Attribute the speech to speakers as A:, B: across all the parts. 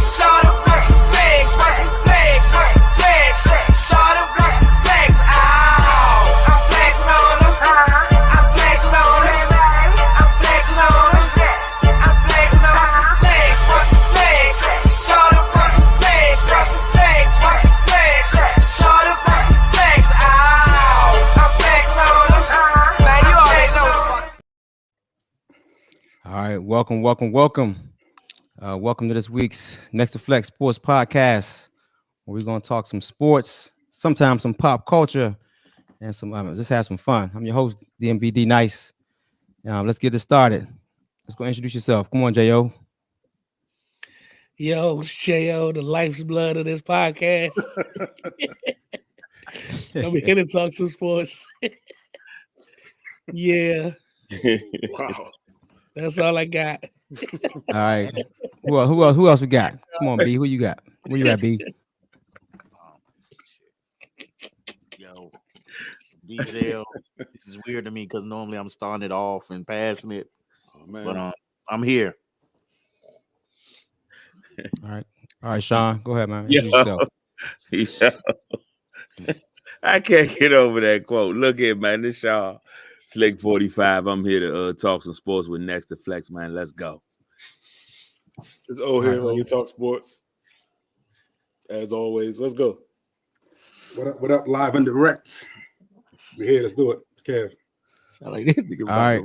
A: All right, welcome. Welcome to this week's Next2FlexSportz Podcast, where we're going to talk some sports, sometimes some pop culture, and just have some fun. I'm your host, DMVD Nice. Let's get this started. Let's go introduce yourself. Come on, J.O.
B: Yo, it's J.O., the life's blood of this podcast. I'm here to talk some sports. Yeah.
C: Wow.
B: That's all I got.
A: All right. Who else we got? Come on, B. Who you got? Where you at, B?
D: Yo, DJL. This is weird to me because normally I'm starting it off and passing it.
C: Oh, man.
D: But I'm here.
A: All right, Sean. Go ahead, man.
E: Yo. I can't get over that quote. Look here, man. This y'all. Slick 45. I'm here to talk some sports with Next2Flex, man. Let's go.
C: It's O here when you talk sports. As always, let's go.
F: What up, live and direct? We're here. Let's do it. Kev.
D: Sound like this nigga.
A: All right.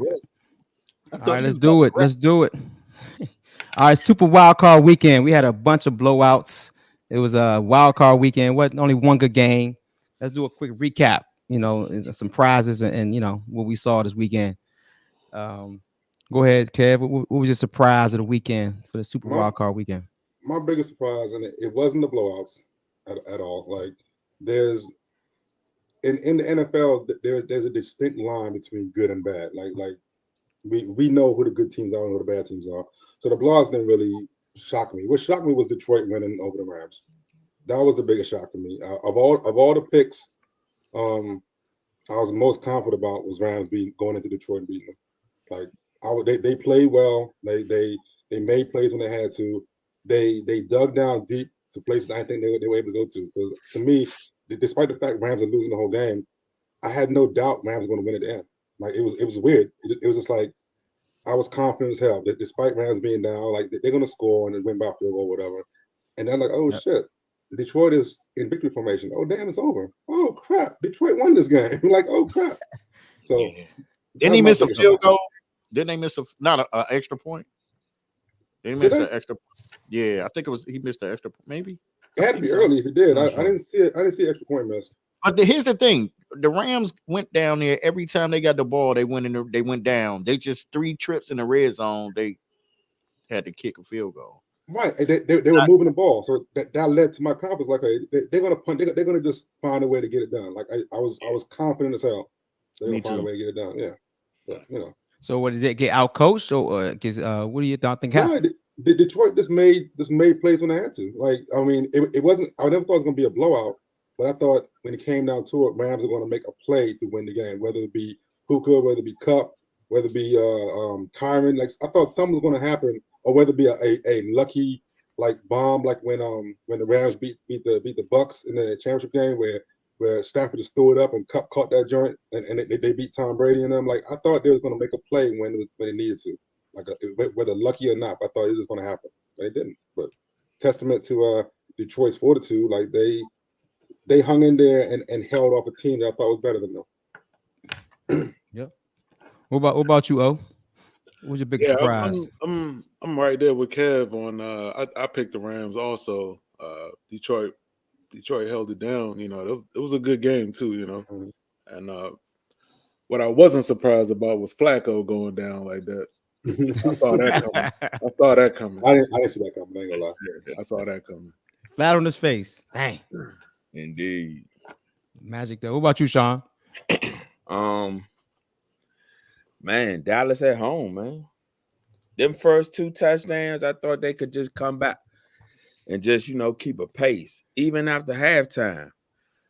A: All right, let's do it. All right, Super Wild Card Weekend. We had a bunch of blowouts. It was a wild card weekend. Only one good game. Let's do a quick recap. Some prizes and what we saw this weekend. Go ahead, Kev. What was your surprise of the weekend for the Super Wild Card Weekend?
F: My biggest surprise, and it wasn't the blowouts at all. Like there's in the NFL, there's a distinct line between good and bad. Like we know who the good teams are and who the bad teams are. So the blowouts didn't really shock me. What shocked me was Detroit winning over the Rams. That was the biggest shock to me. Of all the picks, I was most confident about was Rams going into Detroit and beating them. Like they played well. They made plays when they had to. They dug down deep to places I didn't think they were able to go to. Because to me, despite the fact Rams are losing the whole game, I had no doubt Rams were going to win at the end. Like it was weird. It was just like I was confident as hell that despite Rams being down, like they're going to score and then win by a field goal or whatever. And then like, oh shit. Detroit is in victory formation. Oh, damn, it's over. Oh, crap. Detroit won this game. Like, oh, crap. So,
D: Didn't he miss a field goal? Didn't they miss not an extra point? They missed an extra point. Yeah, I think he missed the extra point, maybe.
F: It had to be early if he did. I didn't see it. I didn't see extra point missed.
D: But here's the thing. The Rams went down there. Every time they got the ball, they went down. They just 3 trips in the red zone. They had to kick a field goal.
F: Right, they were moving the ball, so that led to my confidence. Like, they're gonna punt. They're gonna just find a way to get it done. Like I was confident as hell. They're gonna find a way to get it done. Yeah. So
A: what did they get out coached or what do you think happened?
F: Detroit just made plays when they had to. Like I mean, it wasn't. I never thought it was gonna be a blowout, but I thought when it came down to it, Rams are gonna make a play to win the game, whether it be Puka, whether it be Cup, whether it be Kyron. Like I thought something was gonna happen. Or whether it be a lucky like bomb, like when the Rams beat the Bucks in the championship game, where Stafford just threw it up and Cup caught that joint, and they beat Tom Brady and them. Like I thought they was going to make a play when they needed to, like whether lucky or not. I thought it was going to happen, but it didn't. But testament to Detroit's fortitude, like they hung in there and held off a team that I thought was better than them.
A: Yep. What about you, O? What was your big surprise?
C: I'm right there with Kev on. I picked the Rams also. Detroit held it down. It was a good game too. And what I wasn't surprised about was Flacco going down like that. I saw that coming.
F: I didn't see that coming. I ain't gonna lie.
C: I saw that coming.
A: Flat on his face. Dang.
E: Indeed.
A: Magic though. What about you, Sean?
E: Man, Dallas at home, man. Them first 2 touchdowns, I thought they could just come back and just, keep a pace. Even after halftime,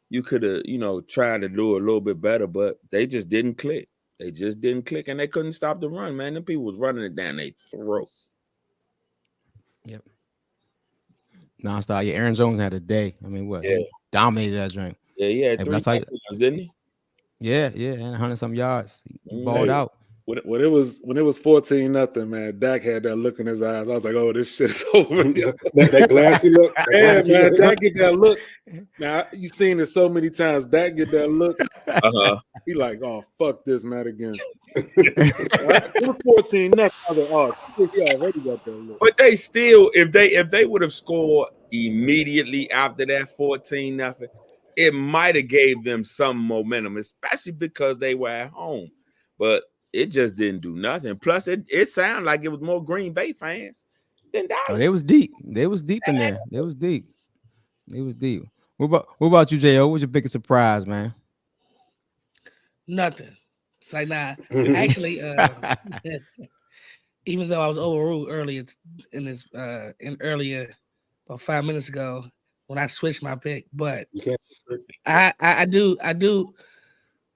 E: you could have, tried to do a little bit better, but they just didn't click. They just didn't click, and they couldn't stop the run, man. Them people was running it down their throat.
A: Yep. nonstop. Yeah, Aaron Jones had a day. I mean, what?
E: Yeah.
A: He dominated that drink.
E: Yeah, he had
A: Hey, but
E: 3
A: that's how
E: touchdowns, didn't he?
A: Yeah, and 100 some yards. He
E: Mm.
A: balled
C: Hey,
A: out.
C: when it was 14-0, man, Dak had that look in his eyes. I was like, oh, this shit is over.
F: that glassy look. That
C: Yeah,
F: glassy
C: man,
F: look.
C: Dak get that look. Now you've seen it so many times. Dak get that look.
E: Uh-huh.
C: He like, oh, fuck this, not again. It was 14-0. I was like, oh, he already got that look.
E: But they still, if they would have scored immediately after that 14-0, it might have gave them some momentum, especially because they were at home. But it just didn't do nothing. Plus, it sounded like it was more Green Bay fans than Dallas.
A: Oh, they was deep. They was deep in there. They was deep. What about you, J.O.? What's your biggest surprise, man?
B: Nothing. It's like, nah. Actually, even though I was overruled earlier about 5 minutes ago when I switched my pick, but
F: You can't.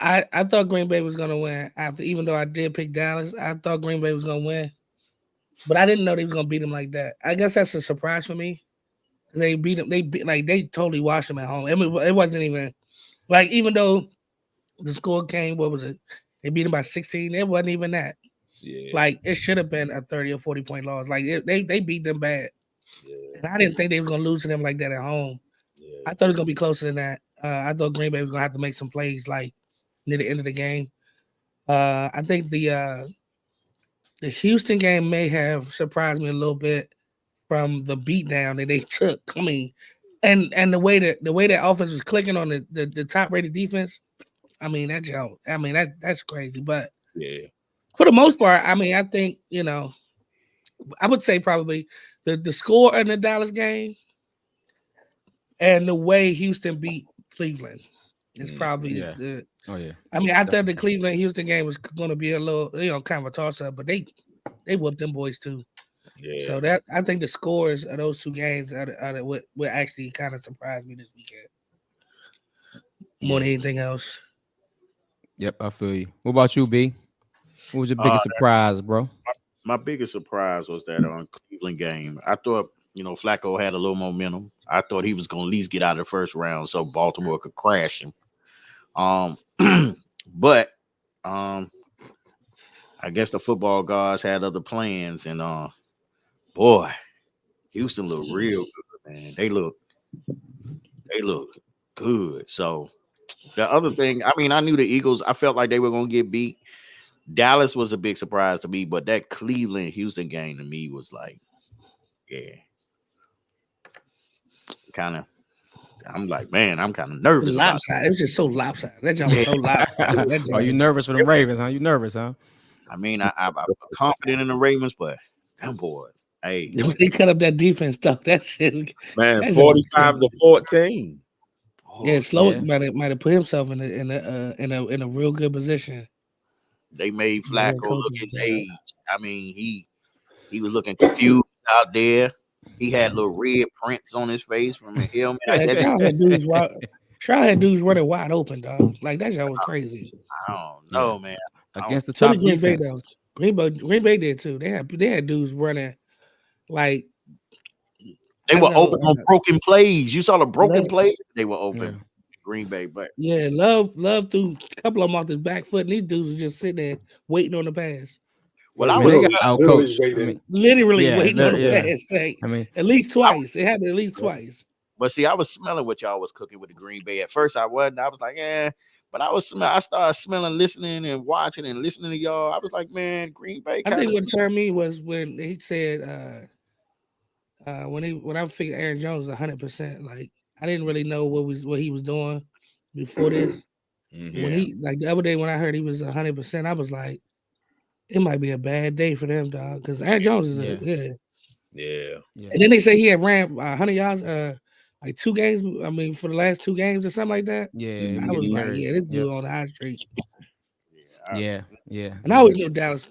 B: I thought Green Bay was gonna win after, even though I did pick Dallas. I thought Green Bay was gonna win, but I didn't know they was gonna beat them like that. I guess that's a surprise for me. They beat them. They totally washed them at home. I mean, it wasn't even like, even though the score came, what was it? They beat them by 16. It wasn't even that.
E: Yeah.
B: Like, it should have been a 30 or 40 point loss. Like, they beat them bad.
E: Yeah.
B: And I didn't think they were gonna lose to them like that at home.
E: Yeah.
B: I thought it was gonna be closer than that. I thought Green Bay was gonna have to make some plays like near the end of the game. I think the Houston game may have surprised me a little bit from the beatdown that they took. I mean, and the way that offense was clicking on the top rated defense. I mean, that's crazy. But
E: Yeah.
B: for the most part, I mean, I think, I would say probably the score in the Dallas game and the way Houston beat Cleveland is probably
A: Yeah.
B: the.
A: Oh yeah.
B: I mean, I thought the Cleveland Houston game was going to be a little, kind of a toss up, but they whooped them boys too.
E: Yeah.
B: So that, I think the scores of those two games are what actually kind of surprised me this weekend more than anything else.
A: Yep, I feel you. What about you, B? What was your biggest surprise, bro?
D: My biggest surprise was that Cleveland game. I thought, Flacco had a little momentum. I thought he was going to at least get out of the first round so Baltimore could crash him. But I guess the football gods had other plans, and boy, Houston looked real good, man. They look good. So the other thing, I mean, I knew the Eagles, I felt like they were going to get beat. Dallas was a big surprise to me, but that Cleveland-Houston game to me was like, yeah, kind of. I'm like, man, I'm kind of nervous.
B: Lopsided. It was just so lopsided. That job was so lopsided.
A: Are you nervous for the Ravens, huh? You nervous, huh?
D: I mean, I'm confident in the Ravens, but them boys, hey,
B: they cut up that defense stuff. That shit,
E: man, 45-14.
B: Yeah, slow. Might have put himself in a real good position.
D: They made Flacco look his age. I mean, he was looking confused out there. He had little red prints on his face from a helmet.
B: Trial had dudes running wide open, dog. Like, that shit was crazy.
D: I don't know, man.
A: Against the top defense.
B: Green Bay did too. They had dudes running like
D: they were open on broken plays. You saw the broken plays. They were open.
A: Yeah.
D: Green Bay, but
B: yeah, Love threw a couple of them off his back foot, and these dudes were just sitting there waiting on the pass.
D: Well, I was
B: literally waiting on the pass. I mean, at least twice. It happened at least twice.
D: But see, I was smelling what y'all was cooking with the Green Bay. At first, I wasn't. I was like, but I started smelling, listening, and watching and listening to y'all. I was like, man, Green Bay.
B: I think what turned me was when he said, when I figured Aaron Jones was 100%. Like, I didn't really know what he was doing before this.
E: Mm-hmm.
B: When he, like, the other day when I heard he was 100%, I was like, it might be a bad day for them, dog. Because Aaron Jones is
E: Yeah.
B: And then they say he had ran 100 yards, like 2 games. I mean, for the last 2 games or something like that.
A: Yeah.
B: I was like, this dude on the high street.
A: Yeah.
B: And I always knew Dallas,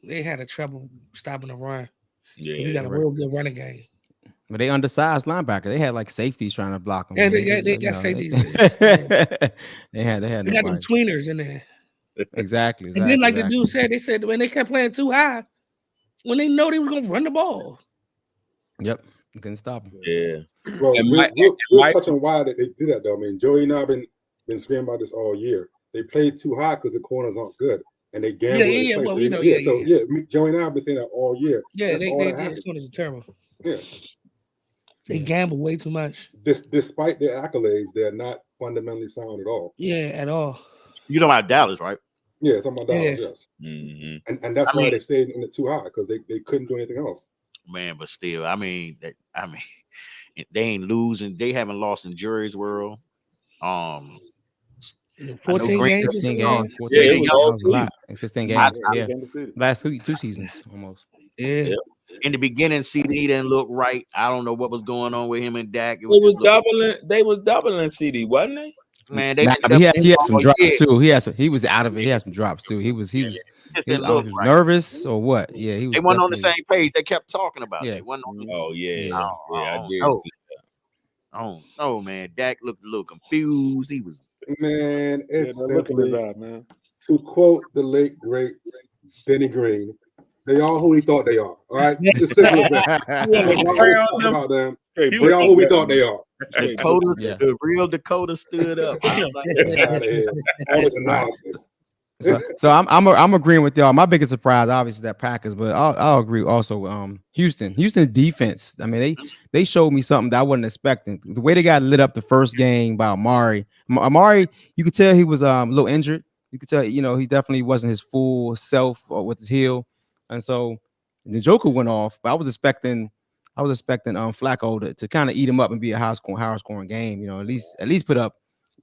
B: they had a trouble stopping the run.
E: Yeah.
B: He got a real good running game.
A: But they undersized linebacker. They had like safeties trying to block them.
B: Yeah, they got safeties.
A: They had
B: they got them tweeners in there.
A: Exactly.
B: And then, like the dude said, they said when they kept playing too high, when they know they was gonna run the ball.
A: Yep. You couldn't stop him.
E: Yeah.
F: Well,
E: And
F: we'll touch on why they do that though. I mean, Joey and I have been screaming about this all year. They played too high because the corners aren't good, and they gamble.
B: Yeah.
F: Play.
B: Well,
F: So
B: we know.
F: Joey and I have been saying that all year.
B: Yeah,
F: That's all that happens.
B: their corners are terrible.
F: Yeah.
B: They gamble way too much.
F: Despite their accolades, they're not fundamentally sound at all.
B: Yeah, at all.
D: You know about Dallas, right?
F: Yeah, it's about Dallas, yes.
E: Mm-hmm.
F: And that's why they stayed in the too high because they couldn't do anything else.
D: Man, but still, they ain't losing. They haven't lost in Jury's World.
B: 14 games.
A: 16 games. 14
E: Yeah, it
A: games.
E: was
A: That was a lot. 16 games. Yeah.
C: Undefeated.
A: Last 2 seasons almost.
B: Yeah.
D: In the beginning, CD didn't look right. I don't know what was going on with him and Dak.
E: They was doubling CD, wasn't they?
D: Man,
A: But he had some drops too. He was out of it. He had some drops too. He was nervous or what? Yeah, he was.
D: They weren't on the same page. They kept talking about it.
A: Yeah.
E: I did.
D: I don't know, man. Dak looked a little confused. He was.
F: Man, it's
C: look in his
F: simply,
C: eye, man.
F: to quote the late great Denny Green, they are who we thought they are. All right, it's simple as that. About them, they are who we thought they are.
D: Dakota,
A: Yeah.
D: the real Dakota stood up. I was like,
F: Get out of here. All this analysis.
A: So I'm agreeing with y'all. My biggest surprise, obviously, that Packers, but I'll agree also. Houston defense. I mean, they showed me something that I wasn't expecting. The way they got lit up the first game by Amari, you could tell he was a little injured. You could tell, he definitely wasn't his full self with his heel, and so the Joker went off. But I was expecting Flacco to kind of eat him up and be a high scoring game. At least put up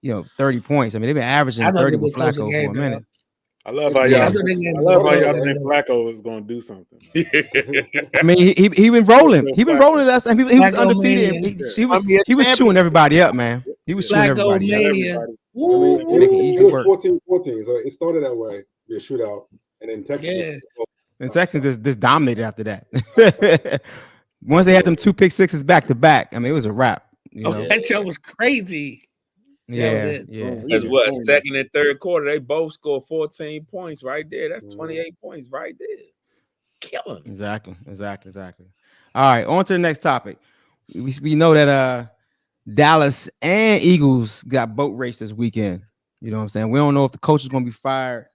A: 30 points. I mean, they've been averaging 30 with Flacco for a minute.
C: I love how y'all think Flacco is going to do something.
A: I mean, he been rolling. He been rolling last time. He was undefeated. He was chewing everybody up, man. He was chewing everybody up.
F: It was 14-14, so it started that way, be a shootout, and then Texas.
A: And Texans just dominated after that. Once they had them 2 pick sixes back to back, I mean, it was a wrap.
B: That show was crazy.
A: Yeah.
E: Because what, second and third quarter, they both scored 14 points right there. That's 28 points right there. Killing.
A: Exactly. All right, on to the next topic. We know that Dallas and Eagles got boat race this weekend. You know what I'm saying? We don't know if the coach is going to be fired,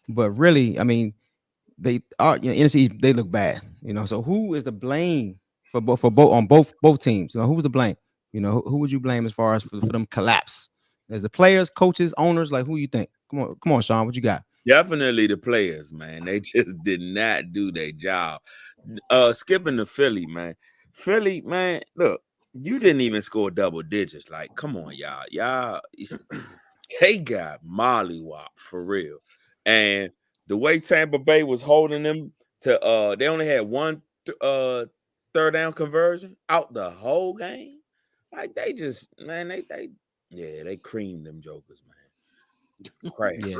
A: but really, I mean, they are. NFC, they look bad. So who is the blame for both teams? Who was the blame? Who would you blame as far as for them collapse? As the players, coaches, owners, like who you think? Come on, Sean, what you got?
E: Definitely the players, man. They just did not do their job. Skipping to Philly, man. Philly, man, look, you didn't even score double digits. Like, come on, y'all. They got mollywop for real. And the way Tampa Bay was holding them to, they only had one third down conversion out the whole game. Like they just, man, they creamed them jokers, man. Crazy.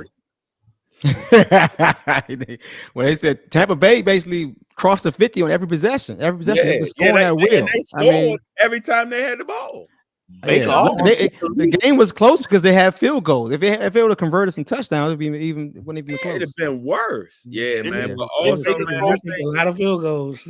A: When they said Tampa Bay basically crossed the 50 on every possession. They just scoring that wheel.
E: They scored every time they had the ball.
A: The game was close because they had field goals. If they would have converted some touchdowns, it wouldn't even be close.
E: It'd have been worse. Yeah, man. But
B: also, man, a lot of field goals.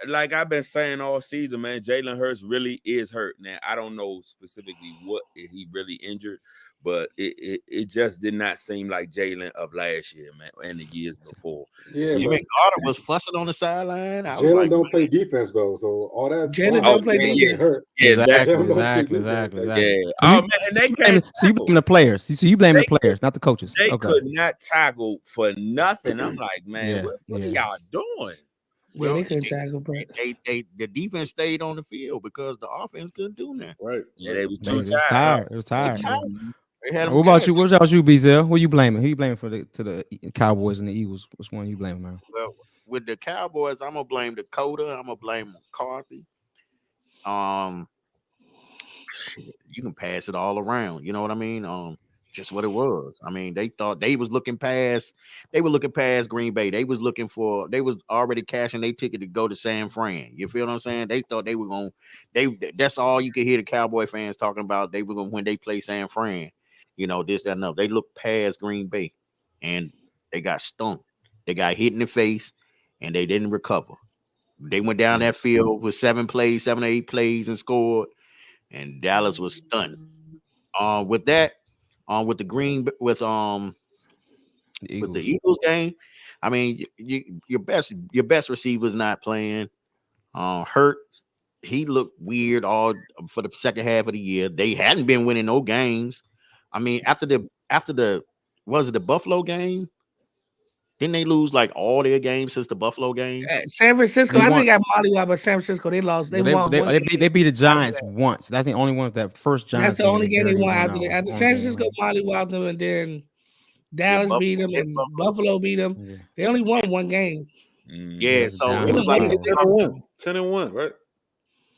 E: Like I've been saying all season, man, Jalen Hurts really is hurt. Now, I don't know specifically what he really injured, but it just did not seem like Jalen of last year, man, and the years before.
F: Yeah,
D: you mean Carter was fussing on the sideline?
F: Jalen don't play defense though, so all that.
B: Jalen don't play defense.
F: Hurt.
A: Exactly.
E: Yeah. Oh man, and they can't.
A: So you blame the players. So you blame the players, not the coaches.
E: They could not tackle for nothing. I'm like, man, what are y'all doing?
B: Yeah, they couldn't tackle, but
A: the
D: defense stayed on the field because the offense couldn't do that.
C: Right.
E: Yeah, they was too
A: tired. It was tired.
D: What
A: about you? What about you, Bezel? Who you blaming? Who you blaming to the Cowboys and the Eagles? Which one you blaming, man?
D: Well, with the Cowboys, I'm gonna blame Dakota. I'm gonna blame McCarthy. You can pass it all around. You know what I mean? Just what it was. I mean, they thought they were looking past Green Bay. They was already cashing their ticket to go to San Fran. You feel what I'm saying? They thought they were going that's all you could hear the Cowboy fans talking about. They were going when they play San Fran, this, that, and that. They looked past Green Bay and they got stung. They got hit in the face and they didn't recover. They went down that field with 7 or 8 plays and scored, and Dallas was stunned. With that, with the Eagles game, I mean, your best receiver's not playing. Hurts, he looked weird all for the second half of the year. They hadn't been winning no games. I mean, after the was it the Buffalo game? Didn't they lose like all their games since the Buffalo game?
B: San Francisco, I think got mollywopped, but San Francisco they lost. They won.
A: They beat the Giants once. That's the only one of that first Giants.
B: That's the only game they won after San Francisco mollywopped them, and then Dallas beat them, and Buffalo beat them. Yeah. They only won one game.
D: Yeah, so it was like
C: 10-1, right?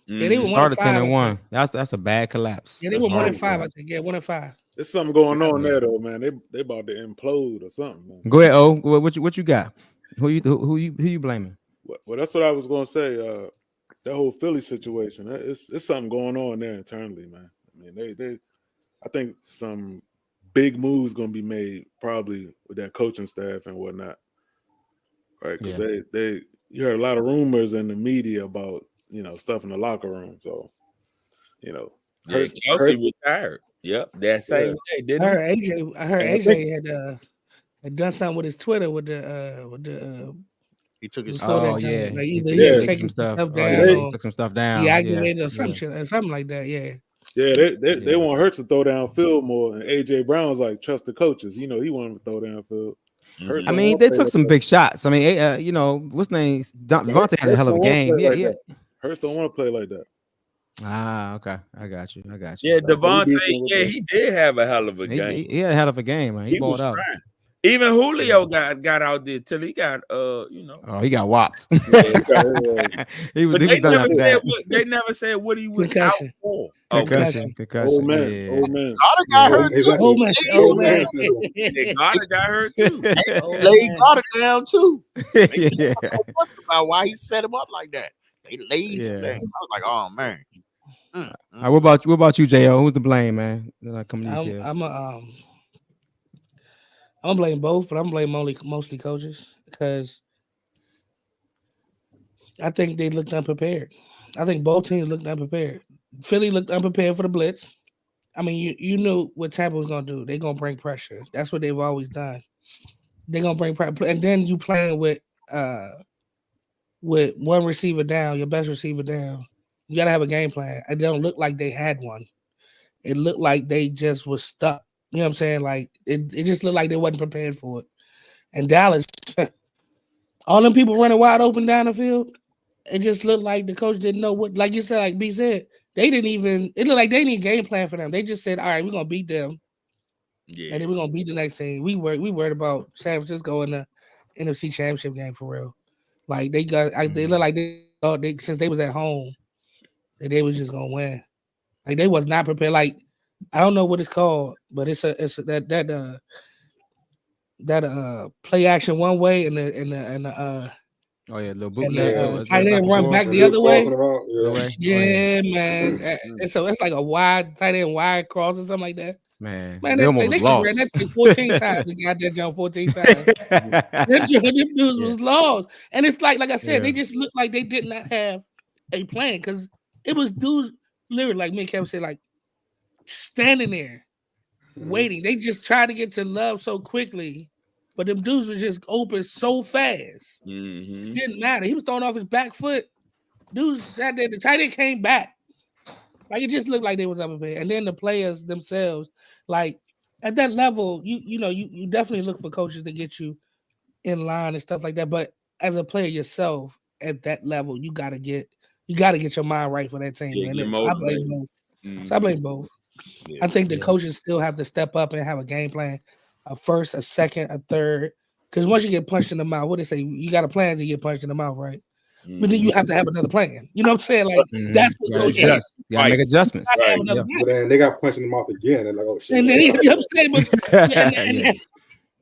B: Yeah, they
A: started 10-1. That's a bad collapse.
B: Yeah, they were 1-5. I think. Yeah, 1-5.
C: There's something going on there, though, man. They about to implode or something. Man.
A: Go ahead, O. What you got? Who you blaming?
C: Well, that's what I was gonna say. That whole Philly situation. It's something going on there internally, man. I mean, I think some big moves gonna be made probably with that coaching staff and whatnot, right? Because you heard a lot of rumors in the media about stuff in the locker room. So
E: Kelsey retired. Yep, that same day, didn't he?
B: I heard AJ had done something with his Twitter with the
D: he took his
B: like either he had taken stuff down,
A: or took some stuff down,
B: he activated or something like that.
C: Yeah, they want Hurts to throw down field more, and AJ Brown was like, trust the coaches. He wanted to throw down field.
A: I mean, they took some big shots. I mean, what's name? Devontae had a hell of a game. Yeah.
C: Hurts don't want to play like that.
A: Okay. I got you.
E: Yeah, Devontae, he did have a hell of a game.
A: He had a hell of a game, man. He balled out.
E: Even Julio got out there till he got
A: Oh, he got whopped. They
E: never said what he was
B: concussion.
E: out for.
A: Concussion.
C: Old man.
D: Goddard got hurt too.
B: Old man.
E: Goddard got hurt too.
D: Laid Goddard down too.
A: Yeah.
D: About why he set him up like that. They laid him down. I was like, oh man.
A: All right, what about you, Jo? Who's to blame, man?
B: I'm blaming both, but I'm blaming mostly coaches because I think they looked unprepared. I think both teams looked unprepared. Philly looked unprepared for the blitz. I mean, you knew what Tampa was going to do. They're going to bring pressure. That's what they've always done. They're going to bring pressure. And then you playing with one receiver down, your best receiver down. You got to have a game plan. It don't look like they had one. It looked like they just was stuck. You know what I'm saying? Like, it just looked like they wasn't prepared for it. And Dallas, all them people running wide open down the field, it just looked like the coach didn't know what, like you said, like B said, it looked like they didn't game plan for them. They just said, all right, we're going to beat them. Yeah. And then we're going to beat the next team. We worried about San Francisco in the NFC Championship game for real. Like, they look like they thought since they was at home, that they was just going to win. Like, they was not prepared. Like, I don't know what it's called, but it's that play action one way and the
A: little
B: boot tight end run back the other way. Yeah, man. And so it's like a wide tight end wide cross or something like that.
A: Man,
B: they almost lost. Ran that 14 times. They got that jump 14 times. Them dudes was lost, and it's like I said, they just looked like they did not have a plan because it was dudes literally like me and Kevin said, like, standing there waiting. They just tried to get to Love so quickly, but them dudes were just open so fast.
E: Mm-hmm.
B: Didn't matter. He was throwing off his back foot. Dudes sat there. The tight end came back. Like, it just looked like they was up a bit. And then the players themselves, like, at that level, you definitely look for coaches to get you in line and stuff like that. But as a player yourself at that level, you gotta get your mind right for that team.
E: Yeah,
B: and I blame both. Mm-hmm. So I blame both. Yeah, I think the coaches still have to step up and have a game plan, a first, a second, a third. Because once you get punched in the mouth, what they say, you got a plan to get punched in the mouth, right? Mm-hmm. But then you have to have another plan. You know what I'm saying? Like, that's what coaches do.
A: You gotta make adjustments.
F: Right. But then they got punched in the mouth again, and like, oh shit.
B: And then you know what I'm saying?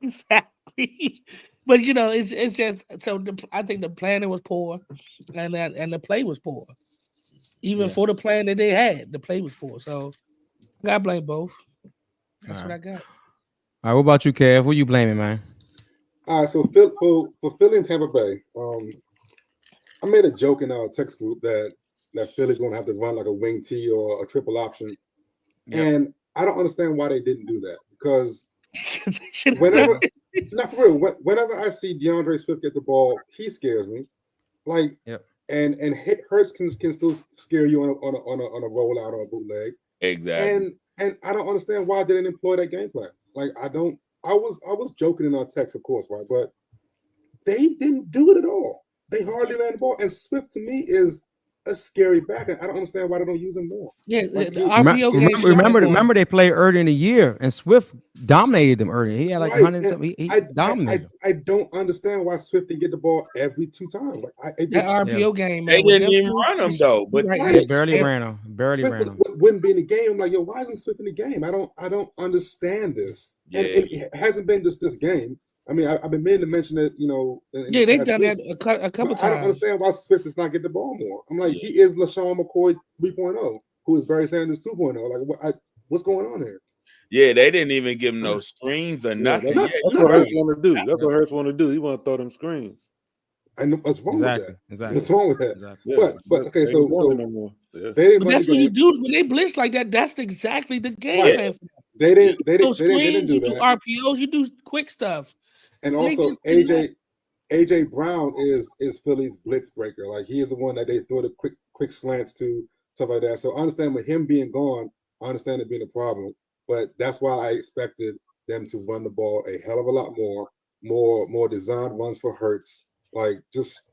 B: Exactly. But it's just so. I think the planning was poor, and the play was poor. Even for the plan that they had, the play was poor. So I gotta blame both. That's what I got.
A: All right, what about you, Kev? Who you blaming, man?
F: All right, so for Philly and Tampa Bay, I made a joke in our text group that Philly's gonna have to run like a wing T or a triple option, and I don't understand why they didn't do that because whenever, not for real, whenever I see DeAndre Swift get the ball, he scares me. Like, and Hurts can still scare you on a rollout or a bootleg.
E: Exactly.
F: And I don't understand why they didn't employ that game plan. Like, I was joking in our text, of course, right? But they didn't do it at all. They hardly ran the ball. And Swift to me is a scary back, and I don't understand why they don't use him more.
B: Yeah,
F: like,
B: the RPO game.
A: Remember they played early in the year, and Swift dominated them early. He had like 100 something. He dominated.
F: I don't understand why Swift didn't get the ball every 2 times. Like,
B: that RPO game,
E: man, they didn't even run them though. But
A: they barely ran them. Barely ran them.
F: Wouldn't be in the game. I'm like, yo, why isn't Swift in the game? I don't understand this.
E: Yeah.
F: And it hasn't been just this game. I mean, I've been meaning to mention it, you know.
B: They've done that a couple times.
F: I don't understand why Swift does not get the ball more. I'm like, he is LaShawn McCoy 3.0, who is Barry Sanders 2.0. Like, what's going on here?
E: Yeah, they didn't even give him no screens or nothing.
C: That's what Hurts want to do. That's what Hurts want to do. He want to throw them screens.
F: I know what's wrong with that.
A: Exactly.
F: What's wrong with that?
A: Exactly.
F: But okay, so
B: but that's what you do when they blitz like that. That's exactly the game plan.
F: They didn't do
B: you do
F: that.
B: RPOs, you do quick stuff.
F: And also, AJ Brown is Philly's blitz breaker. Like, he is the one that they throw the quick slants to, stuff like that. So I understand with him being gone, I understand it being a problem. But that's why I expected them to run the ball a hell of a lot more designed runs for Hurts. Like, just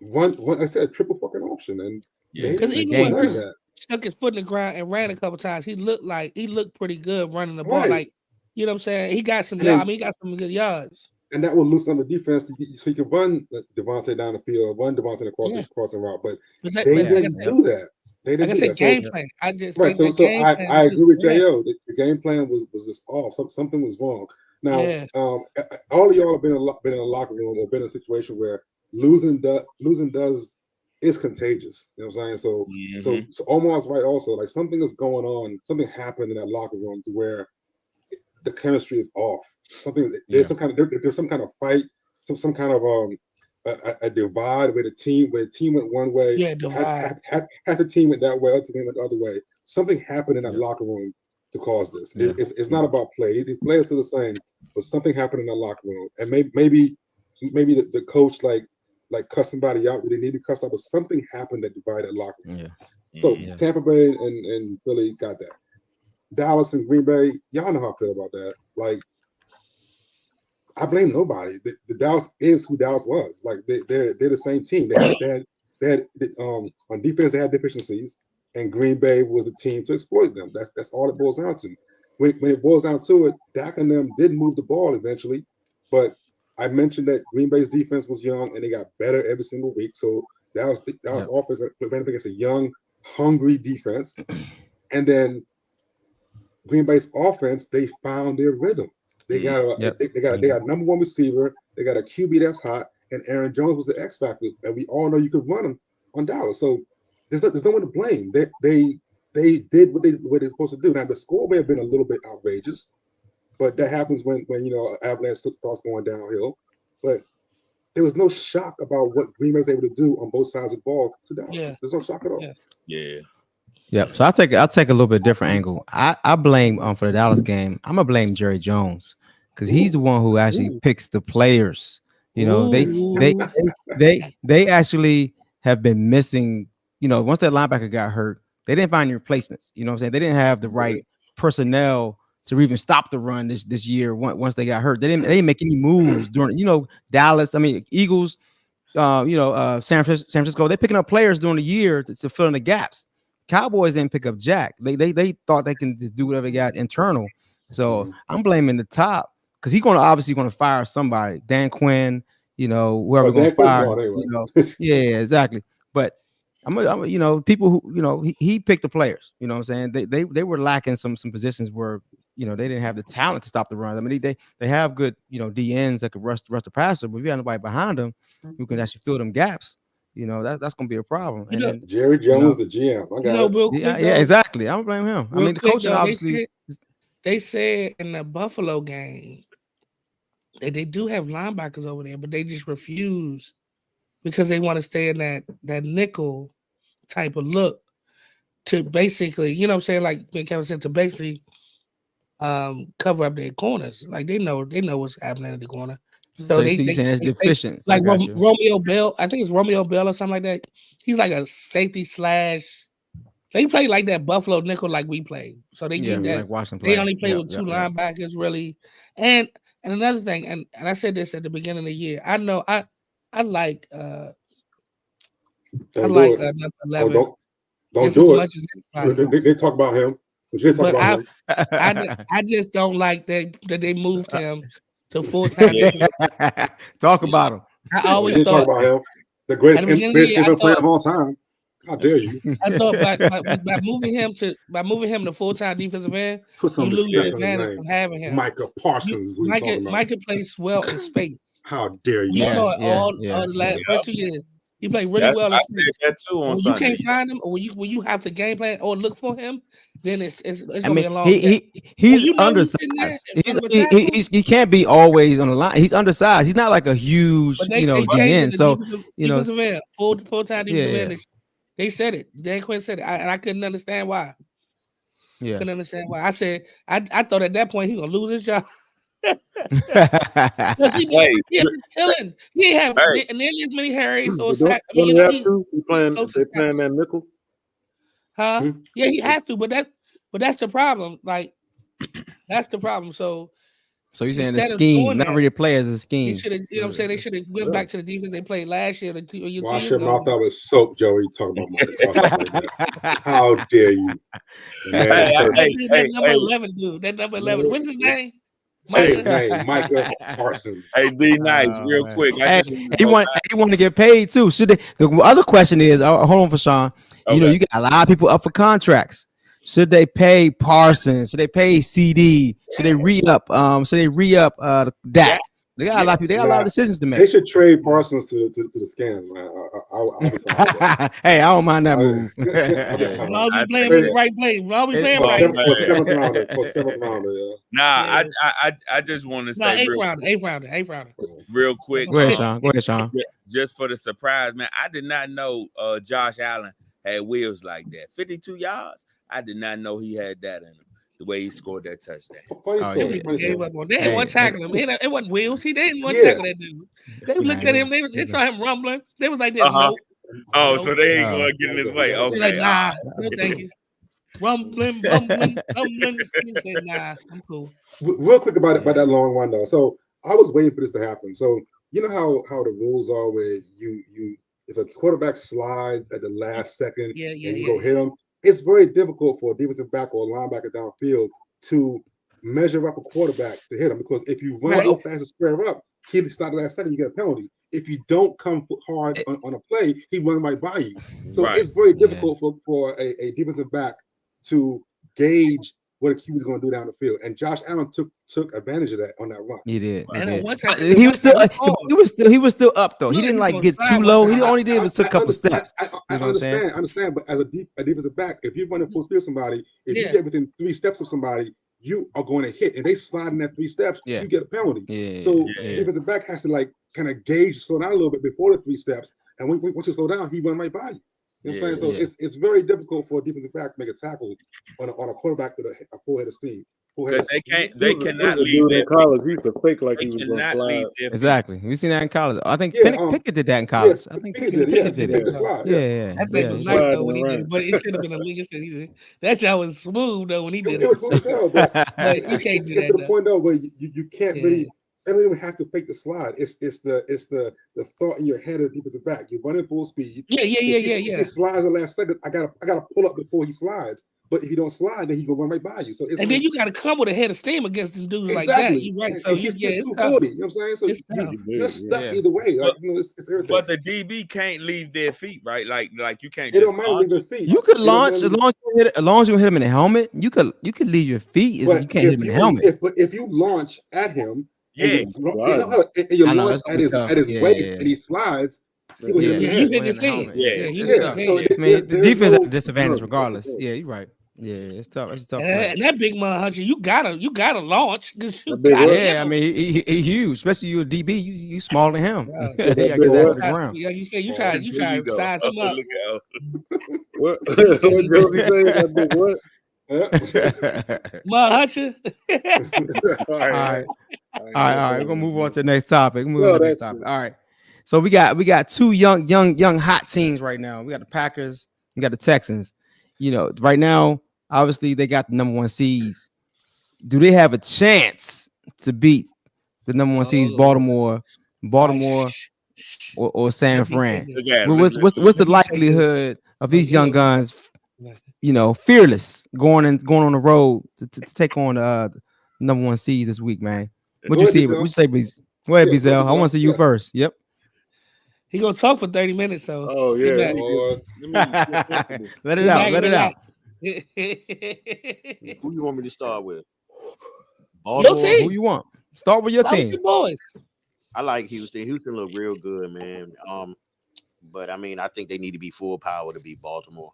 F: run. I said, a triple fucking option, and
B: because even when Hurts stuck his foot in the ground and ran a couple times, he looked pretty good running the ball.
F: Right.
B: Like, you know what I'm saying? He got some yards. I mean, he got some good yards.
F: And that will loosen up the defense, so you can run Devontae down the field, run Devontae across the crossing route. But they didn't do that. They didn't do that.
B: Game plan. I just
F: right. So I agree with Jo. The game plan was just off. Something was wrong. Now, all of y'all have been in a locker room or been in a situation where losing is contagious. You know what I'm saying? So Omar's right. Also, like, something is going on. Something happened in that locker room to where the chemistry is off. There's some kind of fight, some kind of a divide where the team went one way.
B: Yeah, divide.
F: Half the team went that way, other team went the other way. Something happened in that locker room to cause this. Yeah. It's not about play. These players are the same, but something happened in the locker room, and maybe the coach like cussed somebody out. They need to cuss out, but something happened that divided the locker room. Yeah. So Tampa Bay and Philly got that. Dallas and Green Bay, y'all know how I feel about that. Like, I blame nobody. The Dallas is who Dallas was. Like, they're the same team. They had on defense they had deficiencies, and Green Bay was a team to exploit them. That's all it boils down to. When it boils down to it, Dak and them did move the ball eventually, but I mentioned that Green Bay's defense was young and they got better every single week. So Dallas offense went against a young, hungry defense, and then Green Bay's offense, they found their rhythm. They got a number one receiver. They got a QB that's hot, and Aaron Jones was the X factor, and we all know you could run him on Dallas. So there's no one to blame. They did what they're supposed to do. Now the score may have been a little bit outrageous, but that happens when Avalanche starts going downhill. But there was no shock about what Green Bay was able to do on both sides of the ball to Dallas. Yeah. There's no shock at all.
A: Yeah. So I'll take a little bit different angle. I blame for the Dallas game. I'm gonna blame Jerry Jones because he's the one who actually picks the players. You know, they actually have been missing. You know, once that linebacker got hurt, they didn't find any replacements. You know what I'm saying? They didn't have the right personnel to even stop the run this year. Once they got hurt, they didn't make any moves during. You know, Dallas. I mean, Eagles. San Francisco. They're picking up players during the year to fill in the gaps. Cowboys didn't pick up jack. They thought they can just do whatever they got internal. So I'm blaming the top because he's obviously gonna fire somebody. Dan Quinn, whoever gonna fire. Yeah, exactly. But I'm people who he picked the players. You know what I'm saying? They were lacking some positions where they didn't have the talent to stop the run. I mean they have good DNs that could rush the passer, but if you have nobody behind them who can actually fill them gaps. That's gonna be a problem.
F: Jerry Jones, the GM. I got
B: real quick,
A: yeah, exactly. I don't blame him. I mean, the coaching obviously.
B: They said in the Buffalo game that they do have linebackers over there, but they just refuse because they want to stay in that nickel type of look to basically, you know what I'm saying, like Kevin said, to basically cover up their corners. Like they know what's happening in the corner.
A: So you saying it's deficient.
B: Like Romeo Bell, I think it's Romeo Bell or something like that. He's like a safety / they play like that Buffalo nickel like we play. So they get that.
A: Like
B: they only play with two linebackers really. And another thing, and I said this at the beginning of the year. I know I like number 11.
F: Don't do it. They talk about him.
B: I just don't like that they moved him to full-time.
A: Talk about him.
B: I always thought
F: talk about him. The greatest NFL player of all time. How dare you?
B: I thought by moving him to full-time defensive end, you lose the advantage of having him.
F: Micah Parsons.
B: Micah plays well in space.
F: How dare you?
B: You saw it all the first 2 years. He played really well.
E: I said that too on Sunday.
B: You can't find him, or when you have to game plan or look for him, then it's gonna be a long.
A: He's undersized. He can't be always on the line. He's undersized. He's not like a huge, DN. So
B: full-time defensive end. They said it. Dan Quinn said it, and I couldn't understand why.
A: Yeah,
B: couldn't understand why. I said I thought at that point he gonna lose his job. He killing. He ain't have nearly as many Harrys or sacks.
C: They playing that nickel.
B: Huh? Yeah, he has to, but that's the problem. Like that's the problem. So
A: you're saying the scheme, not really players, a scheme.
B: You know what I'm saying? They should have went back to the defense they played last year.
F: Wash your mouth out with soap, Joey. Talking about Mike. How dare you?
B: That number 11 dude. That number 11. What's his name?
F: Say his name, Micah Parsons.
E: Hey, D Nice, real quick.
A: He want to get paid too. Should they? The other question is, hold on for Sean. Okay. You got a lot of people up for contracts. Should they pay Parsons? Should they pay CD? Should they re-up? Dak? They got a lot of people. They got a lot of decisions to make.
F: They should trade Parsons to the Scans, man.
A: Hey, I don't mind that move.
B: I'll be playing with the right play. I'll be playing right.
F: For seventh rounder, yeah.
E: Nah, I just want to say
B: eighth rounder.
E: Real quick.
A: Go ahead, Sean.
E: Just for the surprise, man. I did not know Josh Allen had wheels like that. 52 yards. I did not know he had that in him. The way he scored that touchdown.
B: They didn't want to tackle him. It wasn't wheels. He didn't want to tackle that dude. They looked at him. They saw him rumbling. They was like this.
E: Oh, so they ain't going to get in his way. Okay.
B: Like, nah, no thank you. Rumbling. He said, nah, I'm cool.
F: Real quick about that long run though. So I was waiting for this to happen. So you know how the rules are where you if a quarterback slides at the last second and you go hit him. It's very difficult for a defensive back or a linebacker downfield to measure up a quarterback to hit him because if you run real fast and square up, he started last second, you get a penalty. If you don't come hard on a play, he run right by you. So it's very difficult for a defensive back to gauge what a QB is going to do down the field. And Josh Allen took advantage of that on that run.
A: He did.
B: And one time,
A: he was still up though. He didn't like get too low. He only did was took a couple steps.
F: I understand. But as a defensive back, if you're running full speed with somebody, if you get within 3 steps of somebody, you are going to hit. And they slide in that 3 steps, you get a penalty. So defensive back has to kind of gauge, slow down a little bit before the 3 steps. And once you slow down, he run right by you. You know what I'm saying? So it's very difficult for a defensive back to make a tackle on a quarterback with a full head of steam.
E: They cannot leave
C: in college. He used to fake like he was going to slide.
A: Exactly. We've seen that in college. I think Pickett did that in college. I think Pickett did it.
B: That thing was nice though when he did it, but it should have been a league. That shot was smooth though when he did it.
F: It was smooth as hell, but
B: you can't do that.
F: It's to the point though where you can't really. I don't even have to fake the slide. It's the thought in your head of the defensive back. You're running full speed.
B: Yeah.
F: If he slides the last second, I gotta pull up before he slides. But if you don't slide, then he gonna run right by you. So then
B: you gotta come with a head of steam against them dudes like that. You're right. So
F: he's 240. You know what I'm saying? So you're stuck either way. It's irritating.
E: But the DB can't leave their feet, right? Like you can't.
F: It don't matter leave their feet.
A: You could launch as long as you hit him in the helmet. You could leave your feet. You can't hit him in the helmet.
F: If you launch at him. And you launch at his waist and he slides.
B: You hit his head.
A: So the defense has a disadvantage regardless. Yeah, you're right. Yeah, it's tough. It's a tough
B: And,
A: play.
B: and that big mud hunter, you gotta launch because you
C: That big
B: got
C: what?
A: Yeah, I mean, he huge, especially you a DB. You smaller than him.
B: Yeah.
A: Yeah,
C: That
A: get
C: big
A: his ass to
C: what?
A: the ground.
B: Yeah, you say you
D: Oh,
B: try
D: there you
B: to
D: go.
B: size him up.
E: Look out.
C: What? What Josie say? That big what?
B: Mud hunter.
C: All
A: All
C: right,
A: right. All right. We're gonna move on to the next topic.
C: No, that's
A: All right. So we got two young hot teams right now. We got the Packers, we got the Texans. You know, right now, obviously they got the number 1 seeds. Do they have a chance to beat the number 1 seeds, Baltimore, or San
B: Let me say
A: Fran?
B: this.
E: Look at him.
A: What's
E: Look
A: the
B: Let me say
A: likelihood of these young guns,
B: Yeah.
A: fearless, going on the road to take on number 1 seeds this week, man? What
F: Go
A: you
F: ahead,
A: see?
F: Bizel.
A: What you say, Beez? Go ahead,
F: Yeah, go ahead,
A: Bezel. I want to see you
F: Yes.
A: first. Yep.
B: He gonna talk for 30 minutes, so
C: Oh
B: sit
C: yeah,
B: back.
F: Lord.
A: Let it
B: Sit
A: out.
B: back
A: Let
B: and
A: it out.
B: relax.
D: Who you want me to start with?
B: Your
D: Baltimore.
B: team.
A: Who you want? Start with your
B: Start with
A: team.
B: your boys.
D: I like Houston. Houston look real good, man. But I mean, I think they need to be full power to beat Baltimore.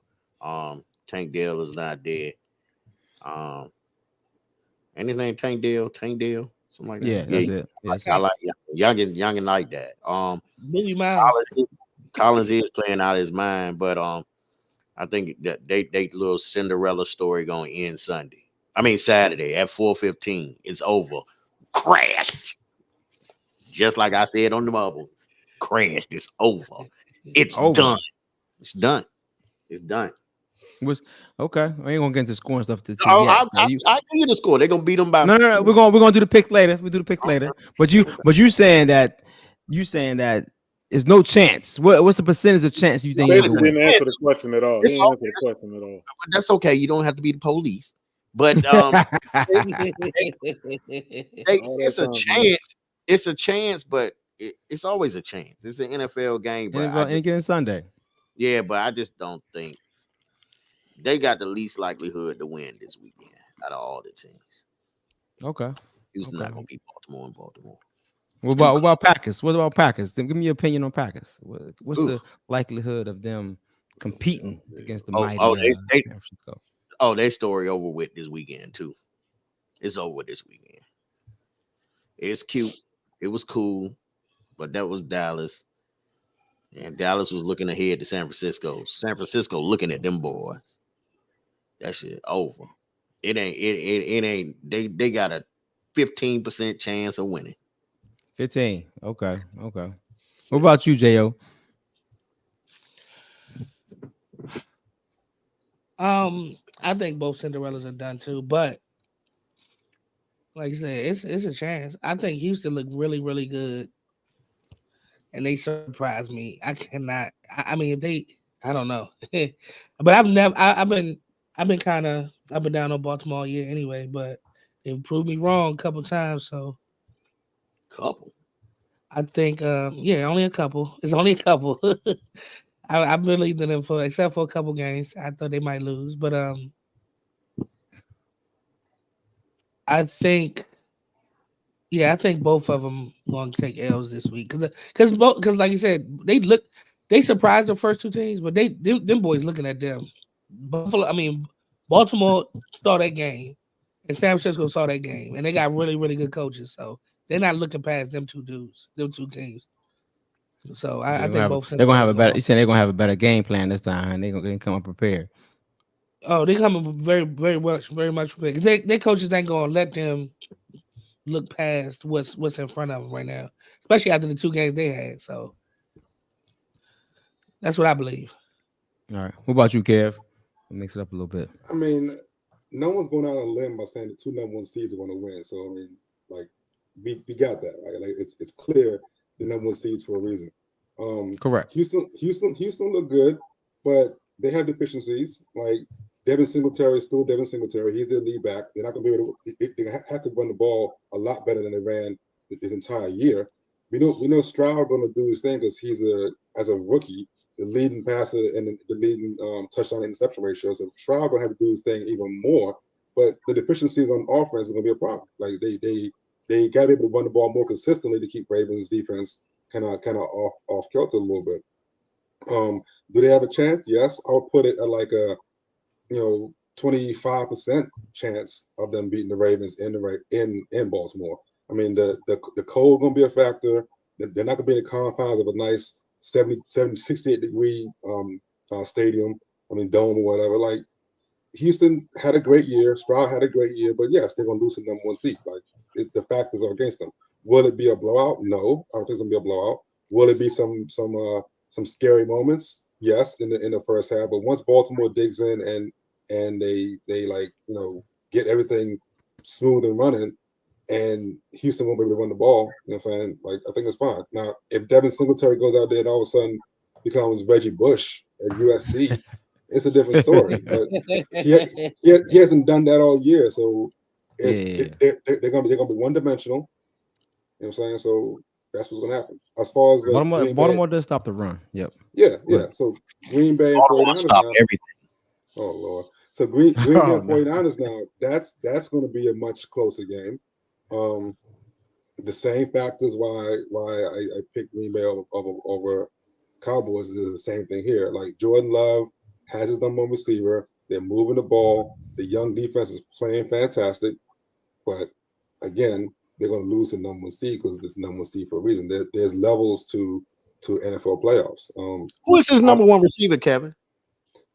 D: Tank Dell is not dead. Anything Tank Dell, something like that.
A: Yeah, that's it. Yes,
D: I like young and like that.
B: Louis Miles.
D: Collins is playing out of his mind, but I think that they little Cinderella story going to end Saturday at 4:15. It's over. Crashed. Just like I said on the bubbles. Crashed. It's over. It's
A: Over.
D: done. It's done. It's done.
A: Okay. I ain't gonna get into scoring stuff to
D: Oh,
A: yet.
D: I give you the score. They're gonna beat them by
A: No. We're gonna do the picks later. We do the picks later. But you saying that there's no chance. What's the percentage of chance you think you
C: Basically
A: win?
C: didn't answer the question at all. He didn't answer the question at all.
D: But that's okay. You don't have to be the police. But it's a chance. It's a chance, but it's always a chance. It's an NFL game, but
A: Any given Sunday.
D: yeah, but I just don't think they got the least likelihood to win this weekend out of all the teams.
A: Okay.
D: Houston not gonna beat Baltimore in Baltimore.
A: What about Packers? What about Packers? Give me your opinion on Packers. What's the likelihood of them competing against the mighty San Francisco?
D: Oh, their story over with this weekend too. It's over this weekend. It's cute. It was cool, but that was Dallas. And Dallas was looking ahead to San Francisco. San Francisco looking at them boys. That shit over. It ain't. They got a 15% chance of winning.
A: 15. Okay. What about you, Jo?
B: I think both Cinderellas are done too, but like I said, it's a chance. I think Houston looked really, really good, and they surprised me. I cannot. I mean, I don't know, but I've been kind of up and down on Baltimore all year anyway, but they've proved me wrong a couple times. So, I think, only a couple. It's only a couple. I believed in them except for a couple games. I thought they might lose, but I think both of them going to take L's this week because like you said, they surprised the first two teams, but them boys looking at them. Baltimore saw that game, and San Francisco saw that game, and they got really, really good coaches, so they're not looking past them two teams. So I think both
A: they're gonna have a better. You said they're gonna have a better game plan this time. They're gonna come up prepared.
B: Oh, they coming very, very much prepared. Their coaches ain't gonna let them look past what's in front of them right now, especially after the two games they had. So that's what I believe.
A: All right. What about you, Kev? Mix it up a little bit.
F: I mean, no one's going out on a limb by saying the two number 1 seeds are going to win. So I mean, like we got that, right? Like it's clear the number 1 seeds for a reason.
A: Correct.
F: Houston look good, but they have deficiencies. Like Devin Singletary is still Devin Singletary. He's their lead back. They're not going to be able to. They have to run the ball a lot better than they ran this entire year. We know Stroud going to do his thing because he's as a rookie, the leading passer and the leading touchdown interception ratio. So Stroud going to have to do his thing even more. But the deficiencies on offense is going to be a problem. Like they got to be able to run the ball more consistently to keep Ravens defense kind of off kilter a little bit. Do they have a chance? Yes, I would put it at like a 25% chance of them beating the Ravens in Baltimore. I mean, the cold going to be a factor. They're not going to be in the confines of a nice 68 degree stadium. I mean, dome or whatever. Like, Houston had a great year. Stroud had a great year, but yes, they're going to lose the number one seed. Like, the factors are against them. Will it be a blowout? No, I don't think it's going to be a blowout. Will it be some scary moments? Yes, in the first half. But once Baltimore digs in and they like, you know, get everything smooth and running, and Houston won't be able to run the ball, you know what I'm saying? Like, I think it's fine. Now, if Devin Singletary goes out there and all of a sudden becomes Reggie Bush at USC, it's a different story. But he hasn't done that all year, so they're gonna be one dimensional. You know what I'm saying? So that's what's gonna happen. As far as
A: Baltimore does stop the run. Yep.
F: Yeah. So Green Bay and 49ers
D: stop
F: now,
D: everything.
F: Oh Lord. So Green Bay and 49ers now, that's going to be a much closer game. The same factors why I picked Green Bay over Cowboys is the same thing here. Like, Jordan Love has his number one receiver. They're moving the ball. The young defense is playing fantastic. But again, they're going to lose the number one seed because it's number one seed for a reason. There's levels to NFL playoffs.
D: Who is his number one receiver, Kevin?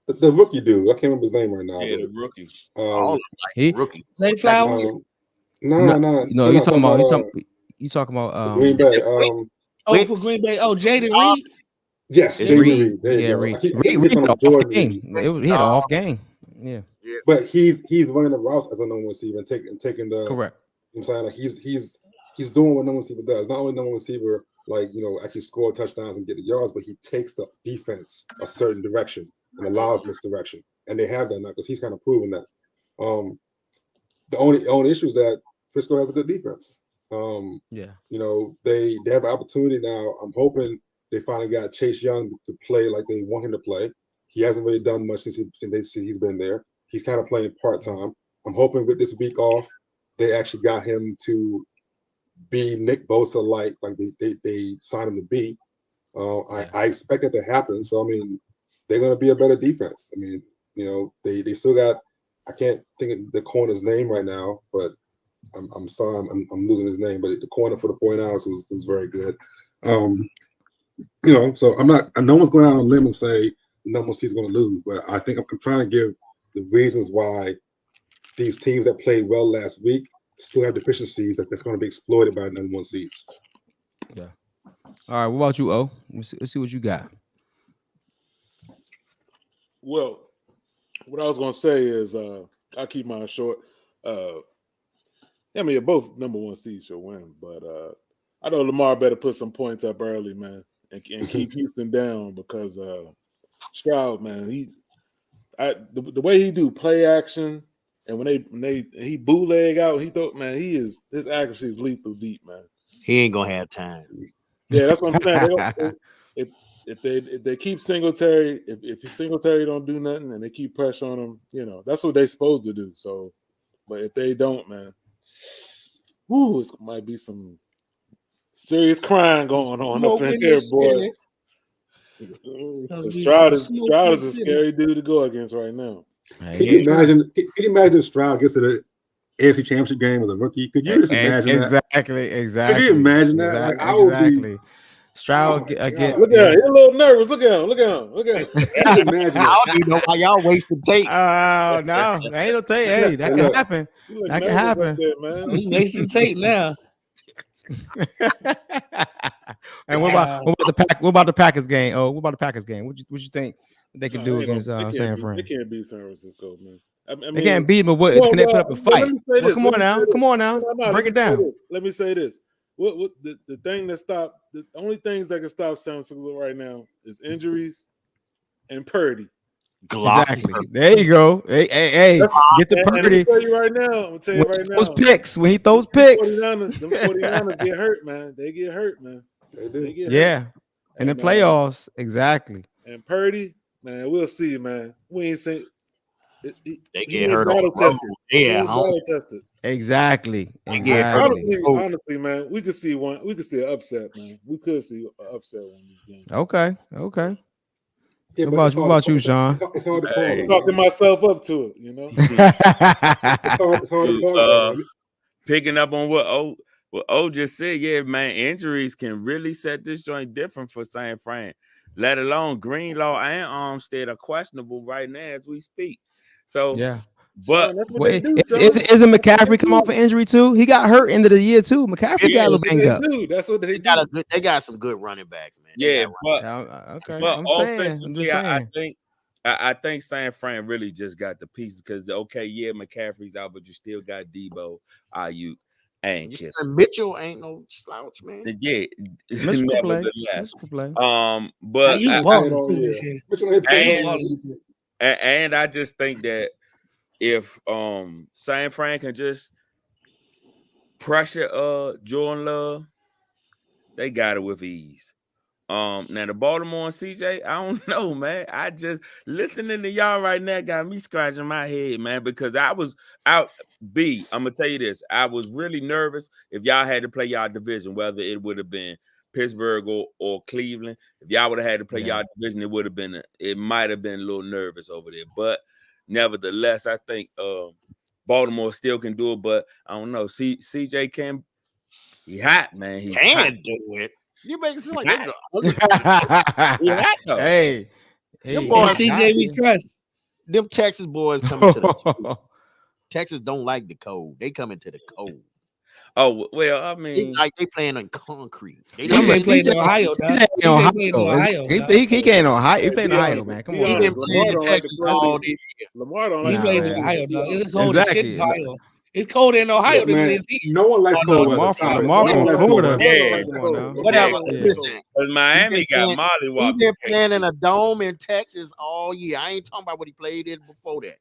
F: The rookie dude. I can't remember his name right now.
E: Yeah, the rookie.
D: Rookie.
B: Zay Flowers.
F: No.
A: You talking about
F: Green Bay.
B: For Green Bay. Oh, Jaden Reed.
F: Yes, Jaden Reed. There you go.
A: Reed.
F: I keep
A: Reed
F: on Jordan Reed.
A: He had an off game. Yeah.
F: But he's running the routes as a number one receiver and taking the
A: correct.
F: You know what I'm saying, like, he's doing what number one receiver does. Not only number one receiver, like, you know, actually score touchdowns and get the yards, but he takes the defense a certain direction and allows misdirection. And they have that now because he's kind of proven that. The only issue is that Frisco has a good defense. You know, they have an opportunity now. I'm hoping they finally got Chase Young to play like they want him to play. He hasn't really done much since he's been there. He's kind of playing part-time. I'm hoping with this week off, they actually got him to be Nick Bosa like they signed him to be. I expect that to happen. So, I mean, they're going to be a better defense. I mean, you know, they still got, I can't think of the corner's name right now, but I'm sorry, I'm losing his name, but the corner for the 49ers was very good. You know, so no one's going out on a limb and say number one seed's going to lose, but I think I'm trying to give the reasons why these teams that played well last week still have deficiencies that's going to be exploited by number one seeds.
A: Yeah. All right. What about you, O? Let's see what you got.
C: Well, what I was going to say is I'll keep mine short. I mean, both number one seeds should win, but I know Lamar better put some points up early, man, and keep Houston down because Stroud, man, the way he do play action. And when he bootleg out, his accuracy is lethal deep, man.
D: He ain't gonna have time.
C: Yeah, that's what I'm saying. If they keep Singletary, if Singletary don't do nothing and they keep pressure on him, you know, that's what they're supposed to do. So, but if they don't, man, it might be some serious crying going on up in here, boy. Stroud is a scary dude to go against right now.
F: Can you imagine if Stroud gets to the AFC Championship game as a rookie? Could you just imagine that?
A: Exactly. Could
F: you imagine that?
A: Exactly. Like, I would be Stroud again.
C: Look at him. He's a little nervous. Look at him.
F: Imagine
D: I don't even know why y'all wasting tape.
A: Oh no, there ain't no tape. Hey, that can happen. That can happen.
C: There, man.
B: He wasting tape now.
A: And what about the Packers game? Oh, what about the Packers game? What you think they can do against San Fran?
C: They can't beat San Francisco, man. I mean,
A: they can't beat them, but what can they put up a fight? Well, come on now. Break it down.
C: Let me say this. What the thing that stopped the only things that can stop San Francisco right now is injuries and Purdy.
A: Exactly. There you go. Hey, get the Purdy.
C: I'm gonna tell you right now.
A: Those picks when he throws picks.
C: The 49ers get hurt, man. They get hurt, man.
F: They do.
A: Yeah. In the playoffs, exactly.
C: And Purdy, man, we'll see, man. We ain't seen.
D: They get hurt on tested.
C: Tested.
A: Exactly.
C: Honestly, man, we could see an upset, man. We could see an upset on these games.
A: Okay.
F: Yeah,
A: What about you, Sean?
F: It's hard to call.
E: Hey.
C: I'm talking myself up to it, you know.
F: It's hard to call.
E: Picking up on what O just said, yeah, man, injuries can really set this joint different for San Fran. Let alone Greenlaw and Armstead are questionable right now as we speak. So
A: yeah.
E: but
C: Son, that's what they do, son.
A: Isn't McCaffrey come off an injury too? He got hurt end of the year too. McCaffrey got a little banged up.
C: That's what they do.
D: They got some good running backs, man.
E: yeah, but
A: Okay.
E: but
A: I'm saying.
E: offensively, I think San Fran really just got the pieces because yeah, McCaffrey's out, but you still got Debo, Ayuk, and Kittle.
D: Mitchell ain't no slouch, man.
E: Yeah,
A: Mitchell can play.
E: nevertheless.
A: Mitchell can play.
E: But
B: You balling too this year.
E: and I just think that if San Fran can just pressure Jordan Love, they got it with ease. Now the Baltimore and CJ, I don't know, man. I just listening to y'all right now got me scratching my head, man, because I was out. I'm gonna tell you this. I was really nervous if y'all had to play y'all division, whether it would have been Pittsburgh or Cleveland. If y'all would have had to play y'all division, it might have been a little nervous over there. But nevertheless, I think Baltimore still can do it, but I don't know. CJ can. He hot, man. He
D: can do it. You make it sound like
A: Hey,
D: them boys,
B: CJ we trust.
D: Them Texas boys coming to the Texas don't like the cold. They come into the cold.
E: Oh well, I mean,
D: they playing on concrete. They
B: CJ played in Ohio. CJ played in Ohio.
A: He can't Ohio. He played in Ohio, man. Come on.
D: He been playing in Texas all this year.
C: Lamar don't
B: He
C: like
B: played in Ohio, dog. It's cold as shit in Ohio. It's cold in Ohio.
F: No one likes cold weather.
A: Lamar from Florida.
E: Yeah.
D: Whatever.
E: Yeah.
D: Listen,
E: because Miami got Molly
D: he been playing in a dome in Texas all year. I ain't talking about what he played in before that.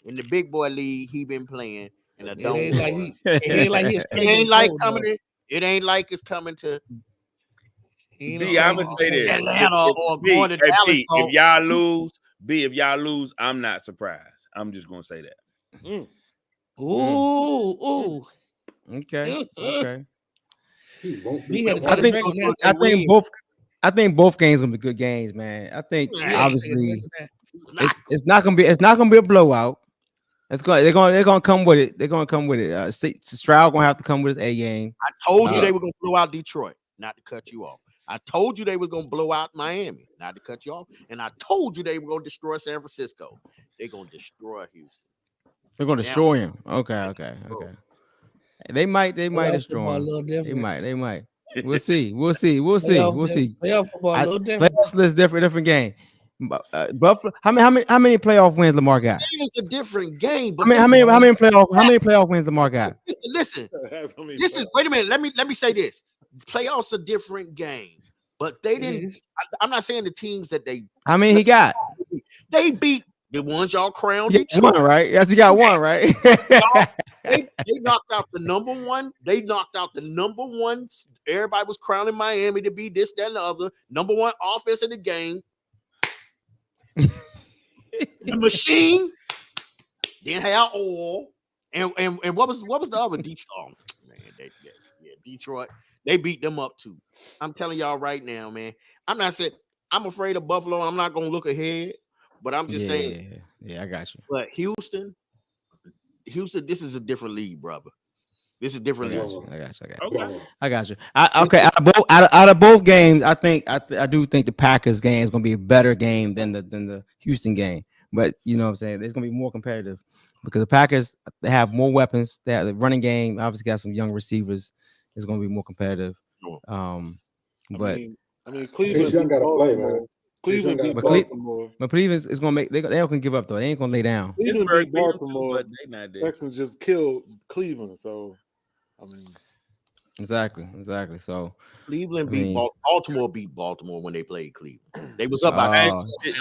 D: In the big boy league, he been playing in a dome. It ain't like it's coming to.
E: I would say this:
D: Atlanta or going to Dallas.
E: If y'all lose, I'm not surprised. I'm just gonna say that.
B: Ooh.
A: Okay. I think both games gonna be good games, man. I think obviously it's not gonna be a blowout. They're gonna come with it. They're gonna come with it. Stroud gonna have to come with his A game.
D: I told you they were gonna blow out Detroit, not to cut you off. I told you they were gonna blow out Miami, not to cut you off. And I told you they were gonna destroy San Francisco. They're gonna destroy Houston.
A: They're gonna destroy him. Okay. They might destroy him. They might. We'll see.
B: Playoff football a little different.
A: Playoffs is different game. Buffalo. How many playoff wins Lamar got?
D: It's a different game. But
A: how many playoff wins Lamar got?
D: Listen. Wait a minute. Let me say this. Playoffs a different game, but they didn't. I'm not saying the teams that they.
A: How many he got?
D: They beat the ones y'all crowned.
A: One, right? Yes, he got one, right?
D: They knocked out the number one. They knocked out the number one. Everybody was crowning Miami to be this, that, and the other. Number one offense in the game. The machine didn't have oil. And what was the other Detroit? Detroit. They beat them up too. I'm telling y'all right now, man. I'm not saying I'm afraid of Buffalo. I'm not gonna look ahead, but I'm just saying.
A: Yeah, I got you.
D: But Houston, this is a different league, brother. This is a different league.
A: I got you. Out of both games, I do think the Packers game is gonna be a better game than the Houston game. But you know what I'm saying? It's gonna be more competitive because the Packers, they have more weapons. They have the running game. Obviously, got some young receivers. It's going to be more competitive. But
C: I mean, Cleveland's got to play, man. Cleveland beat Baltimore.
A: But Cleveland is going to make. They don't can give up though. They ain't going to lay down.
C: Cleveland beat Baltimore. Texans just killed Cleveland. So, I mean,
A: exactly. So
D: Cleveland beat Baltimore. Beat Baltimore when they played Cleveland. They was up by.
E: Did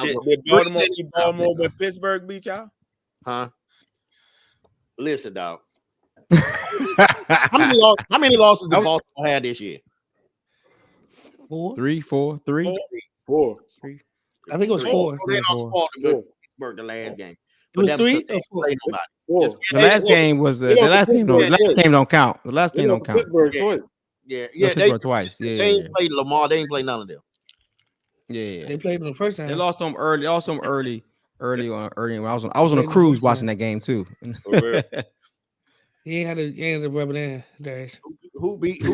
E: Baltimore when Pittsburgh beat y'all?
D: Huh? Listen, dog. How many losses did Baltimore have this year?
B: 4?
A: 3, 4, 3.
C: 4.
B: I think it was 4.
D: They lost Pittsburgh the last game.
B: It was 3 or 4?
C: 4.
A: The last game was the last game. The last game don't count. The last game don't count.
C: Pittsburgh twice.
D: Yeah.
A: Pittsburgh twice.
D: They ain't played Lamar. They ain't played none of them.
A: Yeah.
B: They played them the first time.
A: They lost them early. Also early. When I was on a cruise watching that game too.
B: He ain't had to rub it in, Darius.
D: Who beat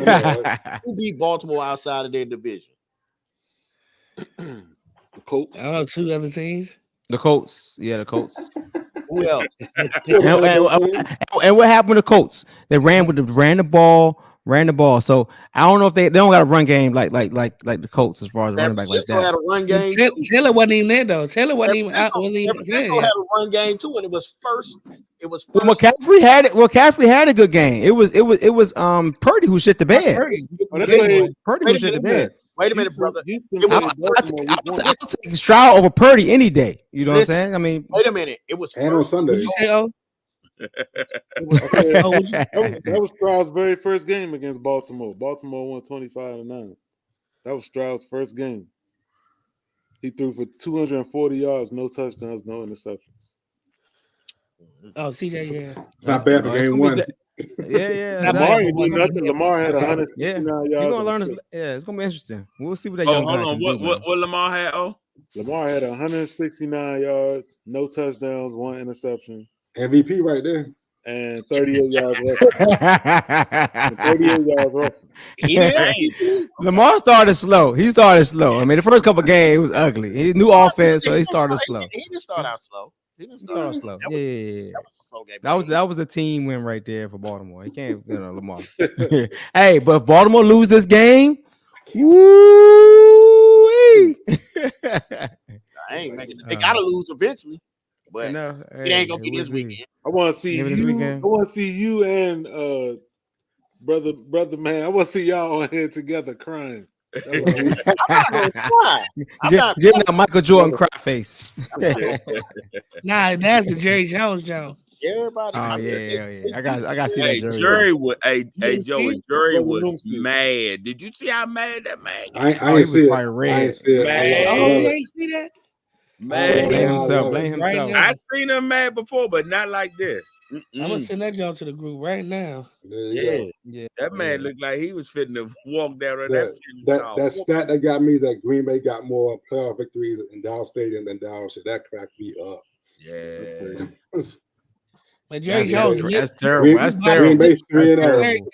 D: Baltimore outside of their division?
C: The Colts.
B: I don't know, 2 other teams.
A: The Colts. Yeah, the Colts.
D: Who else?
A: And what happened to the Colts? They ran the ball. So I don't know if they don't got a run game like the Colts as far as running back like that.
D: Had a run game.
B: Taylor wasn't even there though. Taylor wasn't even out.
D: Francisco had a run game too, and it was first.
A: Well, McCaffrey had it. Well, McCaffrey had a good game. It was Purdy who shit the bed. Purdy who shit the bed.
D: Wait a minute, brother.
A: I'll take Stroud over Purdy any day. You know what I'm saying? I mean,
D: wait a minute. It was
F: and on Sunday.
B: What you say, oh?
C: That was Stroud's very first game against Baltimore. Baltimore won 25-9. That was Stroud's first game. He threw for 240 yards, no touchdowns, no interceptions.
B: Oh, CJ, yeah.
F: It's not bad for game one.
A: Yeah.
C: Lamar ain't doing nothing. Lamar had 169 yards.
A: You're gonna learn this. Yeah, it's gonna be interesting. We'll see what that
E: Oh,
A: young guy
E: hold
A: can
E: on.
A: do,
E: What Lamar had? Oh,
C: Lamar had 169 yards, no touchdowns, 1 interception,
F: MVP right there.
C: and 38 yards rushing. 38 yards rushing.
A: Lamar started slow. He started slow. I mean, the first couple of games it was ugly. He knew offense, so he started slow.
D: He didn't start out slow.
A: Slow. Yeah.
D: That was a slow game.
A: That was a team win right there for Baltimore. He can't, Lamar. Hey, but if Baltimore lose this game, woo!
D: They gotta lose eventually, but it ain't gonna be this weekend.
C: I want to see you. I want to see you and brother man. I want to see y'all on here together crying.
D: I'm not gonna cry.
A: Give that Michael Jordan cry face.
B: Nah, that's the Jerry Jones Joe.
D: Everybody.
A: Oh yeah. I got to see
E: hey,
A: that
E: Jerry was Joey. Jerry was mad. Did you see how mad that man?
F: I ain't see it. I ain't see it.
B: Oh, you ain't see that?
E: Man,
A: blame himself.
E: I seen him mad before, but not like this.
B: I'm gonna send that Joe to the group right now.
E: Yeah. That man looked like he was fitting to walk down on
F: that stat that got me that Green Bay got more playoff victories in Dallas Stadium than Dallas. That cracked me up.
E: Yeah.
B: But Jerry Jones,
A: that's terrible. That's terrible.
F: That's terrible.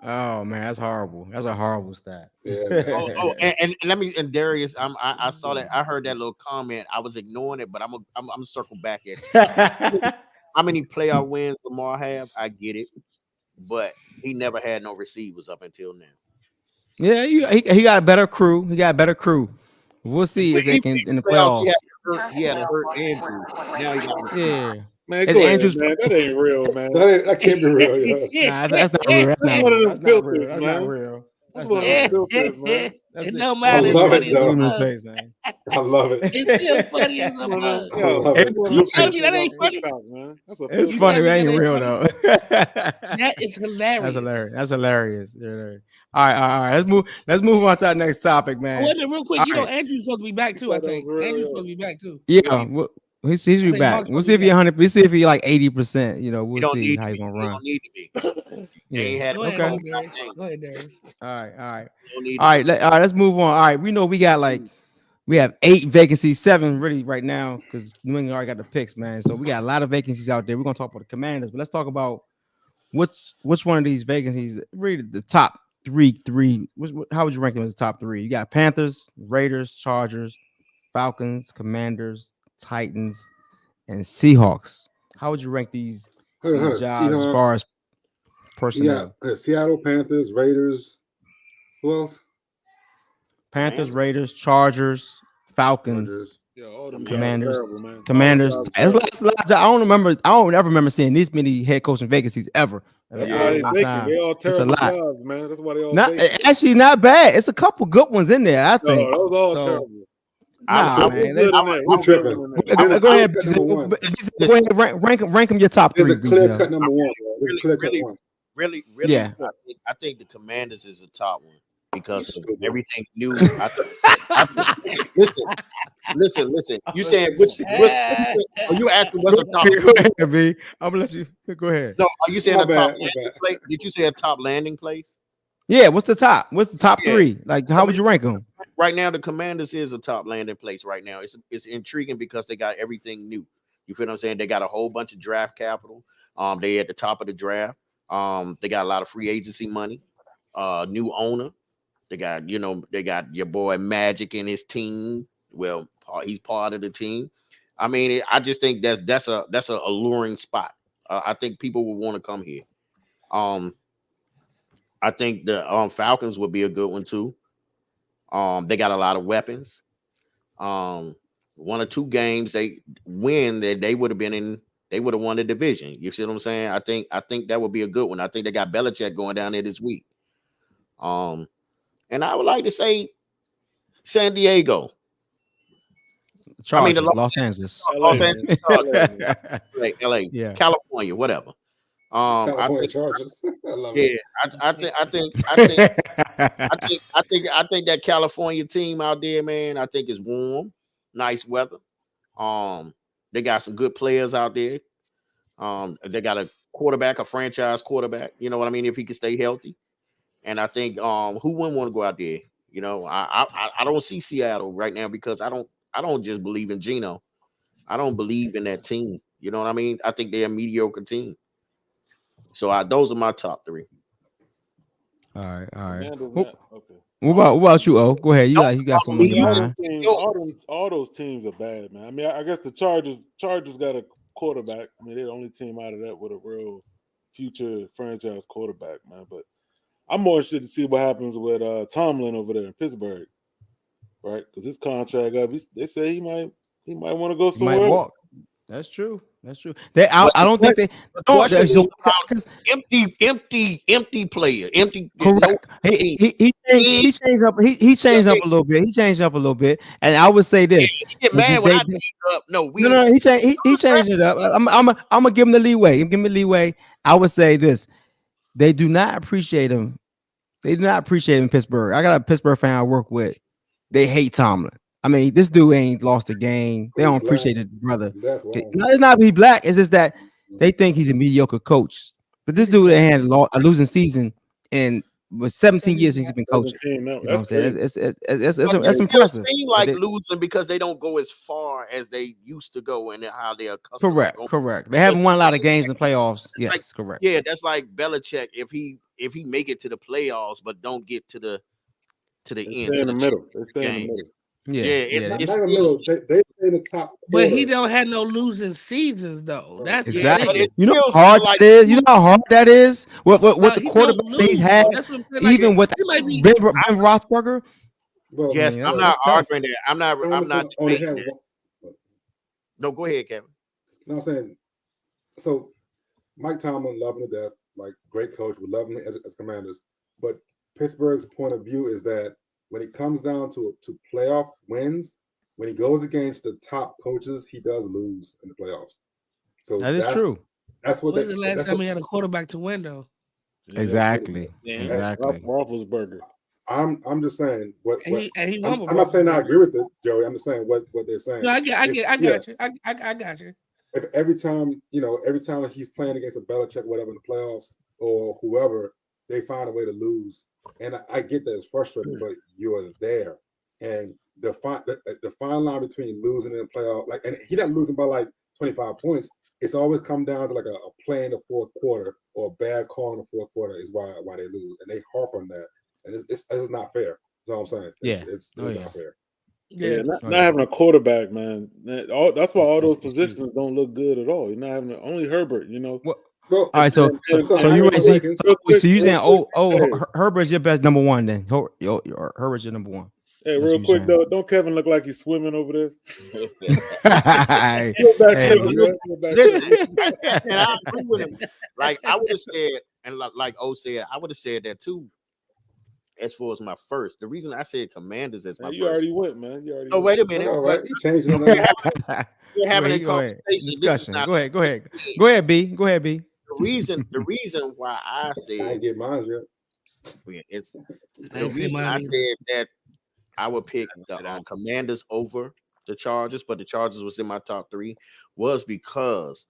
A: Oh man, that's horrible. That's a horrible stat.
F: Yeah.
D: And let me Darius. I saw that. I heard that little comment. I was ignoring it, but I'm gonna circle back at it. How many playoff wins Lamar have? I get it, but he never had no receivers up until now.
A: Yeah, he got a better crew. We'll see if they can in the playoffs.
D: He had a hurt Andrew. Now he got
C: Man, go ahead, man. That ain't real, man.
F: that can't be real.
A: Nah, that's not real. That's
C: one of them filters,
A: That's
C: man.
A: not real.
C: That's one of them filters, man.
B: It don't matter.
F: I love it, though.
A: Man.
F: I love it.
B: It's still funny as a bug.
F: You
B: tell me that ain't funny?
A: It's funny, but it ain't real though.
B: That is hilarious.
A: That's hilarious. All right. Let's move on to our next topic, man.
B: Wait a minute, real quick. Andrew's supposed to be back too. I think Andrew's supposed to be back too.
A: Yeah. He's be back. We'll see if he's 100. We'll see if he's like 80%. We'll see how he's gonna run.
D: Don't need to be.
A: Yeah.
B: Go ahead, Darius.
A: All right. Let's move on. All right. We know we have 8 vacancies, 7 really right now because New England already got the picks, man. So we got a lot of vacancies out there. We're gonna talk about the Commanders, but let's talk about which one of these vacancies really the top three. How would you rank them as the top 3? You got Panthers, Raiders, Chargers, Falcons, Commanders, Titans, and Seahawks. How would you rank these jobs as far as personnel?
F: Yeah, Seattle, Panthers, Raiders. Who else?
A: Panthers, Raiders, Chargers, Falcons, Commanders. Commanders. I don't ever remember seeing this many head coaching vacancies ever.
C: That's why they vacant. They all terrible jobs, man. That's why they all vacant.
A: Actually, not bad. It's a couple good ones in there, I think.
C: No, those all terrible.
A: I'm
F: tripping.
A: Go ahead, rank them your top 3.
F: There's a clear cut number 1.
D: Really,
A: yeah.
D: I think the Commanders is the top one because of everything new. Listen. You saying which are you asking what's the top?
A: Go ahead, B. I'm gonna let you go ahead.
D: No, are you saying a top landing place? Did you say a top landing place?
A: Yeah, what's the top? What's the top
D: Yeah.
A: three? Like, how would you rank them?
D: Right now, the Commanders is a top landing place right now. It's intriguing because they got everything new. You feel what I'm saying? They got a whole bunch of draft capital. They at the top of the draft. They got a lot of free agency money. New owner. They got your boy Magic and his team. Well, he's part of the team. I mean, I just think that's a alluring spot. I think people will want to come here. I think the Falcons would be a good one too. They got a lot of weapons. One or two games they win that they would have won the division. You see what I'm saying? I think that would be a good one. I think they got Belichick going down there this week. And I would like to say San Diego.
A: Chargers, Los Angeles,
D: LA,
A: yeah,
D: California, whatever.
F: California Chargers. I love it.
D: I think that California team out there, man, I think is warm, nice weather. They got some good players out there. They got a franchise quarterback. You know what I mean? If he can stay healthy, and I think who wouldn't want to go out there? You know, I don't see Seattle right now because I don't just believe in Geno. I don't believe in that team. You know what I mean? I think they're a mediocre team. So those are my top three.
A: All right.
C: Okay.
A: What about you? Oh, go ahead. You got something on your mind?
C: All those teams are bad, man. I mean, I guess the Chargers got a quarterback. I mean, they're the only team out of that with a real future franchise quarterback, man. But I'm more interested to see what happens with Tomlin over there in Pittsburgh, right? Because his contract up. They say he might want to go somewhere.
A: Might walk. That's true. I don't think they.
D: Empty player. Empty.
A: Correct. He changed up. He changed up a little bit. He changed up a little bit. And I would say this.
D: Get mad when I change up. No.
A: He changed it up. I'm gonna give him the leeway. I would say this. They do not appreciate him. They do not appreciate him in Pittsburgh. I got a Pittsburgh fan I work with. They hate Tomlin. I mean, this dude ain't lost a game. They don't appreciate it, brother. No, it's not he black. It's just that they think he's a mediocre coach. But this dude had a losing season and with 17 years he's been coaching. You know what I'm saying? It's impressive.
D: It seems like losing because they don't go as far as they used to go and how they're accustomed.
A: Correct. They haven't won a lot of games in playoffs. Yes, correct.
D: Yeah, that's like Belichick. If he make it to the playoffs but don't get to the end,
C: in the middle. They stay in the middle.
D: Yeah,
F: it's they stay in the top.
B: But he don't have no losing seasons though. That's
A: exactly. You know how hard that is. You know how hard that is. What the quarterbacks he's had, even with Ben Roethlisberger.
D: Well, yes, I'm not arguing that. I'm not debating that. No, go ahead, Kevin.
F: No, I'm saying. So, Mike Tomlin, love him to death, like great coach. We love him as Commanders. But Pittsburgh's point of view is that when it comes down to playoff wins, when he goes against the top coaches, he does lose in the playoffs. So
A: that is true.
F: That's what.
B: When's the last time he had a quarterback to win though?
A: Exactly.
C: Roethlisberger.
F: I'm just saying what
B: I'm
F: not saying I agree with it, Joey. I'm just saying what they're saying.
B: No, I got you. I got you.
F: Every time he's playing against a Belichick, whatever in the playoffs or whoever, they find a way to lose. And I get that it's frustrating, but you are there. And the fine line between losing and playoff, like, and he not losing by like 25 points. It's always come down to like a play in the fourth quarter or a bad call in the fourth quarter is why they lose, and they harp on that, and it's not fair. That's all I'm saying. It's not fair.
C: Yeah, not having a quarterback, man. That's why all those positions don't look good at all. You're not having only Herbert, you know.
A: All right, so you saying Herbert's your best number one then? Herbert's your number one.
C: Hey, real quick though, don't Kevin look like he's swimming over there?
D: Listen, and I agree with him. Like I would have said, and like O said, I would have said that too. As far as my first, the reason I said Commanders as my first.
C: You already went, man.
D: Wait a minute.
F: All right, changing.
D: We're having a conversation.
A: Discussion. Go ahead, B. Go ahead, B.
D: The reason why I said
F: I get mine yet.
D: It's the reason I said that I would pick the Commanders over the Chargers, but the Chargers was in my top three was because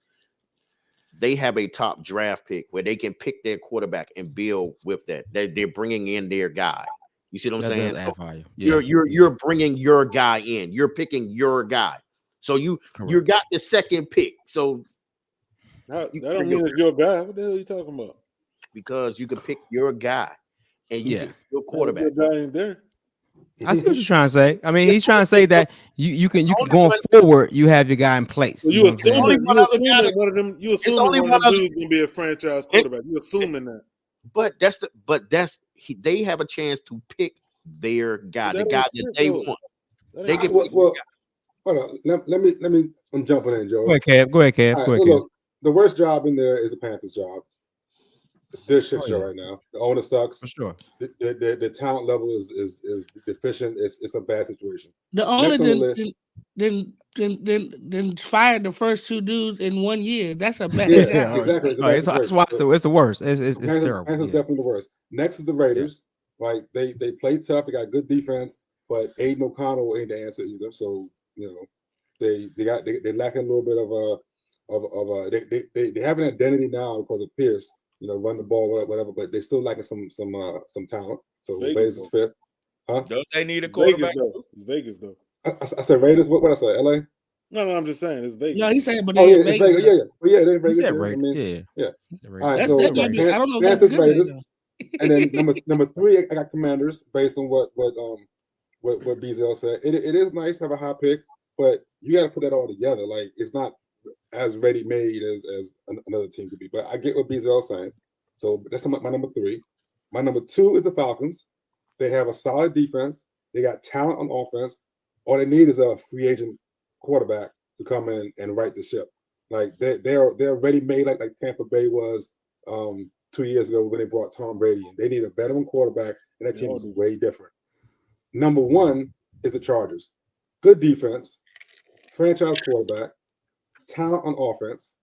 D: they have a top draft pick where they can pick their quarterback and build with that. They're bringing in their guy. You see what I'm saying? So you're bringing your guy in. You're picking your guy. So you got the second pick. So
C: that don't mean it's your guy. What the hell are you talking about?
D: Because you can pick your guy and you pick your quarterback.
C: Your guy ain't there.
A: I see what you're trying to say. I mean, he's trying to say that you can going forward, you have your guy in place.
C: So you assuming one of them dudes gonna be a franchise quarterback. You assuming that.
D: But they have a chance to pick their guy, the guy that they want. They can pick.
F: Hold on. Let me. I'm jumping in, Joe.
A: Go ahead, Kev.
F: Right, so look, the worst job in there is the Panthers' job. It's their shit show right now. The owner sucks.
A: For sure.
F: The talent level is deficient. It's a bad situation.
B: The owner then fired the first two dudes in 1 year. That's a bad job.
F: Yeah, exactly.
A: It's the worst. It's terrible.
F: Panthers definitely the worst. Next is the Raiders. Like they play tough. They got good defense, but Aiden O'Connell ain't the answer either. So they lacking a little bit they have an identity now because of Pierce. Run the ball, whatever, but they still lacking some talent. So Vegas is fifth. Huh?
E: Don't they need a quarterback?
C: It's Vegas though.
F: I said Raiders. What I say? LA?
C: No, I'm just saying it's Vegas.
B: No, he's saying, but
F: it's Vegas. Yeah, they're Vegas.
A: Yeah.
F: All right, so
B: I don't know.
F: Panthers, Raiders, and then number three, I got Commanders based on what Beazell said. It is nice to have a high pick, but you got to put that all together. Like it's not as ready-made as another team could be. But I get what Beazell's saying. So that's my number three. My number two is the Falcons. They have a solid defense. They got talent on offense. All they need is a free agent quarterback to come in and right the ship. Like they're ready-made like Tampa Bay was 2 years ago when they brought Tom Brady in. They need a veteran quarterback, and that team is way different. Number one is the Chargers. Good defense, franchise quarterback, talent on offense.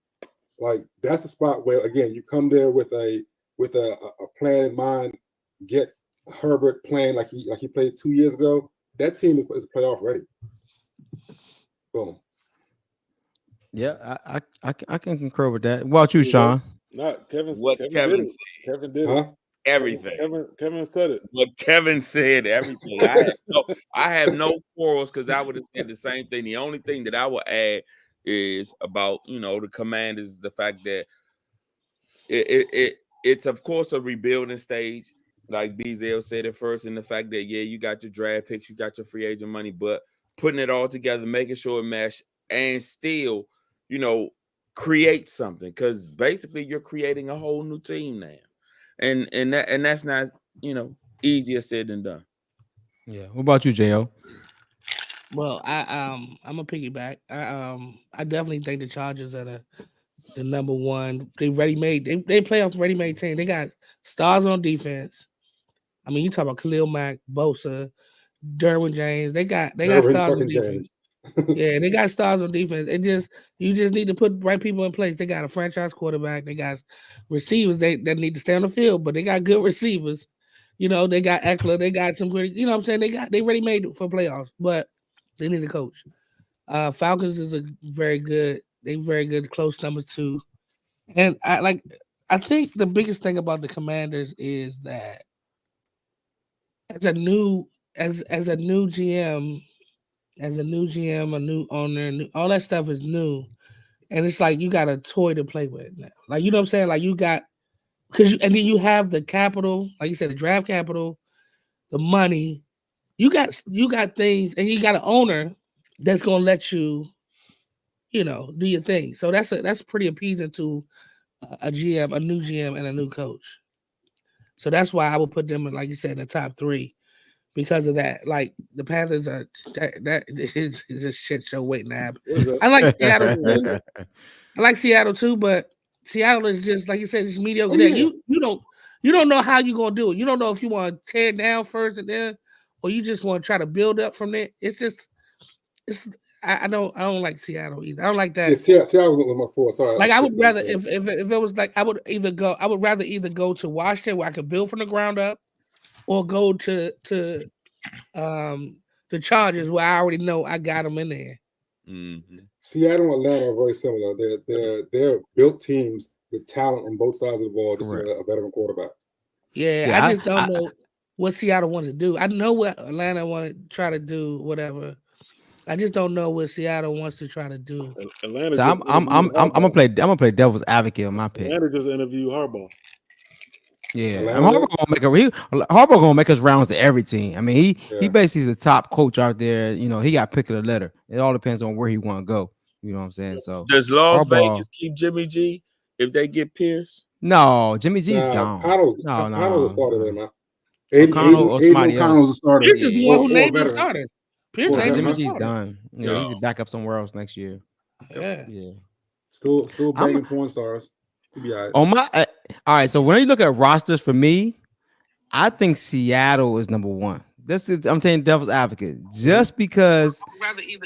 F: Like that's a spot where again you come there with a plan in mind. Get Herbert playing like he played 2 years ago. That team is playoff ready. Boom.
A: Yeah, I can concur with that. What about you, Sean?
C: Not Kevin.
E: Kevin said.
C: Kevin did
F: Huh?
E: Everything.
C: Kevin said it.
E: What Kevin said, everything. I have no quarrels because I would have said the same thing. The only thing that I would add is about the Commanders, the fact that it's of course a rebuilding stage, like Beazell said at first, and the fact that you got your draft picks, you got your free agent money, but putting it all together, making sure it mesh, and still, create something, because basically you're creating a whole new team now, and that's not easier said than done.
A: Yeah. What about you, Jo?
B: Well, I'm a piggyback. I definitely think the Chargers are the number one. They ready-made. They playoff ready-made team. They got stars on defense. I mean, you talk about Khalil Mack, Bosa, Derwin James. They got stars on defense. Yeah, they got stars on defense. You just need to put right people in place. They got a franchise quarterback. They got receivers that need to stay on the field, but they got good receivers. They got Eckler. They got some good. What I'm saying? They ready made it for playoffs, but they need a coach. Falcons is very good close number two. And I think the biggest thing about the Commanders is that as a new GM, a new owner, all that stuff is new. And it's like you got a toy to play with now. Like, you know what I'm saying? Like you got and then you have the capital, like you said, the draft capital, the money. You got things, and you got an owner that's gonna let you, do your thing. So that's pretty appeasing to a GM, a new GM, and a new coach. So that's why I would put them in, like you said, in the top three because of that. Like the Panthers are that is a shit show waiting to happen. I like Seattle too. But Seattle is just like you said, it's mediocre. Oh, yeah. You don't know how you're gonna do it. You don't know if you want to tear it down first and then, or you just want to try to build up from there. I don't like Seattle either. I don't like that.
F: Yeah, Seattle was my four. Sorry.
B: Like I would rather if it was like I would rather either go to Washington where I could build from the ground up, or go to the Chargers where I already know I got them in there.
E: Mm-hmm.
F: Seattle and Atlanta are very similar. They're built teams with talent on both sides of the ball, just a veteran quarterback.
B: Yeah, I just don't know what Seattle wants to do. I know what Atlanta want to try to do, whatever. I just don't know what Seattle wants to try to do.
C: Atlanta.
A: So I'm gonna play devil's advocate on my pick.
C: Atlanta just interviewed Harbaugh.
A: Yeah, Harbaugh gonna make us rounds to every team. I mean, he basically is the top coach out there. You know, he got pick of the litter. It all depends on where he want to go. You know what I'm saying? So
E: does Las Vegas keep Jimmy G if they get Pierce?
A: No, Jimmy G's gone.
F: O'Connell's a starter there, man.
A: O'Connell or somebody else.
F: A starter.
B: Pierce is the one who named the starter. Pierce named
A: Jimmy G's done. Yeah, he's back up somewhere else next year.
B: Yeah.
F: Still banging porn stars. He'll be all right.
A: On my all right. So when you look at rosters for me, I think Seattle is number one. I'm saying devil's advocate, just because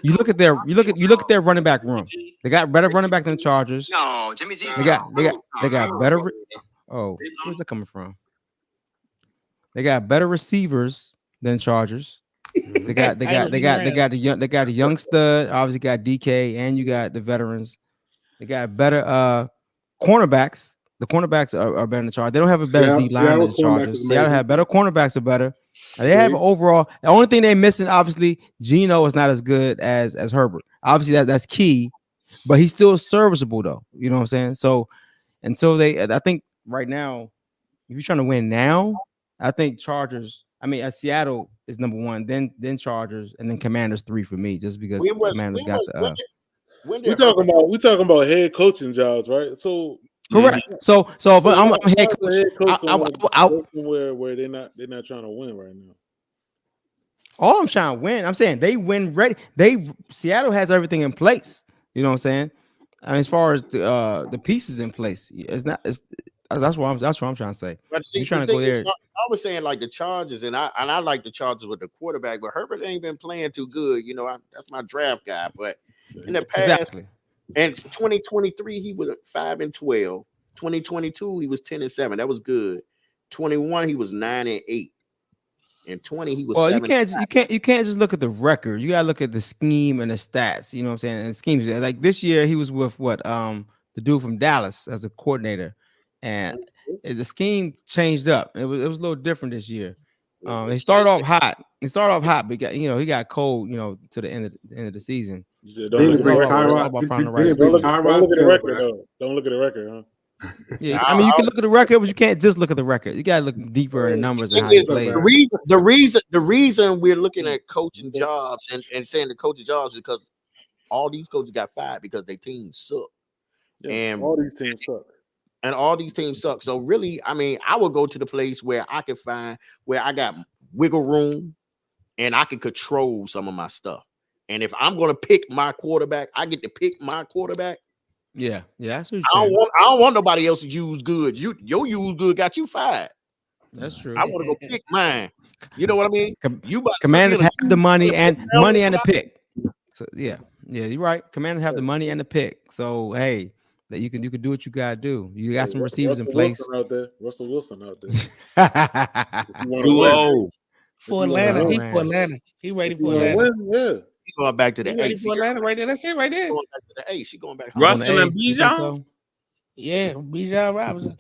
A: you look at their running back room. They got better running back than the Chargers.
G: No, Jimmy G's
A: they got better. Oh, where's that coming from? They got better receivers than Chargers. They got the young stud. Obviously got DK, and you got the veterans. They got better cornerbacks. The cornerbacks are better than the Chargers. They don't have a better D line than the Chargers. Seattle have better cornerbacks are better. They have overall. The only thing they're missing, obviously, Geno is not as good as Herbert. Obviously, that's key, but he's still serviceable though. You know what I'm saying? So until I think right now, if you're trying to win now, I think Seattle is number one, then Chargers, and then Commanders 3 for me, just because Commanders got the.
C: We talking about head coaching jobs, right? So
A: correct. So if I'm head coach,
C: where they're not trying to win right now.
A: All I'm trying to win. I'm saying they win ready. Seattle has everything in place. You know what I'm saying? I mean, as far as the pieces in place, that's what I'm trying to say.
D: But see,
A: you're trying to go there.
D: I was saying like the Chargers, and I like the Chargers with the quarterback, but Herbert ain't been playing too good. You know, that's my draft guy. But in the past, and 2023 he was 5-12. 2022 he was 10-7. That was good. 21 he was 9-8. And 20 he was.
A: Well, you can't just look at the record. You gotta look at the scheme and the stats. You know what I'm saying? And the schemes, like this year he was with the dude from Dallas as a coordinator, and the scheme changed up. It was a little different this year. They started off hot. But he got cold. To the end of the season.
C: Don't look at the record, huh?
A: Yeah, I mean you can look at the record, but you can't just look at the record. You gotta look deeper in the numbers and how he plays.
D: The reason we're looking at coaching jobs and saying the coaching jobs is because all these coaches got fired because their teams suck.
C: Yes,
D: and
C: all these teams suck.
D: And all these teams suck. So really, I mean, I would go to the place where I can find where I got wiggle room and I can control some of my stuff. And if I'm gonna pick my quarterback, I get to pick my quarterback.
A: Yeah.
D: I don't want nobody else to use good. Your use good got you fired.
A: That's true.
D: I want to go pick mine. You know what I mean?
A: Commanders have the money and the pick. So yeah, you're right. Commanders have the money and the pick. So hey, that you can do what you gotta do. You got some receivers in place.
C: Russell Wilson out there.
E: Too old
B: for Atlanta. He's for Atlanta. He ready for Atlanta.
C: Yeah.
D: He's going back to the A.
B: For Atlanta right there. That's it right there.
D: Going back to the A. She going back.
E: Russell and Bijan.
B: Yeah, Bijan Robinson.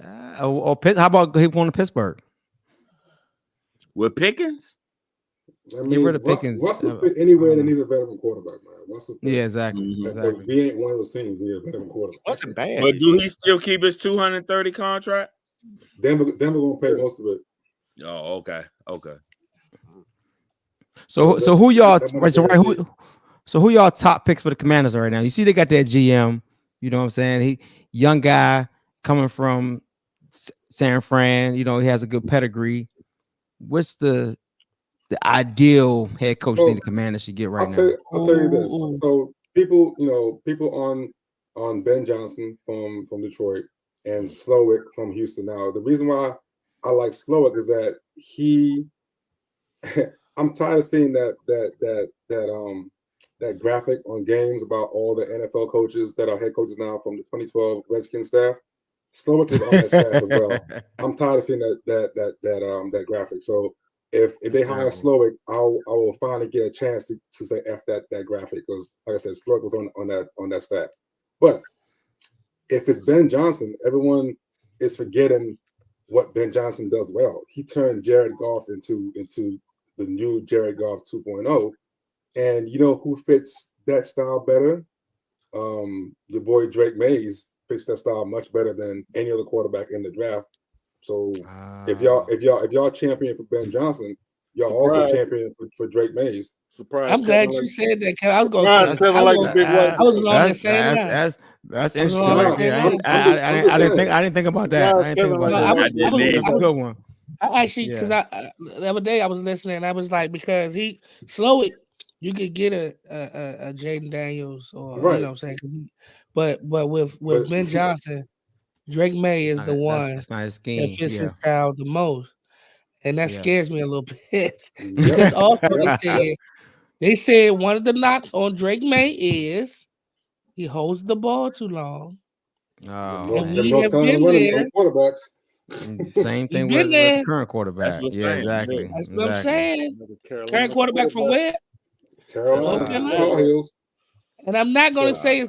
A: How about he going to Pittsburgh
E: with Pickens?
F: I mean,
A: get rid of Pickens.
F: Russell fit anywhere that needs a veteran quarterback, man. Russell fit.
A: Yeah, exactly.
F: We ain't one of those teams. We need a veteran quarterback.
D: Wasn't bad.
E: But do he still keep his 230 contract?
F: Denver gonna pay most of it.
E: Oh, okay.
A: So who y'all who y'all top picks for the Commanders right now? You see they got that GM, you know what I'm saying? He young guy coming from San Fran, he has a good pedigree. What's the ideal head coach the Commanders should get right now?
F: I'll tell you this. So people on Ben Johnson from Detroit and Slowick from Houston. Now, the reason why I like Slowick is that I'm tired of seeing that graphic on games about all the NFL coaches that are head coaches now from the 2012 Redskins staff. Slowick is on that staff as well. I'm tired of seeing that graphic. So if they hire Slowick, I will finally get a chance to say F that graphic, because like I said, Slowick was on that staff. But if it's Ben Johnson, everyone is forgetting what Ben Johnson does well. He turned Jared Goff into the new Jared Goff 2.0. And you know who fits that style better? Your boy Drake Mays fits that style much better than any other quarterback in the draft. So if y'all champion for Ben Johnson, y'all also champion for Drake Mays.
C: Surprise!
B: I'm glad you said that, Kevin. I was going to say I was on the same line.
A: That's interesting. I didn't think about that. I didn't think about that. That's a good one.
B: I actually, because the other day I was listening, and I was like, because Slowick, you could get a Jaden Daniels, or you know what I'm saying, but with Ben Johnson, Drake May is the one that fits his style the most, and that scares me a little bit. Because also they said one of the knocks on Drake May is he holds the ball too long. And we have been there.
F: Quarterbacks.
A: Same thing with the current quarterback. Exactly.
B: That's what I'm saying. Current quarterback from where?
F: Carolina.
B: And I'm not going to say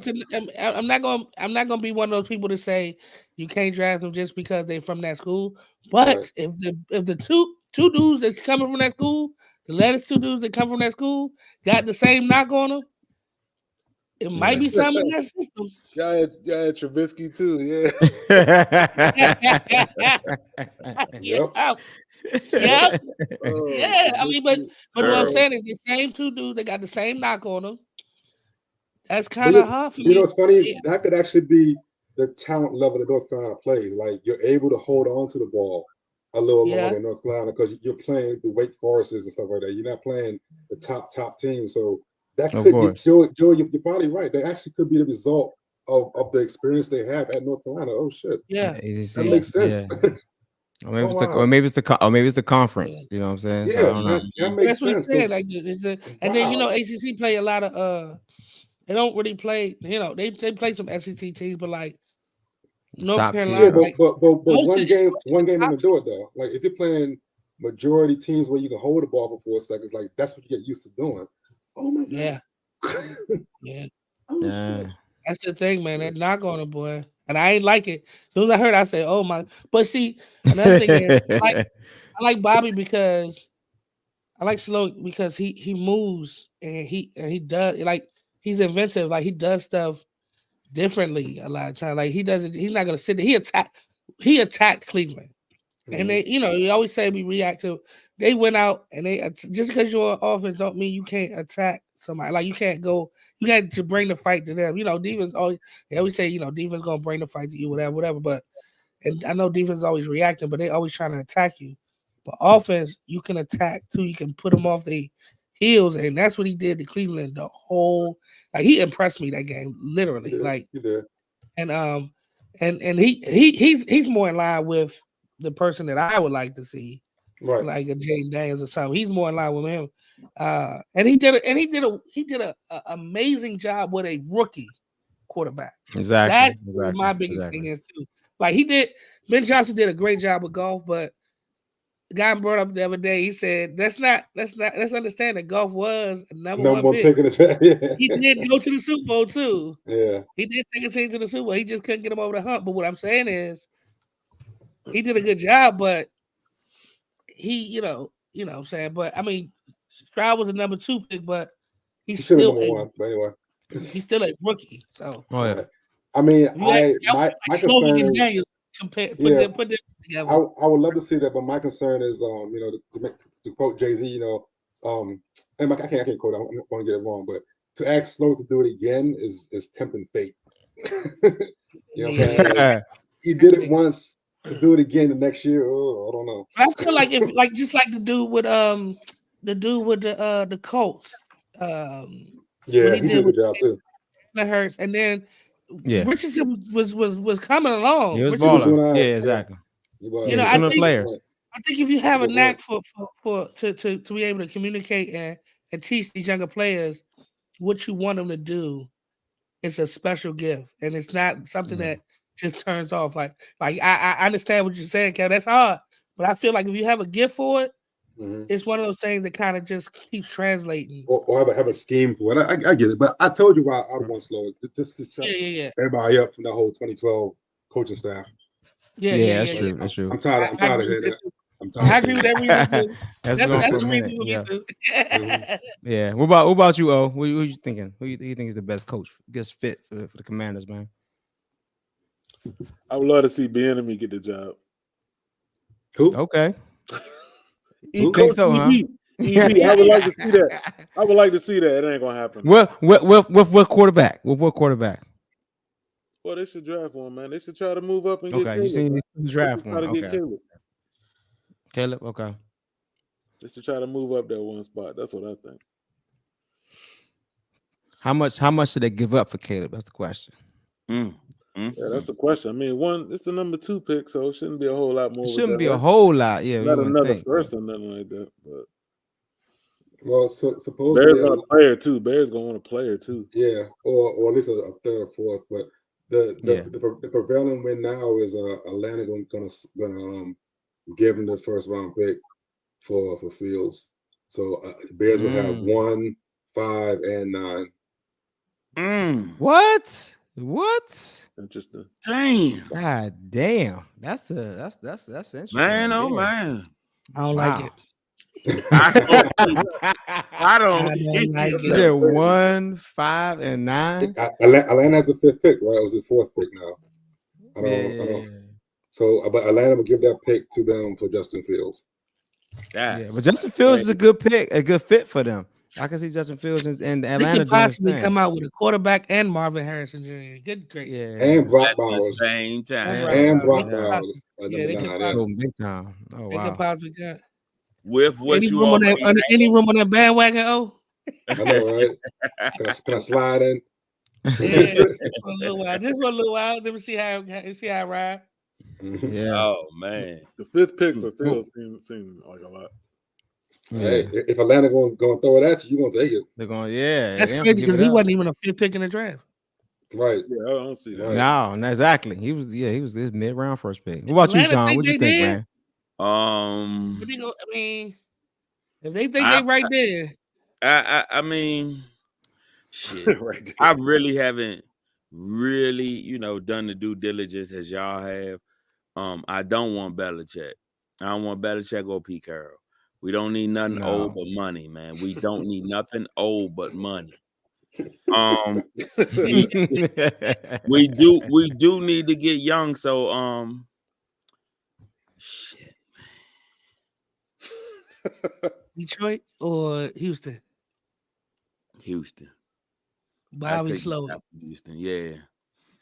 B: I'm not going to be one of those people to say you can't draft them just because they're from that school. But if the two dudes that's coming from that school, the latest two dudes that come from that school, got the same knock on them, it might be something in that system.
C: Y'all had Trubisky too, yeah.
B: Yep. Yeah. I mean, but what I'm saying is the same two dudes that got the same knock on them. That's kind of hard for me.
F: You know, it's funny. Yeah. That could actually be the talent level that North Carolina plays. Like, you're able to hold on to the ball a little longer in North Carolina because you're playing the Wake Forests and stuff like that. You're not playing the top team. So that could get Joey, you're probably right. That actually could be the result of the experience they have at North Carolina. Oh shit.
B: Yeah.
F: That makes sense.
A: Or maybe it's the conference. You know what I'm saying?
F: Yeah,
A: so I don't know.
F: that makes
B: sense.
F: That's
B: what he said. And then ACC play a lot of they don't really play, they play some SEC teams, but like North Carolina.
F: Yeah, but one game doesn't do it though. Like, if you're playing majority teams where you can hold the ball for 4 seconds, like, that's what you get used to doing. Oh my god.
B: Yeah. Yeah.
F: Oh shit.
B: That's the thing, man. That knock on it, boy. And I ain't like it. As soon as I heard it, I said, oh my. But see, another thing is, I like Bobby because I like Slow because he moves and he does, like, he's inventive. Like, he does stuff differently a lot of times. Like, he's not gonna sit there. He attacked Cleveland. And they, you always say we react to. They went out and just because you're on offense don't mean you can't attack somebody. Like, you got to bring the fight to them. Defense they always say, defense gonna bring the fight to you, whatever. But, and I know defense is always reacting, but they always trying to attack you. But offense, you can attack too. You can put them off the heels, and that's what he did to Cleveland. The whole, like, he impressed me that game, literally.
F: He did.
B: And he's more in line with the person that I would like to see.
F: Right.
B: Like a Jaden Daniels or something. He's more in line with him. And he did an amazing job with a rookie quarterback.
A: Exactly.
B: That's my biggest thing is too. Like, Ben Johnson did a great job with golf, but the guy brought up the other day, he said, let's understand that golf was a number one pick in the draft. Yeah. He did go to the Super Bowl too.
F: Yeah.
B: He did take a team to the Super Bowl. He just couldn't get him over the hump. But what I'm saying is he did a good job, but he, what I'm saying. But I mean, Stroud was a number 2 pick, but he's still he's still a rookie. So
F: I mean, my concern is
B: put them together.
F: I would love to see that, but my concern is, to quote Jay-Z, and I can't quote. I'm going to get it wrong, but to ask Slow to do it again is tempting fate. You know what I'm saying? Like, he did it once. To do it again the next year, I don't know.
B: I feel like just like the dude with the Colts.
F: Yeah, he did a good job too.
B: That hurts, and then Richardson was coming along.
A: He was balling. Yeah, exactly.
B: Similar players. I think if you have a knack to be able to communicate and teach these younger players what you want them to do, it's a special gift, and it's not something that just turns off. Like I understand what you're saying, Kev. That's hard, but I feel like if you have a gift for it, it's one of those things that kind of just keeps translating.
F: Or have a scheme for it. I get it, but I told you why I want slow. Just to shut everybody up from that whole 2012 coaching staff.
B: Yeah,
A: that's true. That's true.
F: I'm tired of hearing that.
B: I agree with that reason too.
A: That's
B: the reason for me too.
A: Yeah. What about you, O? Who you thinking? Who you think is the best coach, best fit for the Commanders, man?
C: I would love to see Bieniemy get the job.
F: Who?
A: Okay.
C: You think so, huh? EB. I would like to see that. I would like to see that. It ain't gonna happen.
A: What quarterback? What quarterback?
C: Well, they should draft one, man. They should try to move up and get Caleb.
A: You seen the draft one?
C: Try to get
A: Caleb. Okay.
C: Just to try to move up that one spot. That's what I think.
A: How much should they give up for Caleb? That's the question.
C: Yeah, that's the question. I mean, it's the number 2 pick, so it shouldn't be a whole lot more.
A: It shouldn't be a whole lot. Yeah,
C: not another first or nothing like that. But
F: well, supposedly
C: Bears got a player too. Bears gonna want a player too.
F: Yeah, or at least a third or fourth. But the prevailing win now is Atlanta gonna give them the first round pick for Fields. So Bears will have 1, 5, and 9.
A: What?
C: Interesting.
E: Damn.
A: God damn. That's interesting.
E: Man, oh man.
B: I don't like it.
E: I don't
B: like it.
A: You said 1, 5, and 9.
F: Atlanta has the 5th pick, right? It was the 4th pick now. I don't. So, but Atlanta will give that pick to them for Justin Fields.
A: But Justin Fields is a good pick, a good fit for them. I can see Justin Fields and Atlanta.
B: They could possibly come out with a quarterback and Marvin Harrison Jr. Good, great.
A: Yeah.
F: And Brock Bowers.
E: Same time.
F: And Brock Bowers.
B: They could
A: big time. Oh wow.
B: They could possibly come.
E: With what
B: any room on that bandwagon? Oh,
F: I know, right? Can I slide in?
B: Just for a little while. Let me see how I ride.
A: Yeah.
E: Oh man,
C: the 5th pick for Fields seemed like a lot.
F: Hey, if Atlanta going to throw it at you, you're going to take it.
A: They're going,
B: That's crazy because he wasn't even a 5th pick in the draft.
F: Right.
C: Yeah, I don't see that.
A: Right. No, exactly. He was his mid-round first pick. What about you, Sean? What do you think, man?
B: If they think they right there.
E: I mean, shit.
C: Right.
E: I really haven't done the due diligence as y'all have. I don't want Belichick. I don't want Belichick or Pete Carroll. We don't need nothing old but money, man. We don't need nothing old but money. We do need to get young. So shit.
B: Detroit or Houston?
E: Houston.
B: Bobby Slow.
E: Houston, yeah.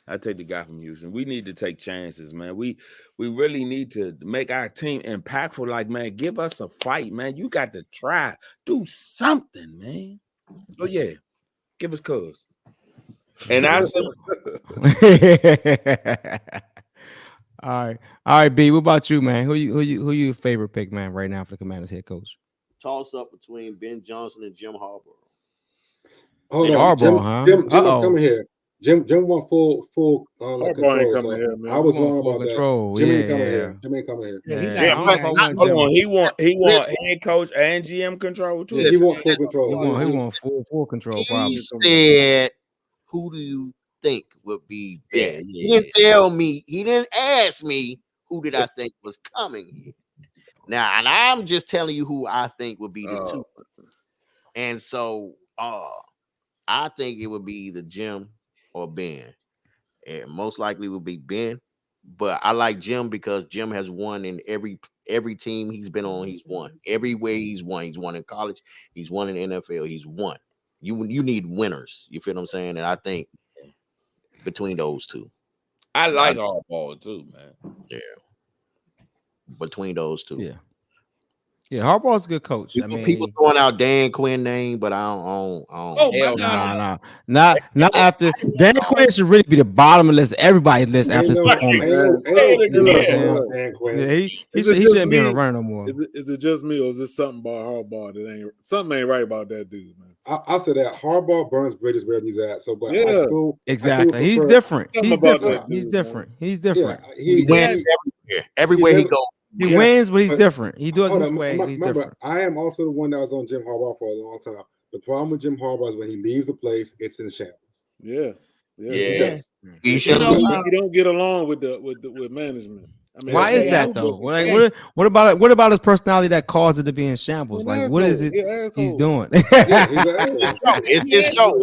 E: I take the guy from Houston. We need to take chances, man. We really need to make our team impactful. Like, man, give us a fight, man. You got to try. Do something, man. So, yeah, give us cuz. And I
A: All right, B. What about you, man? Who your favorite pick, man, right now for the Commanders head coach?
D: Toss up between Ben Johnson and Jim Harbaugh.
F: Hold on, Jim, come here. Jim won full control. So here, I was wrong about
A: control.
F: that. Jim ain't coming here. Jim ain't coming here.
E: Hold on. He want head coach and GM control too.
F: He want full control.
A: He want full control.
D: He said, "Who do you think would be best?" He didn't tell me. He didn't ask me who did I think was coming here. Now, and I'm just telling you who I think would be the two. And so, I think it would be either Jim or Ben, and most likely would be Ben. But I like Jim because Jim has won in every team he's been on. He's won everywhere. He's won. He's won in college. He's won in the NFL. He's won. You need winners. You feel what I'm saying? And I think between those two,
E: I like Harbaugh too, man.
D: Yeah, between those two,
A: yeah. Harbaugh's a good coach. I mean,
D: people throwing out Dan Quinn name, but I don't.
A: No. Not after Dan Quinn should really be the bottom of the list. Everybody's list after his performance. He shouldn't be in the run no more.
C: Is it just me, or is it something about Harbaugh something ain't right about that dude, man?
F: I said that Harbaugh burns bridges wherever he's at. So, but
A: exactly. He's different. He's different. He wins
D: everywhere he goes.
A: He wins, but he's different. He does his way. He's
F: remember,
A: different.
F: I am also the one that was on Jim Harbaugh for a long time. The problem with Jim Harbaugh is when he leaves a place, it's in shambles.
C: Yeah.
D: He
C: He don't get along with management. I mean,
A: why is that though? What about his personality that caused it to be in shambles? Like, what is it he's doing?
D: It's his show.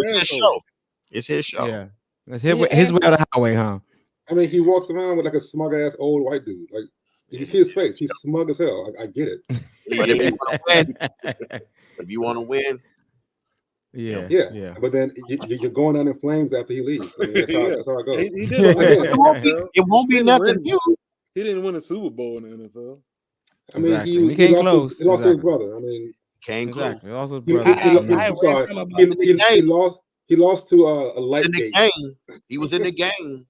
D: It's his show.
A: Yeah, it's his way of the highway, huh?
F: I mean, he walks around with like a smug ass old white dude. Like, you see his face; he's smug as hell. I get it.
D: But if you want to win,
F: yeah. But then you're going down in flames after he leaves. I mean, that's how it goes.
C: He did.
D: It won't be nothing new.
C: He didn't win a Super Bowl in the NFL.
F: I mean, he came close. He lost to his brother. I mean,
D: came close.
A: Also,
F: he lost to a light gate.
D: He was in the game.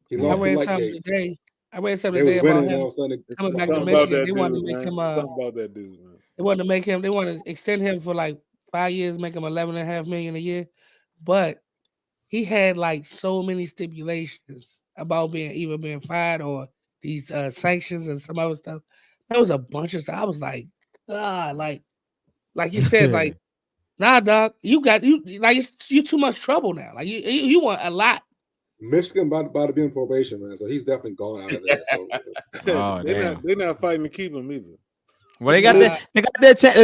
F: He lost to light gate.
B: I read something today about him coming back to Michigan. They wanted to make him
C: something about that dude, man.
B: They wanted to extend him for like 5 years, make him $11.5 million a year. But he had like so many stipulations about being fired or these sanctions and some other stuff. That was a bunch of stuff. I was like, like you said, like, nah, dog, you too much trouble now. Like you want a lot.
F: Michigan about to be in probation, man. So he's definitely going out of there. So.
C: They're not fighting to keep him either.
A: Well, they got the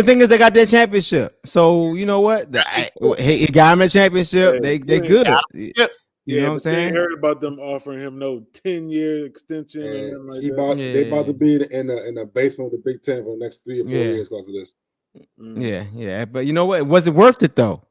A: thing is they got their championship. So you know what? He got him a championship. They good. You know what I'm saying?
C: They heard about them offering him no 10-year extension.
F: They about to be in the basement of the Big Ten for the next 3 or 4 years because of this.
A: Yeah. But you know what? Was it worth it though?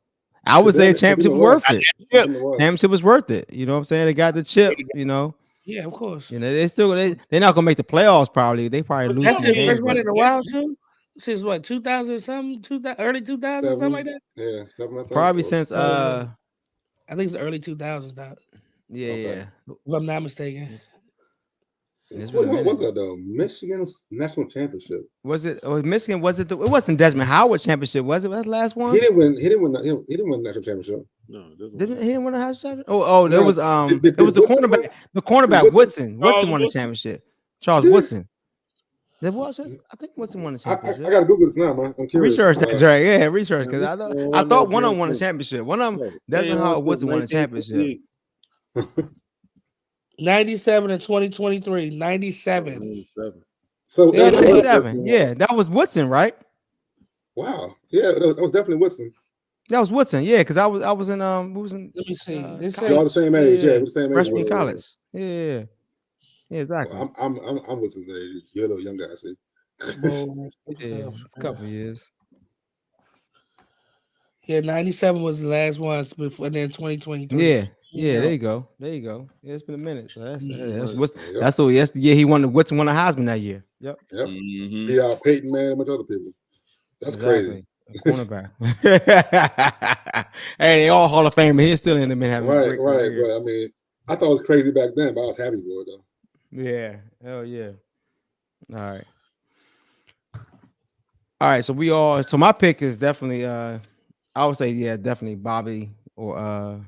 A: I would say championship worth it. Championship was worth it. You know what I'm saying? They got the chip. You know.
B: Yeah, of course.
A: You know they're not gonna make the playoffs. Probably they probably lose.
B: That's their first run in a while too. Since what 2000 something, early 2000 something like that.
F: Yeah, something like that.
A: Probably since
B: I think it's the early 2000s.
A: Yeah.
B: If I'm not mistaken.
F: What was that though? Michigan's national championship.
A: Was it? Or Michigan? Was it? It wasn't Desmond Howard championship. Was it? Was that the last one?
F: He didn't win the national championship.
C: No,
A: he didn't win the national championship. Oh, there was it was the cornerback. The cornerback Woodson. Woodson won the championship. Charles Woodson. There was. I think Woodson won the championship.
F: I gotta Google this now, man. I'm curious.
A: Research that's right. Yeah, research because I thought one of them won the championship. One of them Desmond Howard Woodson won the championship.
B: 97 and 2023. 97.
F: So
A: 97. Yeah, that was Woodson, right?
F: Wow. Yeah, that was definitely Woodson.
A: That was Woodson. Yeah, because I was in
B: Let me see.
F: You're all the same age. Yeah, we're the same age.
A: Freshman college. Yeah, exactly.
F: Well, I'm Woodson's age. You're a little younger, I see.
A: Yeah, a couple years.
B: Yeah, 97 was the last one before, and then 2023.
A: Yeah, there you go. Yeah, it's been a minute. So that's the year he won Woodson won the Heisman that year. Yep.
F: Mm-hmm. He Peyton Man and a bunch of other people. That's crazy.
A: Cornerback. Hey, they all Hall of Fame. He's still in the man having
F: right. But I mean, I thought it was crazy back then, but I was happy for it though.
A: Yeah. Hell yeah. All right. So my pick is definitely I would say definitely Bobby or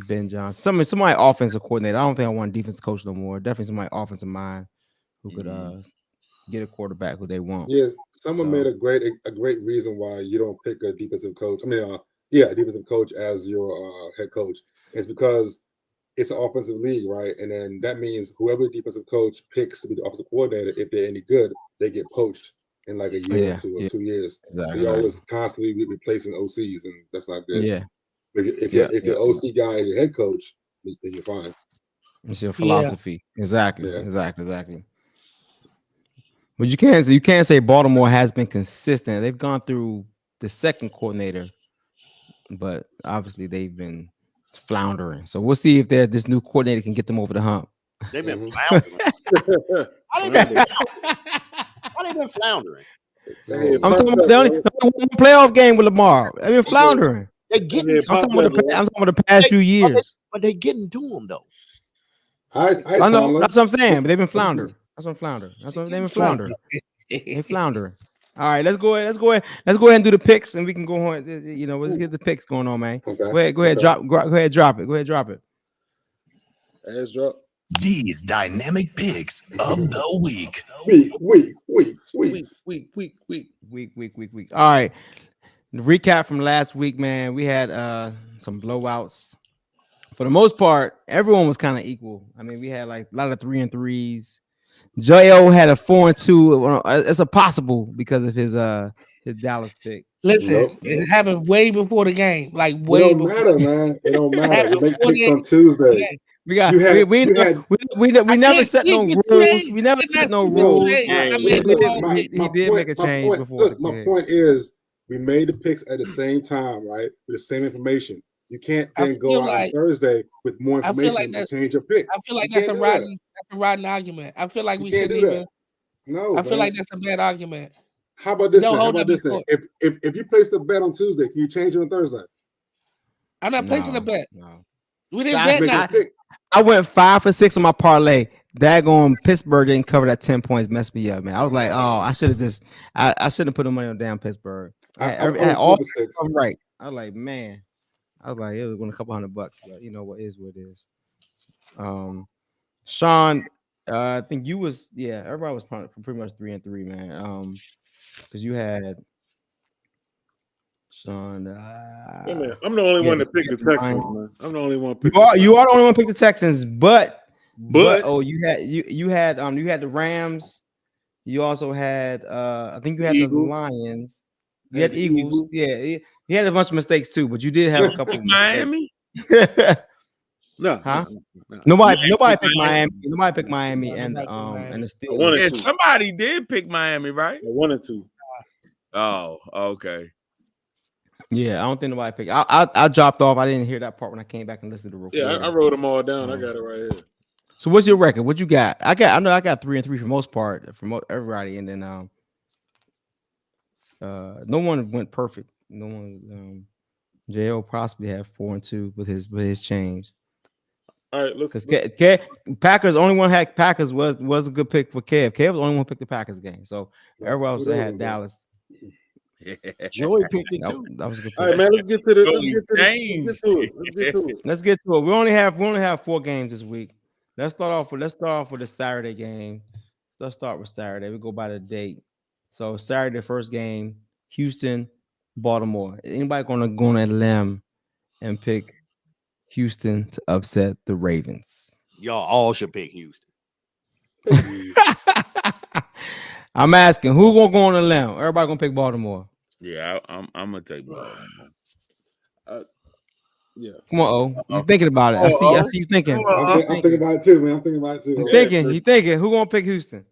A: Ben Johnson. Somebody offensive coordinator. I don't think I want a defensive coach no more. Definitely somebody offensive mind who could get a quarterback who they want.
F: Yeah, someone made a great reason why you don't pick a defensive coach. I mean, a defensive coach as your head coach. It's because it's an offensive league, right? And then that means whoever the defensive coach picks to be the offensive coordinator, if they're any good, they get poached in like a year or 2 years. Exactly. So you're always constantly replacing OCs, and that's not good.
A: Yeah.
F: If your OC guy is your head coach, then you're fine.
A: It's your philosophy. Yeah. Exactly. But you can't say Baltimore has been consistent. They've gone through the second coordinator, but obviously they've been floundering. So we'll see if this new coordinator can get them over the hump.
D: They've been floundering. Why they been floundering?
A: I'm talking about they only won one playoff game with Lamar. They've been floundering.
D: I'm talking
A: about the past few years.
D: But they getting to them though.
F: I
A: know that's what I'm saying. But they've been floundering. They've been floundering. They're floundering. All right, let's go ahead and do the picks, and we can go on. Let's get the picks going on, man. Okay. Go ahead, drop it.
C: Let's drop.
G: D's dynamic picks of the week.
A: Week. All right. The recap from last week, man. We had some blowouts. For the most part, everyone was kind of equal. I mean, we had like a lot of 3-3s. Joel had a 4-2. It's a possible because of his Dallas pick.
B: Listen, it happened way before the game. Like
F: It
B: way
F: don't
B: before.
F: matter, man. It don't matter. You make
B: before
F: picks
B: the
F: on Tuesday.
A: We got
F: You had-
A: we
F: you had-
A: never set no
B: can't
A: rules.
B: change.
A: We never
B: It's
A: set
B: not
A: no
B: too
A: rules.
B: late.
E: Yeah,
B: I
E: we
B: mean,
E: did.
A: He did make a change before.
F: Look, my point is, we made the picks at the same time, right? With the same information. You can't
B: I
F: then go
B: feel
F: out
B: like-
F: on Thursday with more
B: I feel like
F: information and change your pick.
B: I feel like
F: You
B: that's a
F: can't do that.
B: rotten argument. I feel like
F: You
B: we
F: can't
B: shouldn't
F: do
B: even.
F: that. No,
B: I feel
F: man.
B: like that's a bad argument.
F: How about this
B: No,
F: then? How
B: hold
F: about
B: up
F: this then? If you place the bet on Tuesday, can you change it on Thursday?
B: I'm not placing a bet.
A: No.
B: We didn't
A: So
B: bet
F: Make a
B: nothing.
F: pick.
A: I went 5 for 6 on my parlay. Daggone Pittsburgh didn't cover that 10 points. Messed me up, man. I was like, oh, I should have just, I shouldn't have put the money on damn Pittsburgh. I had all
F: 4 for 6.
A: of them right. I was like, man. I was like, it was going a couple $100, but you know what is what it is. Sean, I think you was, everybody was pretty much 3-3, man. Because you had Sean.
C: Wait a minute. I'm the only one that picked the Texans, man. I'm the only one.
A: You are the only one picked the Texans, but you had the Rams. You also had I think you had the Lions. You had the Eagles. Yeah, you had a bunch of mistakes too, but you did have a couple.
E: Miami.
C: No,
A: Huh?
C: no.
A: Nobody picked Miami. Nobody picked Miami and the Steelers.
E: Yeah, somebody did pick Miami, right?
C: 1 and 2.
E: Oh, okay.
A: Yeah, I don't think nobody picked. I dropped off. I didn't hear that part when I came back and listened to the recording.
C: Yeah, I wrote them all down. I got it right here.
A: So what's your record? What you got? I know I got 3-3 for most part from everybody, and then no one went perfect. No one. JL possibly had 4-2 with his change.
C: All right, let's.
A: Because Packers only one had Packers was a good pick for Kev. Kev was the only one who picked the Packers game. So everyone else had Dallas.
D: Joey picked it too.
A: That was a good pick.
C: All right, man. Let's get to it.
A: Let's get to it. We only have 4 games this week. Let's start off with the Saturday game. Let's start with Saturday. We go by the date. So Saturday, the first game, Houston, Baltimore. Anybody gonna go on a limb and pick Houston to upset the Ravens?
D: Y'all all should pick Houston.
A: I'm asking, who gonna go on a limb? Everybody gonna pick Baltimore.
E: Yeah, I'm gonna take Baltimore.
C: Yeah.
A: Come on, O. You thinking about it? I see you thinking.
F: I'm thinking about it too, man. I'm thinking about it too.
A: You thinking? Who gonna pick Houston?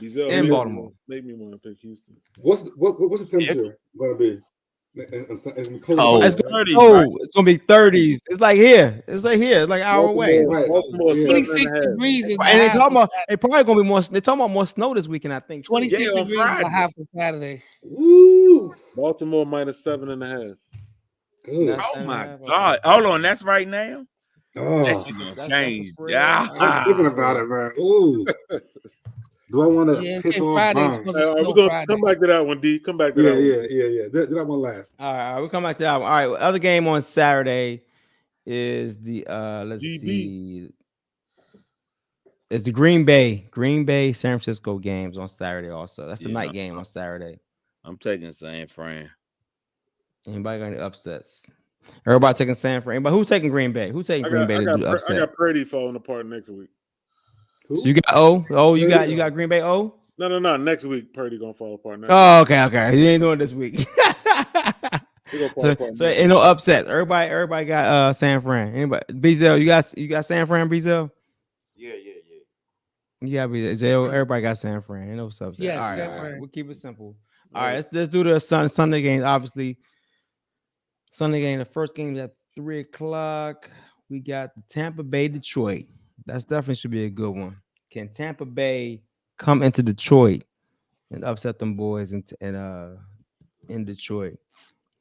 A: In Baltimore.
C: Make me want to pick Houston.
F: What's the temperature going to be? It's
A: gonna be 30s. It's like here. It's like an hour away.
F: Right.
C: Baltimore,
B: 26 degrees.
A: And they talking about it probably gonna be more. They're talking about more snow this weekend, I think.
B: 26
E: on
B: degrees
E: Friday.
B: and a half on Saturday.
F: Woo!
C: Baltimore -7.5.
F: Good.
E: Oh my God! Hold on, that's right now.
F: Oh,
E: That shit gonna change.
A: spread.
E: Yeah,
F: I'm thinking about it, man. Ooh. Do I want to piss on
B: Friday's
F: Brown?
B: supposed to
C: We're
B: snow
C: gonna
B: Friday.
C: come back to that one, D. Come back to that one.
F: Yeah. Do that one last.
A: All right, we'll come back to that one. All right, other game on Saturday is the let's
C: GB.
A: see. It's the Green Bay San Francisco games on Saturday also. That's the
E: Yeah.
A: night game on Saturday.
E: I'm taking San Fran.
A: Anybody got any upsets? Everybody taking San Fran. Anybody who's taking Green Bay? Who's taking Green Bay to do
C: I
A: upset?
C: got Purdy falling apart next week.
F: Who?
A: So you got you got Green Bay O?
C: No. Next week, Purdy gonna fall apart.
A: Oh, okay. He ain't doing it this week.
C: He gonna fall apart
A: so
C: next
A: ain't no upset. Everybody got San Fran. Anybody? Bezel, you got San Fran, Bezel?
D: Yeah.
A: You got Bezel. Everybody got San Fran. Ain't no upset.
B: Yes,
A: all right,
B: San
A: all right.
B: Fran.
A: We'll keep it simple. All right, let's do the Sunday games. Obviously, Sunday game. The first game is at 3:00. We got the Tampa Bay Detroit. That's definitely should be a good one. Can Tampa Bay come into Detroit and upset them boys in Detroit?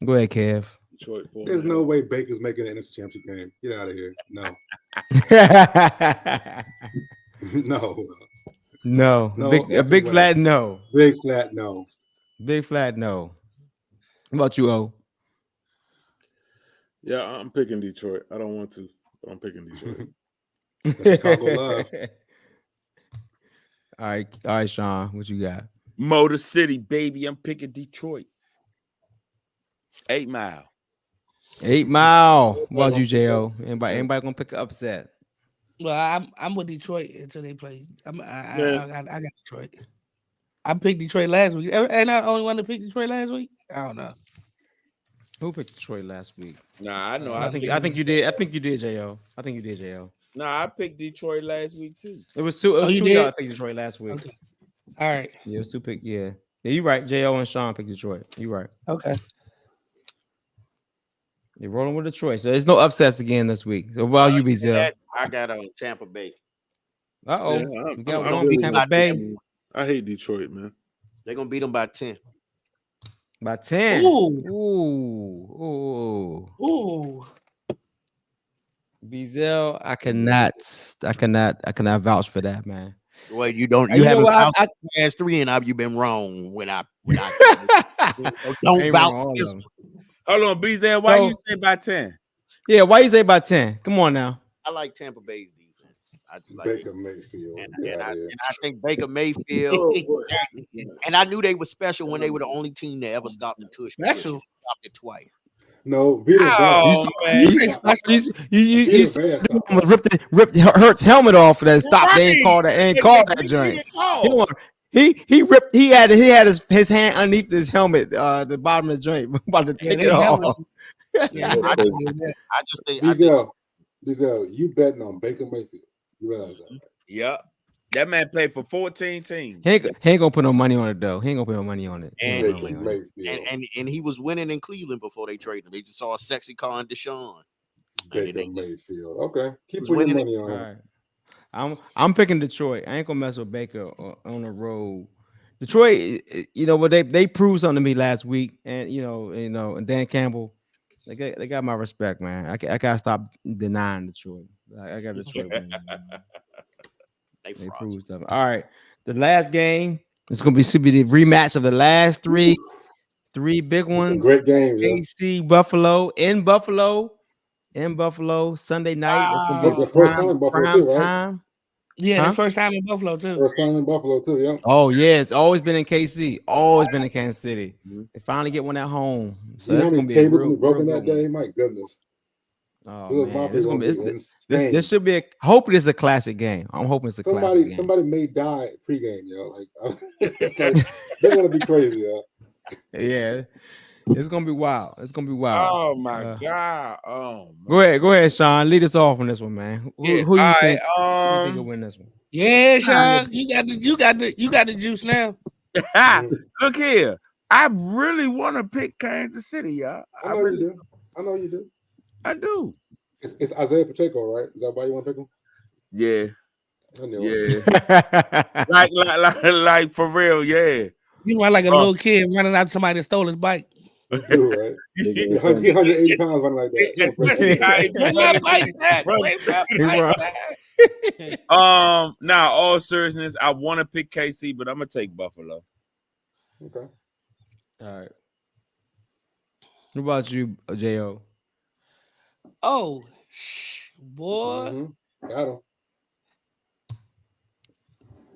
A: Go ahead, Kev.
C: Detroit.
F: There's no way Baker's making an NFC Championship game. Get out of here. No.
A: No. A big flat no.
F: Big flat no.
A: Big flat no. How about you, O?
C: Yeah, I'm picking Detroit. I don't want to, but I'm picking Detroit.
F: Chicago love.
A: All right, Sean, what you got?
E: Motor City, baby. I'm picking Detroit. 8 Mile.
A: 8 Mile. What about you, Jo? Anybody gonna pick an upset?
B: Well, I'm with Detroit until they play. I got Detroit. I picked Detroit last week, and I only wanted to pick Detroit last week. I don't know.
A: Who picked Detroit last week?
E: Nah, I know.
A: I think you did. I think you did, Jo. I think you did, Jo.
E: Nah, I picked Detroit last week too.
A: It was two. It was
B: you
A: two.
B: did?
A: Y'all I picked Detroit last week.
B: Okay. All right.
A: Yeah, it was 2 pick. Yeah, you right. Jo and Sean picked Detroit. You right.
B: Okay.
A: You're rolling with Detroit, so there's no upsets again this week. So while you be Zell.
D: I got Tampa Bay.
A: You got
C: I'm
A: one
C: really
A: Tampa Bay.
C: I hate Detroit, man.
D: They're gonna beat them by 10.
A: By 10.
B: Ooh.
A: Bezel, I cannot vouch for that, man.
D: Wait, you don't.
A: You
D: You
A: know
D: haven't
A: what,
D: vouched past 3, and you've been wrong. When I don't
A: Ain't
D: vouch.
A: wrong,
D: This
A: though.
E: Hold on, BZ. Why
A: So-
E: you say by 10?
A: Yeah, why you say by 10? Come on now.
D: I like Tampa Bay's defense. I just like
F: Baker Mayfield.
D: and
F: Yeah,
D: I think Baker Mayfield. And I knew they were special when they were the only team that ever stopped the tush.
B: Special?
D: Stopped it twice.
F: No, Vita
E: Oh, man.
A: You ripped Hurt's helmet off for that stop. They ain't called that joint. He ripped. He had his hand underneath his helmet, the bottom of the joint, about to take it off.
D: Yeah, I just think.
F: Dizel, you betting on Baker Mayfield. You realize that? Right?
E: Yep. That man played for 14 teams.
A: He ain't gonna put no money on it though. He ain't gonna put no money on it.
F: Baker Mayfield.
D: And he was winning in Cleveland before they traded him. They just saw a sexy car in Deshaun.
F: Baker Mayfield. Okay, keep putting your money on him.
A: Right. I'm picking Detroit. I ain't gonna mess with Baker on the road. Detroit, you know what they proved something to me last week, and and Dan Campbell, they got my respect, man. I gotta stop denying Detroit. I got Detroit winning. They proved stuff. All right, the last game it's gonna be the rematch of the last three big ones.
F: It's a great game,
A: KC Buffalo in Buffalo Sunday night. It's gonna be
F: the first time in Buffalo too, right?
A: time.
B: Yeah, the first time in Buffalo too.
F: First time in Buffalo too, yeah.
A: Oh yeah, it's always been in KC, always been in Kansas City. They finally get one at home. So
F: you know how many tables we broken
A: real
F: that day? My goodness.
A: Oh, man. This should be hopefully it's a classic game. I'm hoping it's a classic game.
F: Somebody may die pregame, yo. Like it's like they're gonna be crazy, yo.
A: Yeah, it's gonna be wild. It's gonna be wild.
E: Oh my god. Oh
A: man. Go ahead, Sean. Lead us off on this one, man. Who you think will win this one?
B: Yeah, Sean, you got the juice now.
E: Look here. I really want to pick Kansas City, y'all.
F: I know you do.
E: I do.
F: It's Isaiah Pacheco, right? Is that why you want to pick him?
E: Yeah.
F: I know.
E: Yeah. like for real, yeah.
B: You run like a little kid running out to somebody that stole his bike.
F: You do, right? He 180 times running like
E: that. Now, all seriousness, I want to pick KC, but I'm gonna take Buffalo.
F: Okay.
A: All right. What about you, Jo?
B: Oh, boy.
F: Got him.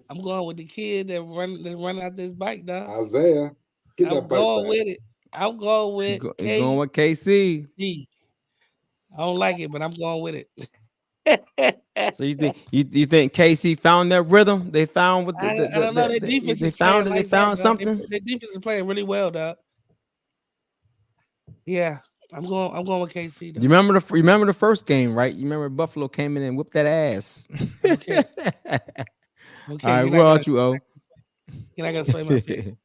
B: I'm going with the kid that run out this bike, dog.
F: Isaiah, get that bike back.
B: With it. I'm going with
A: KC. Going with KC.
B: I don't like it, but I'm going with it.
A: So you think KC found their rhythm? They found what
B: I don't know. Their defense.
A: They found something.
B: Their defense is playing really well, dog. Yeah, I'm going with KC. Though.
A: You remember the first game, right? You remember Buffalo came in and whipped that ass.
B: Okay.
A: All right, what about you, O?
B: You're not gonna sway my pick.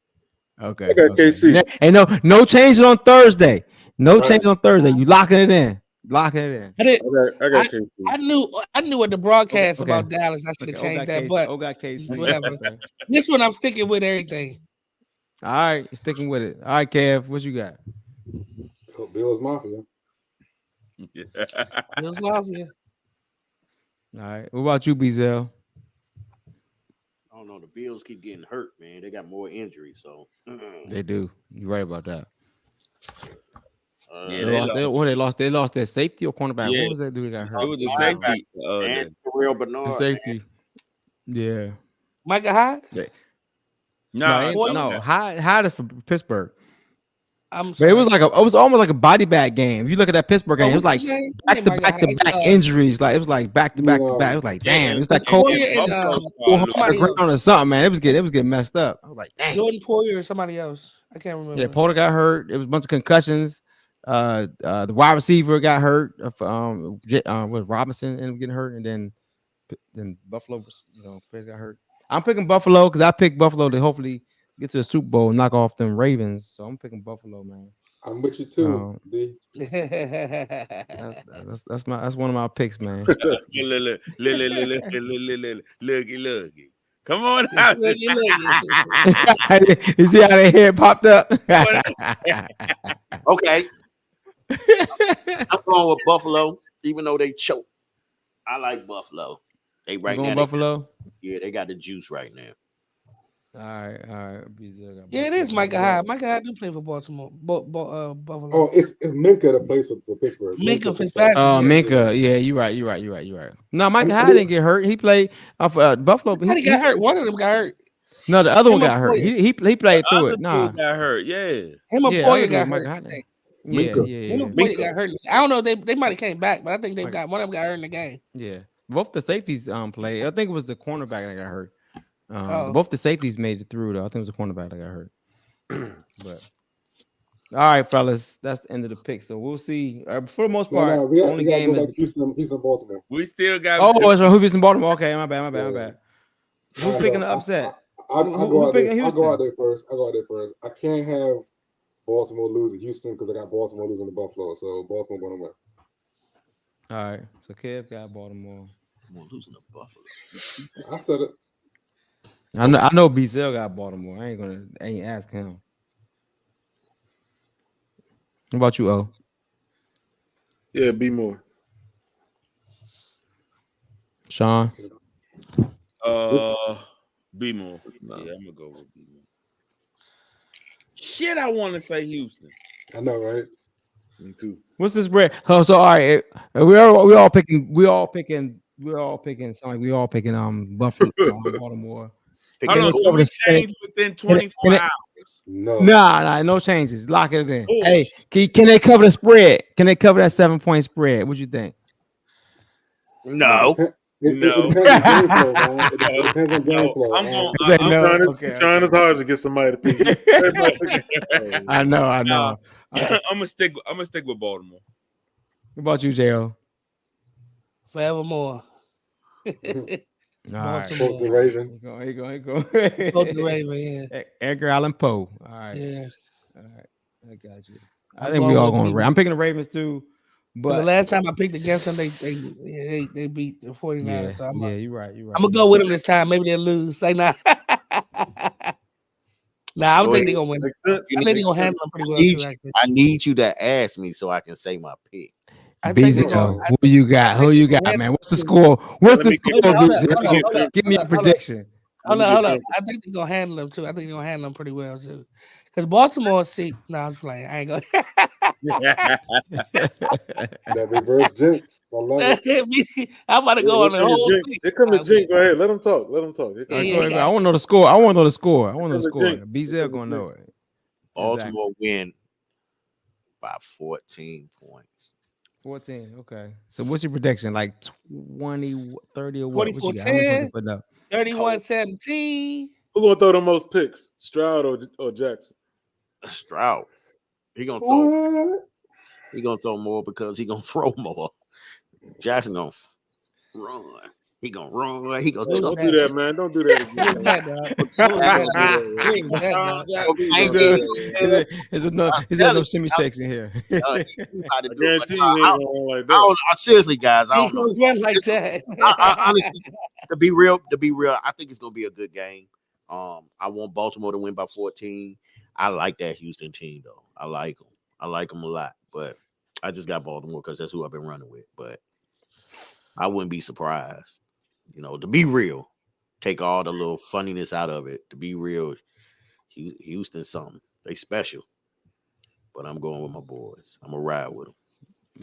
A: Okay.
F: I got KC.
A: Hey, no changes on Thursday. No changes on Thursday. You locking it in. I
F: got KC.
B: I knew at the broadcast about Dallas. I should have changed that, but
A: got KC.
B: Whatever. This one I'm sticking with everything.
A: All right, sticking with it. All right, Kev, what you got?
F: Bills Mafia.
B: Bills Mafia.
A: All right. What about you, Bezel?
D: I don't know. The Bills keep getting hurt, man. They got more injuries, so
A: They do. You're right about that.
E: They
A: lost their safety or cornerback.
E: Yeah.
A: What was that dude that got hurt?
E: It was the safety.
D: Real
A: the
D: Bernard.
A: safety. Yeah.
B: Micah Hyde.
A: No. Hyde is for Pittsburgh.
B: I'm
A: But
B: sorry.
A: it was almost like a body bag game. If you look at that Pittsburgh game, it was like back to back injuries. Like it was like back to back to back. It was like damn. It was like cold ground or something, man. It was getting messed up. I was like, damn.
B: Jordan Poyer or somebody else. I can't remember.
A: Yeah, Porter got hurt. It was a bunch of concussions. The wide receiver got hurt. With Robinson ended up getting hurt, and then Buffalo was, got hurt. I'm picking Buffalo because I picked Buffalo to hopefully get to the Super Bowl and knock off them Ravens. So I'm picking Buffalo, man.
F: I'm with you too, D.
A: That's one of my picks, man.
E: Looky. Come on out.
A: You see how their head popped up?
D: Okay. I'm going with Buffalo, even though they choke. I like Buffalo. They right now.
A: Buffalo?
D: They got the juice right now.
A: All right.
B: Yeah, it is Micah Hyde. Micah Hyde do play for Baltimore. Buffalo.
F: Oh, it's Minka that plays for Pittsburgh.
B: Minka Fitzpatrick.
A: Oh, Minka. Yeah, you're right. No, Micah Hyde didn't get hurt. He played for Buffalo.
B: He got hurt. One of them got hurt.
A: No, the other one got hurt. He played through it.
E: Nah, got hurt. Yeah,
B: him and Poyer got hurt.
A: Yeah.
B: Him and Poyer got hurt. I don't know. They might have came back, but I think one of them got hurt in the game.
A: Yeah, both the safeties played. I think it was the cornerback that got hurt. Both the safeties made it through though. I think it was the cornerback that got hurt. But all right, fellas, that's the end of the pick. So we'll see. For the most part,
F: we
A: only game
F: is Houston, Baltimore.
E: We still got.
A: Oh, it's who beats in Baltimore? Okay, my bad. Who's picking the upset?
F: I'll go out there first. I can't have Baltimore lose to Houston because I got Baltimore losing to Buffalo. So Baltimore going to win.
A: All right. So Kev got Baltimore.
D: Losing to Buffalo.
F: I said it.
A: I know BZL got Baltimore. I ain't ask him. What about you, O?
C: Yeah, be more.
A: Sean?
E: Be more. Yeah, I'm gonna go with be more. Shit, I want to say Houston.
F: I know, right?
C: Me too.
A: What's the spread? Oh, so all right, we all picking. Sound like we all picking Buffalo, Baltimore.
E: Hold on, we change within 24 hours.
A: No changes. Lock it in. Oh. Hey, can they cover the spread? Can they cover that 7-point spread? What you think?
D: No.
F: It depends on game flow.
C: I'm trying as hard to get somebody to pick.
A: I know.
E: I'm gonna stick with Baltimore.
A: What about you, Jo?
B: Forevermore.
A: Right.
F: Both the Ravens.
A: Here you go.
B: Both the Ravens, yeah.
A: Edgar Allan Poe. All right.
B: Yeah.
A: All right. I got you. I think we all going to. I'm picking the Ravens too. But
B: the last time I picked against them, they beat the 49ers.
A: Yeah,
B: so
A: you're right.
B: I'm gonna go with them this time. Maybe they'll lose. Say nah. I don't think they're gonna win. I think they're gonna handle them pretty well.
D: I need you to ask me so I can say my pick.
A: Who you got, man? What's the score? Give me a prediction.
B: Hold on. I think they're gonna handle them too. I think they're gonna handle them pretty well too. Because Baltimore, I was playing. I ain't going.
F: That reverse jinx. I love it.
B: I'm about to go on the whole thing.
C: Here comes the jinx right here. Let them talk. I want
A: to know the score. BZL gonna know it.
D: Baltimore win by 14 points.
A: 14. Okay. So what's your prediction? Like 20, 30 or what?
B: 24-10, 31-17.
C: Who's gonna throw the most picks? Stroud or Jackson?
D: Stroud. He gonna throw more because he gonna throw more. Jackson gonna run. He gonna run. He gonna
C: don't do that, man. Don't do that again.
A: There's no shimmy shakes in here.
C: I
D: seriously, guys, I don't know.
B: Like that.
D: Honestly, to be real, I think it's gonna be a good game. I want Baltimore to win by 14. I like that Houston team though. I like them a lot, but I just got Baltimore because that's who I've been running with. But I wouldn't be surprised. To be real, take all the little funniness out of it. To be real, Houston something. They special. But I'm going with my boys. I'm going to ride with them.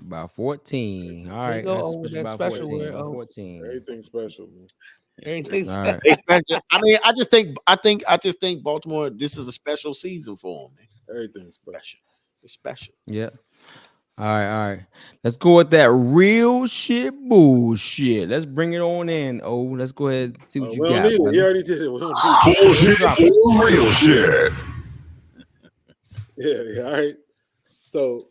A: About 14. All
B: So you
A: right.
B: go
A: That's
B: over that
A: about
B: special
A: 14.
B: word.
A: About
B: Oh,
A: 14.
C: Everything special, man.
B: everything's
A: All right.
D: They special. I mean, I just think Baltimore. This is a special season for them, man.
C: Everything special.
D: Special. It's special.
A: Yeah. All right. Let's go with that real shit bullshit. Let's bring it on in. Oh, let's go ahead and see what you
C: We don't
A: got.
C: need it. He
A: Brother.
C: already did it. We don't need it.
G: Bullshit
A: Drop it.
G: or real shit.
C: Yeah. All right. So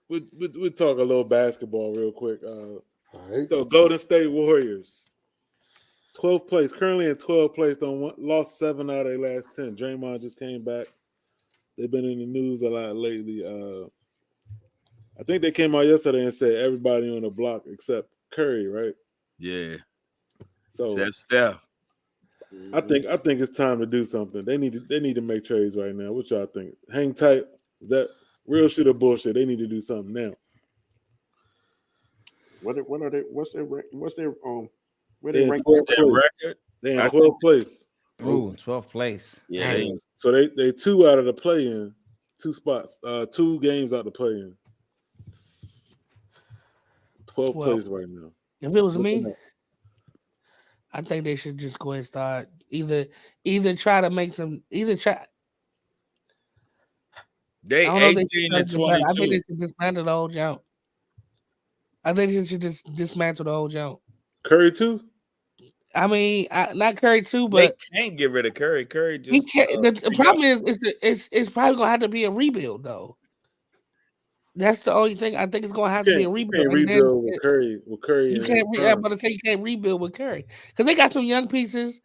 C: we'll talk a little basketball real quick.
F: All right.
C: So Golden State Warriors, 12th place, currently in 12th place. Lost 7 out of their last 10. Draymond just came back. They've been in the news a lot lately. I think they came out yesterday and said everybody on the block except Curry, right?
E: Yeah.
C: So
E: Steph.
C: I think it's time to do something. They need to make trades right now. What y'all think? Hang tight. Is that real shit or bullshit? They need to do something now.
D: What are they? What's their where
C: They
D: they
C: in
D: rank?
C: 12th
E: Their
C: place.
E: record.
C: They in 12th place.
A: Ooh, 12th place.
E: Yeah.
A: Dang.
C: So they 2 out of the play-in, 2 spots, 2 games out the play-in. 12th
B: Well,
C: place right now.
B: if it was
C: Looking
B: me,
C: up.
B: I think they should just go ahead and start either try to make some try.
E: They
B: I don't know if
E: 18
B: they
E: and
B: should I think they
E: 22.
B: should dismantle the whole jump. I think they should just dismantle the whole jump.
C: Curry too?
B: I mean, not Curry too,
E: They
B: but
E: can't get rid of Curry. Curry
B: he
E: just
B: can't. The problem is it's probably gonna have to be a rebuild though. That's the only thing. I think it's gonna have to be a
C: You
B: rebuild.
C: can't
B: And then
C: rebuild with Curry. With Curry,
B: you
C: and
B: can't.
C: his
B: I'm
C: prime.
B: about to say you can't rebuild with Curry because they got some young pieces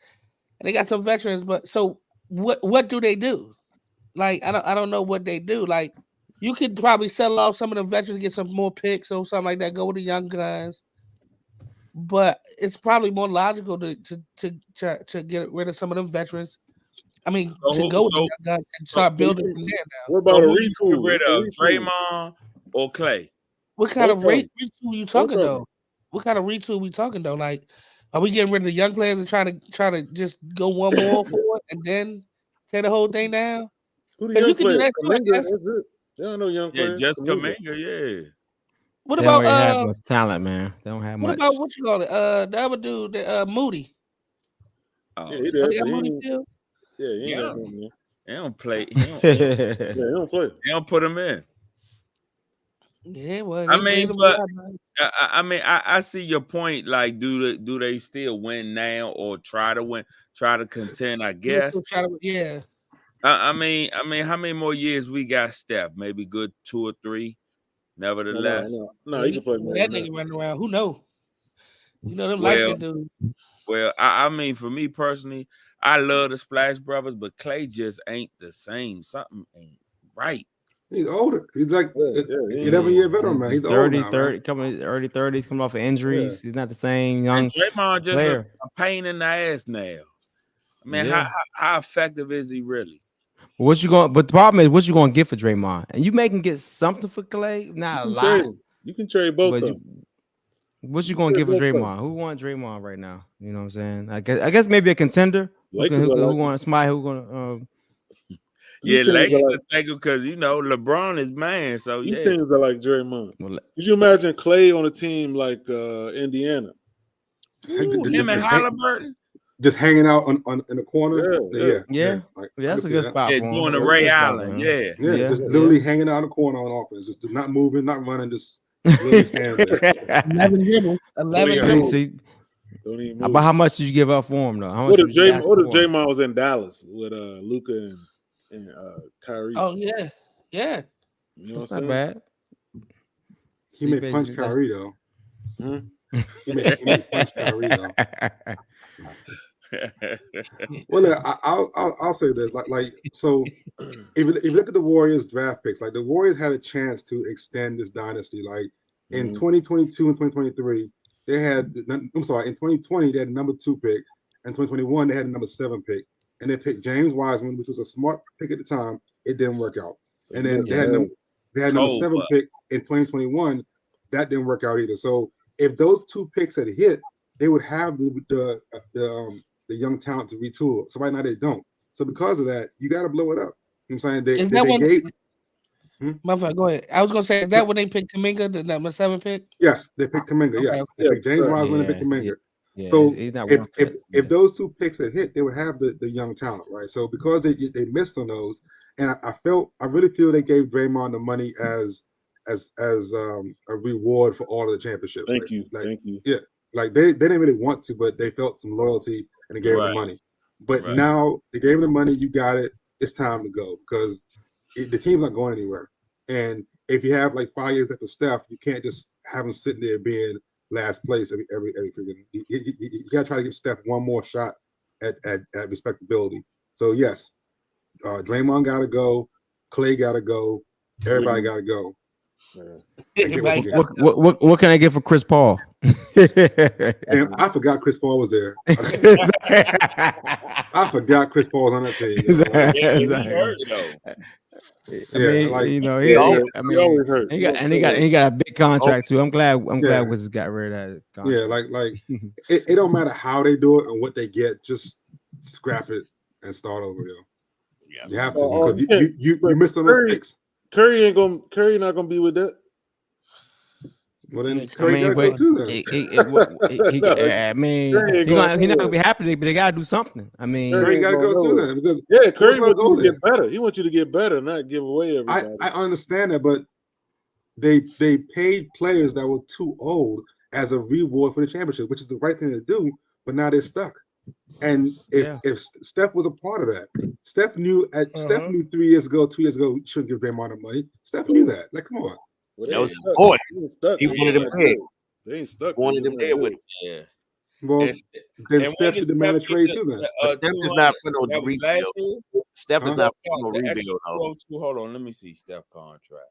B: and they got some veterans. But so what do they do? Like I don't know what they do. Like you could probably settle off some of the veterans, get some more picks or something like that. Go with the young guys. But it's probably more logical to get rid of some of them veterans. I mean, to go with the young guys and start building from there now.
C: What about a
E: who you get
C: retool?
E: rid of?
C: What's a retool?
E: Draymond or Clay?
B: What kind
C: Both
B: of
C: of 'em.
B: retool you
C: Both
B: talking
C: of 'em.
B: though? What kind of retool we talking though? Like, are we getting rid of the young players and trying to just go one more for it and then tear the whole thing down?
C: Who the
B: Because
C: young
B: you can do
C: players?
B: that too, I
C: Kaminga,
B: guess.
C: that's it. They don't know young
E: Yeah,
C: players.
E: just
C: Kaminga.
E: Kaminga, yeah.
B: What
A: They don't
B: about
A: really have much talent, man. They don't have
B: what
A: much.
B: about what you call it? The other dude, Moody.
E: Oh,
C: Yeah, he
B: Oh,
C: did.
B: they got
C: but he
B: Moody
C: ain't-
B: still?
C: Yeah, he ain't
E: Yeah.
C: got nothing, man.
E: they don't play.
C: Yeah, he don't play.
E: They don't put him in.
B: Yeah, well,
E: I
B: they
E: mean,
B: paid him
E: but
B: a lot, man.
E: I see your point. Like, do they still win now or try to contend? I guess.
B: Yeah.
E: I mean, how many more years we got, Steph? Maybe good 2 or 3. Nevertheless,
C: No, he can play more
B: that
C: than that.
B: nigga running around. Who know? You know them light
E: well,
B: skin dudes.
E: well, I mean, for me personally, I love the Splash Brothers, but Clay just ain't the same. Something ain't right.
F: He's older. He's like
C: Yeah,
F: 11-year veteran, man. He's
A: 30,
F: old now,
A: 30,
F: man.
A: coming early 30s, coming off of injuries. He's not the same young
E: And Draymond just
A: player.
E: a pain in the ass now. I mean,
A: Yeah.
E: how effective is he really?
A: But the problem is what you gonna get for Draymond, and you may can get something for Clay, not a
C: You can
A: lot.
C: trade him. You can trade both
A: But
C: of them.
A: what you gonna
C: trade
A: get for
C: both of them.
A: Draymond? Who want Draymond right now? You know what I'm saying? I guess maybe a contender.
C: Lakers are
A: Who
C: like-
A: want somebody who gonna
E: Yeah,
C: teams are
E: Lakers
C: like-
E: will take him because LeBron is man. So
C: These
E: yeah,
C: teams are like Draymond.
A: well,
C: Could you imagine Clay on a team like Indiana?
E: Ooh, him and Halliburton.
F: Just hanging out on in the corner.
A: Yeah.
F: Like,
A: yeah,
F: I
A: that's
F: can
A: a
F: see
A: good
F: that.
A: spot
E: Yeah,
A: for him.
E: doing the
A: That's a
E: Ray
A: good spot
E: Allen.
A: for him.
E: Yeah.
F: Yeah, just literally hanging out in the corner on offense, just not moving, not running, just literally standing there.
B: 11 dribbles. 11
C: Yeah.
B: dribbles.
A: See,
C: Don't even
A: about
C: move.
A: how much did you give up for him though? How much
C: What if
A: would you ask for him?
C: Draymond was in Dallas with Luka and Kyrie?
B: Oh yeah. Yeah.
C: You know
A: That's
C: what I'm
A: not
C: saying?
A: bad.
F: He may punch Kyrie though.
C: Hmm?
F: He may punch Kyrie though. Well, look, I'll say this, like so. If you look at the Warriors draft picks, like the Warriors had a chance to extend this dynasty. Like in
C: Mhm.
F: 2022 and 2023, they had. I'm sorry, in 2020 they had the number 2 pick, and 2021 they had the number 7 pick, and they picked James Wiseman, which was a smart pick at the time. It didn't work out, and then they had number 7
E: but-
F: pick in 2021. That didn't work out either. So if those 2 picks had hit, they would have the young talent to retool. So right now they don't. So because of that, you got to blow it up. You know what I'm saying?
B: Motherfucker, go ahead. I was gonna say, is that when they picked Kuminga, the number 7 pick?
F: Yes, they picked Kuminga.
B: Okay,
F: Yes, they picked James Wiseman and picked Kuminga. So if those 2 picks had hit, they would have the young talent, right? So because they missed on those, and I really feel they gave Draymond the money as a reward for all of the championships.
C: Thank you.
F: Yeah, like they didn't really want to, but they felt some loyalty and they gave him the money. But now they gave him the money. You got it. It's time to go because the team's not going anywhere. And if you have like 5 years after Steph, you can't just have him sitting there being last place every freaking. You got to try to give Steph one more shot at respectability. So yes, Draymond got to go. Clay got to go. Everybody got to go.
A: What can I get for Chris Paul?
F: Damn, I forgot Chris Paul was there. I forgot Chris Paul was on that team.
A: He always hurt. He got a big contract too. I'm glad Wizards got rid of that contract.
F: Yeah, like it don't matter how they do it and what they get, just scrap it and start over, yo. Yeah, you have to because you missed on those picks.
C: Curry not gonna be with that.
F: Well, then Curry gotta go too.
A: Then he's not gonna be happy, but they gotta do something. I mean,
F: Curry gotta go too then because
C: Curry wants you to get better. He wants you to get better, not give away everybody.
F: I understand that, but they paid players that were too old as a reward for the championship, which is the right thing to do. But now they're stuck. And if Steph was a part of that, Steph knew 3 years ago, 2 years ago, he shouldn't give Draymond the money. Steph knew that. Like, come on.
D: Well, that was his boy. He wanted him dead.
C: They ain't stuck.
D: Wanted him dead with him. Yeah.
F: Well, then Steph should demand a trade too. Then
D: Steph is not for no rebuild. Steph is not for no rebuild.
E: Hold on, let me see Steph contract.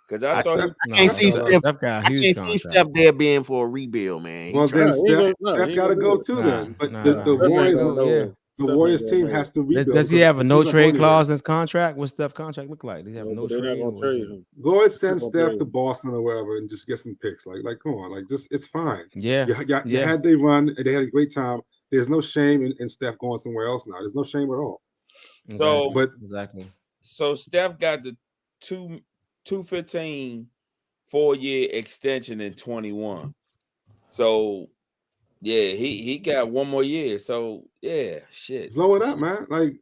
E: Because I thought
D: I can't see Steph. I can't see Steph there being for a rebuild, man.
F: Well, then Steph got to go too. Then, but the Warriors team has to rebuild.
A: Does he have a no trade clause in his contract? What's Steph's contract look like? Does he have no trade?
F: Go and send Steph to Boston or wherever and just get some picks. Like, come on, like, just it's fine.
A: Yeah,
F: you had they run and they had a great time. There's no shame in Steph going somewhere else now. There's no shame at all.
E: So Steph got the 215 4-year extension in 21. So yeah, he got one more year. So yeah, shit.
F: Blow it up, man. Like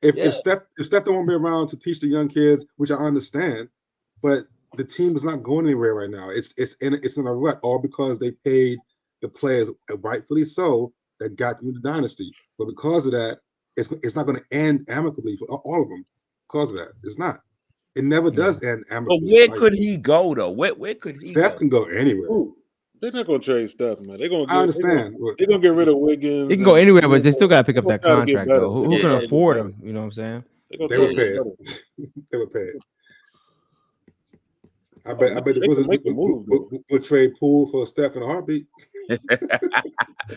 F: if Steph don't want to be around to teach the young kids, which I understand, but the team is not going anywhere right now. It's in a rut, all because they paid the players, rightfully so, that got them the dynasty. But because of that, it's not going to end amicably for all of them. Because of that, it's not. It never does end amicably.
E: But where could he go though? Where could he?
F: Steph can go anywhere.
C: Ooh, they're not going to trade Steph, man. They're going to.
F: I understand.
C: They're going to get rid of Wiggins.
A: He can go anywhere, but they still got to pick up that contract though. Who can afford him? You know what I'm saying?
F: They would pay it. They would pay it. I bet the Wizards would trade Poole for Steph in a heartbeat.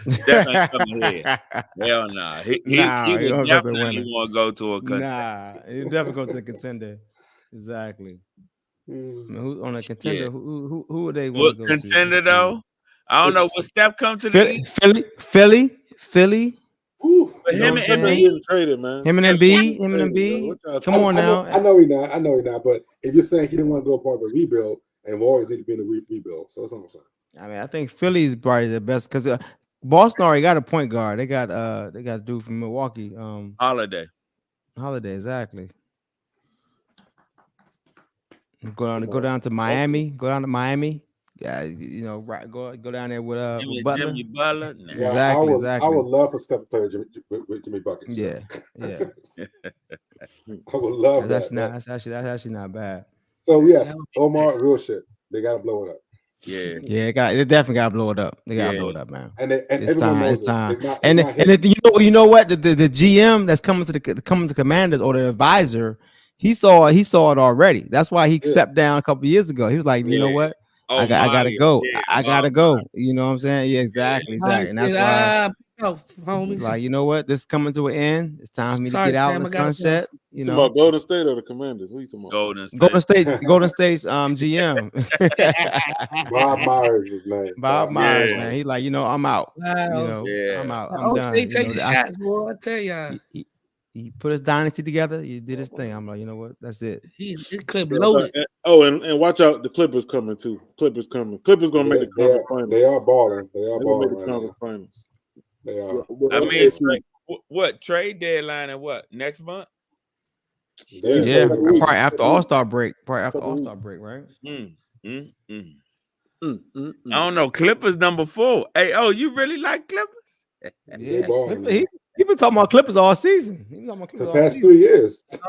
E: Steph ain't coming here. Hell nah. He would definitely want to go to a contender.
A: Nah, he definitely go to a contender. Exactly. I mean, who on a contender? Yeah. Who would they want to go
E: contender to? Though? I don't know. Will Steph come to
A: the Philly?
F: Ooh,
E: but him and Embiid
C: traded, man.
A: Him and Embiid. Come on now.
F: I know he not. But if you're saying he didn't want to go part of a rebuild, and Warriors need to be in a rebuild, so that's all I'm saying.
A: I mean, I think Philly's probably the best because Boston already got a point guard. They got a dude from Milwaukee.
E: Holiday,
A: exactly. Go down to Miami. Go down to Miami. Yeah, you know, right. Go down there with Butler.
E: Jimmy Butler.
F: Nah. Yeah, exactly. I would love for Steph to play with Jimmy Buckets.
A: Yeah.
F: I would love that.
A: That's actually not bad.
F: So yes, Omar, real shit. They gotta blow it up.
E: Yeah.
A: They definitely gotta blow it up. They gotta blow it up, man.
F: And
A: it's time. You know what? The GM that's coming to Commanders or the advisor, he saw it already. That's why he stepped down a couple years ago. He was like, you know what? I gotta go. I gotta go. You know what I'm saying? Yeah, exactly. And that's why like, you know what? This is coming to an end. It's time for me to get out in the sunset. You know,
C: about Golden State or the Commanders? What are you talking
E: Golden
C: about?
A: State's GM.
F: Bob Myers is his name.
A: Bob Myers, man. He's like, I'm out. I'm out. I'm done.
B: They take the shots, boy. I tell y'all.
A: He put his dynasty together. He did his thing. I'm like, you know what? That's it.
B: His clip loaded.
C: And watch out, the Clippers coming too. Clippers coming. Clippers gonna make the conference finals.
F: They are balling. They are balling
C: right now. Finals.
F: They are.
E: I mean, what trade deadline and what next month?
A: Yeah, probably after All-Star break. Probably after All-Star break, right?
E: I don't know. Clippers number 4. Hey, you really like Clippers?
A: Yeah, he been talking about Clippers all season. He been talking about Clippers
F: the past 3 years.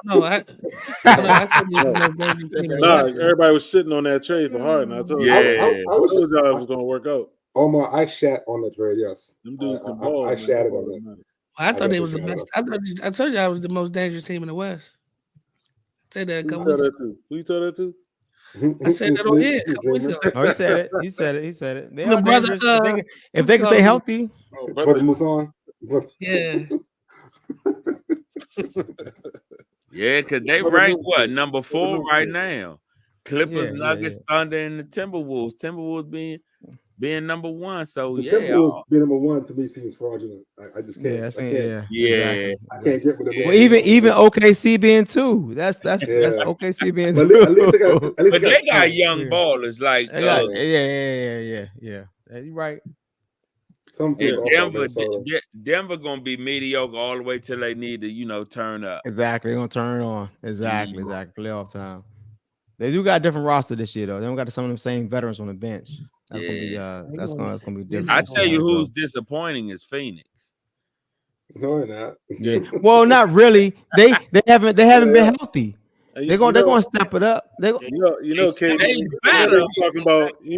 C: Everybody was sitting on that trade for Harden. I told you, I told y'all it was gonna work out.
F: Omar, I shat on the trade. Yes,
C: them dudes can ball.
F: I shattered on it.
B: I thought they was the best. I told you I was the most dangerous team in the West. I said that a couple weeks ago.
C: Who you told that to?
B: I said that on here.
A: Oh, he said it. He said it. They are dangerous. If they can stay healthy.
F: Brother Musan.
B: Yeah.
E: Yeah, because they rank what? Number 4 right now. Clippers, Nuggets, Thunder, and the Timberwolves. Timberwolves being number 1. So
F: the Timberwolves being number 1 to me seems fraudulent. I just can't.
A: Exactly.
F: I can't get with them.
A: Well, even OKC being 2. That's OKC being 2.
E: But they got young ballers like
A: yeah. You're right.
E: Denver gonna be mediocre all the way till they need to, turn up.
A: Exactly, they're gonna turn on. Exactly. Playoff time. They do got a different roster this year though. They don't got some of them same veterans on the bench. That's gonna be different.
E: I tell you who's disappointing is Phoenix.
F: No, not.
A: Yeah. Well, not really. They haven't been healthy. They're gonna step it up.
C: KD.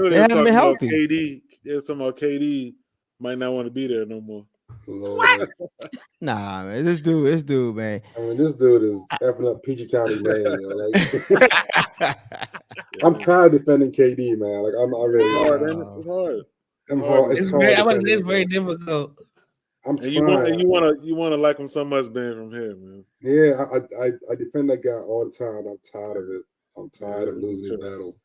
C: They haven't been healthy. KD. They're talking about KD. Might not want to be there no more.
A: What? Nah, man. This dude, man.
F: I mean, this dude is effing up PG County, man. I'm tired of defending KD, man. Like I'm already hard.
B: It's very difficult.
C: You wanna like him so much being from here, man.
F: Yeah, I defend that guy all the time. I'm tired of it. I'm tired of losing his battles.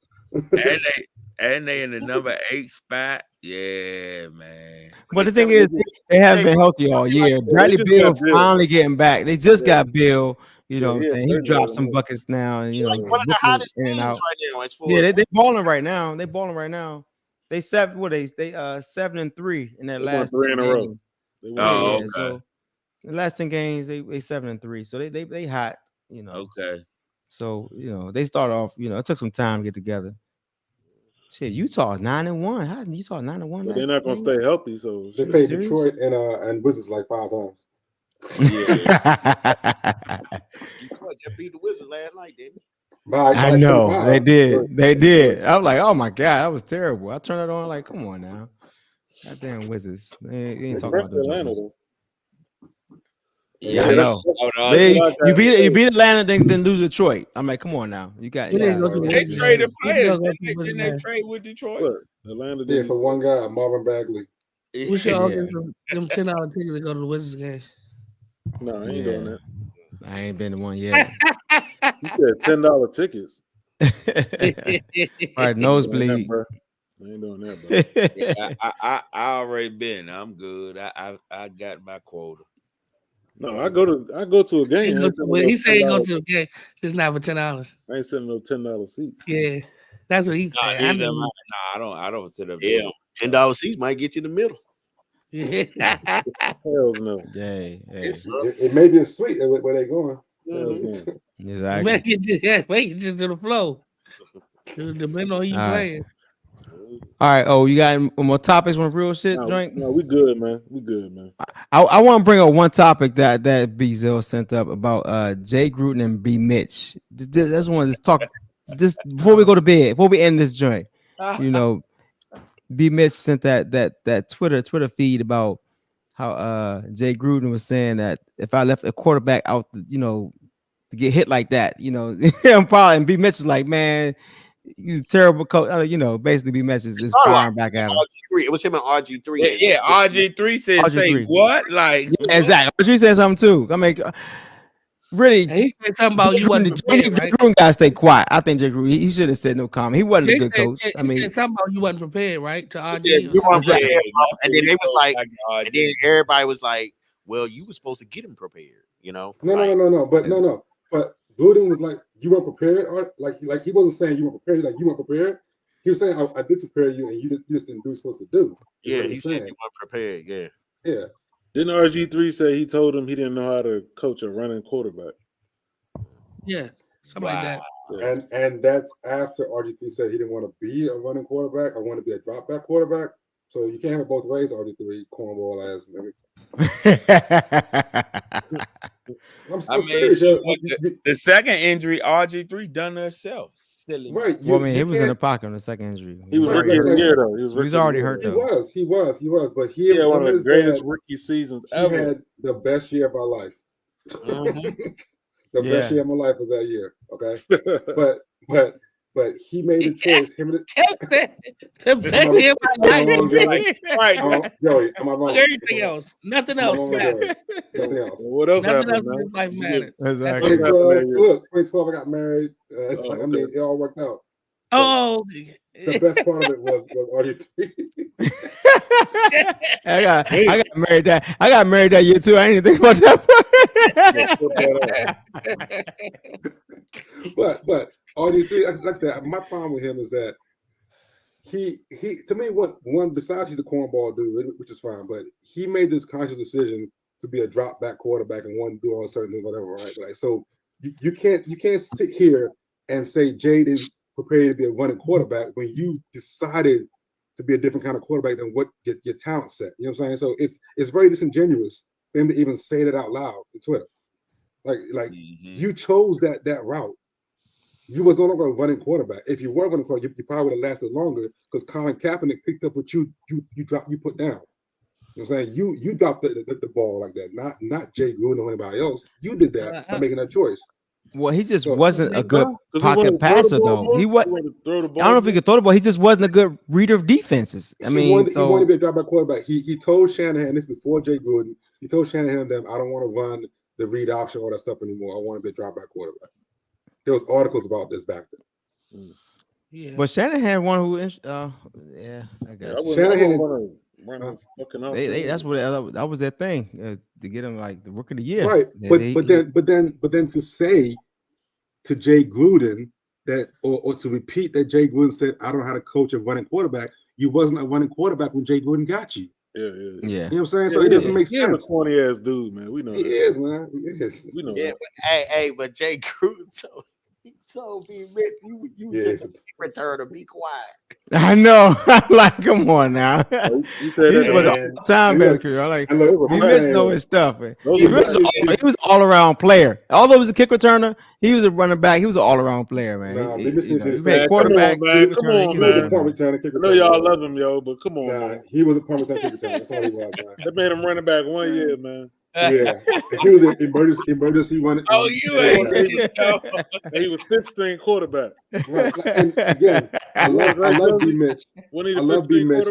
E: and they in the number 8 spot. Yeah, man.
A: But the thing is, they haven't been healthy all year. Bradley Beal finally getting back. They just got Bill. You know what I'm saying? He dropped some buckets now, and
D: one of the hottest teams right now.
A: Yeah, they balling right now. They 7-3 in that last
C: 3 in a row.
A: Okay. So the last 10 games, they 7-3. So they hot.
E: Okay.
A: So they start off. It took some time to get together. Shit, Utah is 9-1. How did Utah 9-1?
C: But they're not gonna stay healthy. So
F: they played Detroit and Wizards like 5 times.
D: Detroit just beat the Wizards last night, didn't they?
A: I know they did. They did. I was like, oh my god, that was terrible. I turned it on like, come on now, goddamn Wizards. They ain't talking about Atlanta. Yeah, I know. You beat Atlanta, then lose Detroit. I'm like, come on now. You got.
E: They traded players. Didn't they trade with Detroit?
F: Atlanta did for one guy, Marvin Bagley.
B: We should all give them $10 tickets to go to the Wizards game.
C: No, I ain't doing that.
A: I ain't been to one yet.
C: You said $10 tickets.
A: All right, nosebleed.
C: I ain't doing that, bro.
E: I already been. I'm good. I got my quota.
C: No, I go to a game.
B: He said he go to a game, just not for $10.
C: I ain't sitting no $10 seats.
B: Yeah, that's what he said.
E: I don't sit up.
D: Yeah, $10 seats might get you in the middle.
C: Hells no.
A: Yay.
F: It may be sweet where they going.
A: Exactly.
B: Make it to the flow. Depending on who you playing.
A: All right. You got more topics on real shit, joint?
C: No, we good, man. We good, man.
A: I want to bring up one topic that B Zill sent up about Jay Gruden and B Mitch. That's one to talk. Just before we go to bed, before we end this joint, B Mitch sent that Twitter feed about how Jay Gruden was saying that if I left a quarterback out, to get hit like that, I'm probably, and B Mitch was like, man, you terrible coach. Basically B Mitch is firing back at him.
D: RG3. It was him and RG3.
E: Yeah, RG3 said, say what? Like,
A: exactly. RG said something too. I mean, really,
B: he said something about you wasn't prepared, right?
A: Gruden gotta stay quiet. I think Jay Gruden, he should have said no comment. He wasn't a good coach.
B: He said something about you wasn't prepared, right? To RG.
D: And then they was like, and then everybody was like, well, you were supposed to get him prepared. You know,
F: No. But Gruden was like, you weren't prepared, or like he wasn't saying you weren't prepared. Like you weren't prepared. He was saying, I did prepare you, and you just didn't do what you're supposed to do.
D: Yeah, he said he wasn't prepared.
F: Yeah.
C: Didn't RG3 say he told him he didn't know how to coach a running quarterback?
B: Yeah, something like that.
F: Yeah. And that's after RG3 said he didn't want to be a running quarterback. I want to be a drop back quarterback. So you can't have it both ways, RG3, cornball ass nigga. I'm serious.
E: The second injury, RG3 done herself. Silly.
F: Right.
A: Well, I mean, he was in the pocket on the second injury.
C: He was rookie of the year, though. He was
A: already hurt, though.
F: He was. But he
C: had one of the greatest rookie seasons ever.
F: He had the best year of my life. The best year of my life was that year. Okay. But he made a choice. Him and
B: the best year of my life.
F: Right. Joey, am I wrong?
B: Everything else. Nothing else.
F: Nothing else.
C: What else
B: Nothing
C: happened,
B: else in life mattered.
A: Exactly.
F: 2012, I got married. It all worked out.
B: Oh,
F: the best part of it was RG3.
A: I got married that. I got married that year too. I didn't think about that.
F: but RG3, like I said, my problem with him is that he to me one besides he's a cornball dude, which is fine, but he made this conscious decision to be a drop back quarterback and want to do all certain things, whatever, right? Like, so you can't sit here and say Jay didn't prepare to be a running quarterback when you decided to be a different kind of quarterback than what your talent set. You know what I'm saying? So it's very disingenuous for him to even say that out loud on Twitter. Like you chose that route. You was no longer a running quarterback. If you were running quarterback, you probably would have lasted longer because Colin Kaepernick picked up what you put down. You know what I'm saying? You dropped the ball like that, not Jay Gruden or anybody else. You did that by making that choice.
A: Well, he just wasn't a good pocket passer, though. He was. I don't know if he could throw the ball. He just wasn't a good reader of defenses. I mean,
F: he wanted to be a drop back quarterback. He told Shanahan this before Jay Gruden. He told Shanahan that I don't want to run the read option or that stuff anymore. I want to be a drop back quarterback. There was articles about this back then.
B: Yeah,
A: but Shanahan one who, yeah, I guess
F: Shanahan.
A: That's what that was their thing to get him like the rookie of the year,
F: right? But then to say to Jay Gruden that or to repeat that Jay Gruden said I don't know how to coach a running quarterback. You wasn't a running quarterback when Jay Gruden got you.
C: Yeah.
F: You know what I'm saying? So it doesn't make sense.
C: He's a corny ass dude, man. We know
F: he is, man. He is.
C: We know.
D: Yeah, but Jay Gruden told me, you just a returner, be quiet.
A: I know. Like, come on now.
C: He was
A: all time maker. Like, he missed no his stuff. Man. He was all around player. Although he was a kick returner, he was a running back. He was an all around player, man.
F: Nah,
A: he made quarterback.
C: Come on, man. I know y'all love him, yo, but come on. Man.
F: He was a punt return kick returner. That's all he was, man.
C: That made him running back 1 year, man.
F: Yeah, he was an emergency running.
B: Oh, you ain't.
C: He was fifth string quarterback.
F: Right. And again, I love B Mitch. I love B Mitch.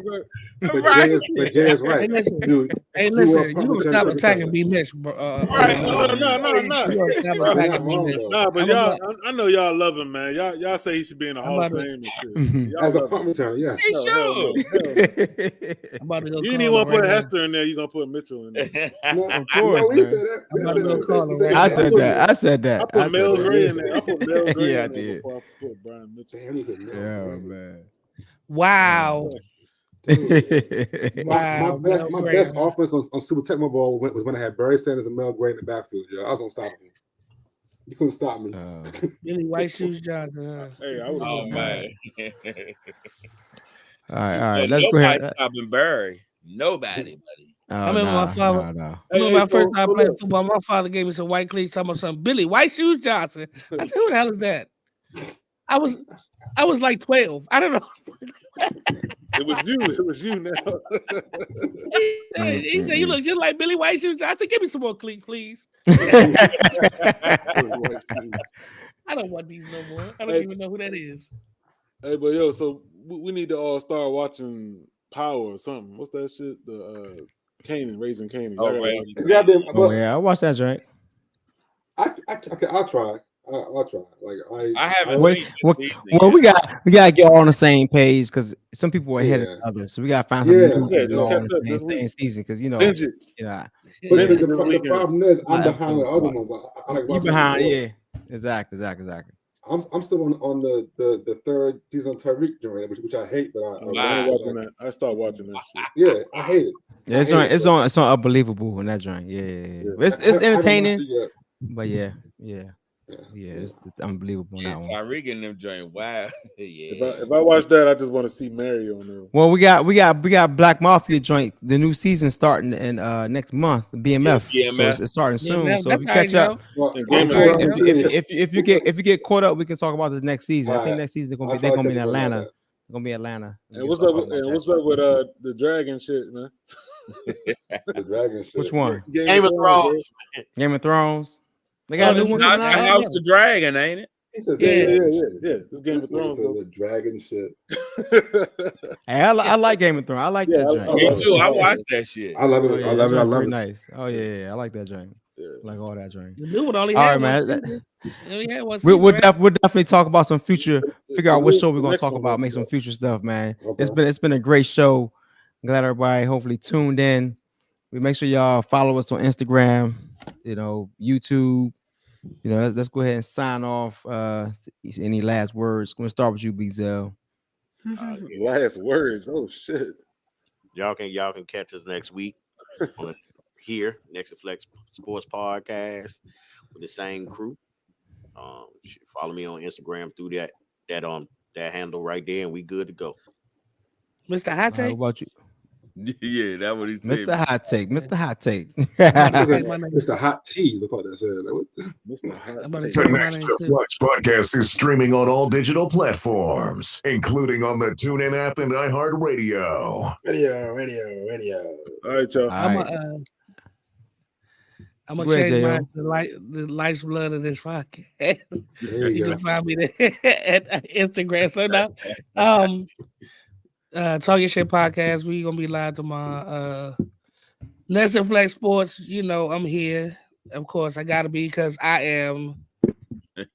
F: But Jay is right.
B: Dude, hey, listen, you don't stop attacking B Mitch, bro.
C: Right. No. Nah, but y'all, I know y'all love him, man. Y'all say he should be in the Hall of Fame and shit.
F: As a punt returner, yes.
B: He should.
C: You didn't even want to put Hester in there. You're going to put Mitchell in there.
A: Of course,
F: no, he said that.
A: I said that.
C: I put Mel Gray in there. I put Mel Gray
A: yeah,
C: in there
A: did.
C: before I put Brian Mitchell.
F: Damn, he said no.
A: Yeah, man.
B: Wow.
F: My best offense on Super Tecmo Bowl was when I had Barry Sanders and Mel Gray in the backfield. Yo. I was unstoppable. You couldn't stop me.
B: Billy White Shoes Johnson.
C: Hey, I was.
E: Oh man.
A: All right. Let's go ahead.
E: Stopping Barry. Nobody, buddy.
B: I remember my father. I remember my first time playing football. My father gave me some white cleats, talking about something. Billy White Shoes Johnson. I said, "Who the hell is that?" I was like 12. I don't know.
C: It was you now.
B: He said, "You look just like Billy White Shoes Johnson." I said, "Give me some more cleats, please." I don't want these no more. I don't even know who that is.
C: Hey, but yo, so we need to all start watching Power or something. What's that shit? The Kanan, Raising Kanan.
E: Oh, right.
F: Yeah,
A: I watched that, right?
F: I'll try. I'll try. Like
E: I haven't
A: Well,
E: seen this
A: well,
E: season
A: well,
E: yet.
A: we gotta get all on the same page because some people are ahead of
F: Yeah.
A: others, so we gotta find some
F: Yeah.
A: new
C: Yeah,
A: people
C: just
A: all on
C: kept
A: the
C: up this week.
A: same season because
C: Binge it.
F: But
A: Yeah.
F: the problem is I'm
A: Not
F: behind the
A: episodes,
F: other
A: but-
F: ones. I like
A: you
F: watching
A: behind,
F: them.
A: yeah, exactly.
F: I'm still on the third season of Tyreek joint, which I hate, but I
E: Wow.
F: watch it.
C: I start watching that shit.
F: Yeah, I hate it.
A: Yeah, it's
F: I hate
A: on,
F: it,
A: it's
F: but
A: on unbelievable in that joint. Yeah.
C: Yeah.
A: It's
F: I haven't watched
A: entertaining,
F: it yet.
A: but yeah, it's unbelievable on
E: Yeah,
A: that one.
E: Tyreek and them joint. Wow. Yeah.
C: If I watch that, I just want to see Mary on there.
A: Well, we got Black Mafia joint. The new season starting in next month, BMF.
E: Yeah,
A: So
E: BMF.
A: it's starting
B: Yeah,
A: soon.
B: man,
A: So if
B: that's
A: you
B: all right,
A: catch up,
B: Joe.
F: Well,
C: And
F: I'm
C: Game
F: still-
C: of
F: I'm
C: Thrones.
F: curious.
A: if you get caught up, we can talk about the next season. I think next season they're
F: I'll
A: gonna
F: try
A: be
F: to
A: in
F: catch up on
A: Atlanta.
F: that.
A: They're gonna be Atlanta.
C: And what's up with the dragon shit, man?
F: The dragon shit.
A: Which one?
D: Game of Thrones.
A: Game of Thrones. They got a new one
E: That's
A: coming
E: the
A: out.
E: House of Dragon, ain't it?
F: He said
B: Yeah.
C: This Game of
F: This nigga
C: Thrones.
F: said
C: Bro.
F: the dragon shit.
A: Hey, I like Game of Thrones. I like
C: Yeah,
A: that
C: I
A: joint.
C: love
E: Me
C: it.
E: too. I watched that shit.
F: I love it.
A: Oh, yeah,
F: I love
A: that
F: it. I
A: joint's
F: love
A: pretty
F: it.
A: nice. Oh yeah, I like that joint.
C: Yeah.
A: I like all that joint.
B: The new one only
A: All
B: had
A: right, man.
B: one season. It only had one
A: We'll
B: season, right?
A: definitely talk about some future. Figure out what show we're
C: The
A: gonna
C: next
A: talk
C: one,
A: about.
C: yeah.
A: Make some future stuff, man.
F: Okay.
A: It's been a great show. I'm glad everybody hopefully tuned in. We make sure y'all follow us on Instagram, YouTube. Let's go ahead and sign off. Any last words? I'm gonna start with you, Bezel.
C: Last words. Oh shit.
D: Y'all can catch us next week on here, Next2FlexSportz Podcast with the same crew. Follow me on Instagram through that handle right there, and we good to go.
B: Mr. Hot
A: All right,
B: Take.
A: what about you,
E: Yeah, that's what he said.
A: Mr. Hot Take? Mr. Hot Take.
F: It's the hot tea. Look what that said. Like, what the-
C: Mr. Hot
B: I'm about to
C: Take.
B: tell
G: The
B: you my
G: Next
B: name,
G: to
B: too.
G: Flex podcast is streaming on all digital platforms, including on the TuneIn app and iHeartRadio.
F: Radio.
C: All right, y'all.
A: All right.
B: I'm
A: Go
B: gonna
A: ahead,
B: change
A: J.O.
B: mine to the life's blood of this podcast.
F: There
B: You
F: you go.
B: can find me there at Instagram. So now, Talk Your Shit Podcast. We gonna be live tomorrow. Next2FlexSportz. I'm here. Of course, I gotta be because I am
F: The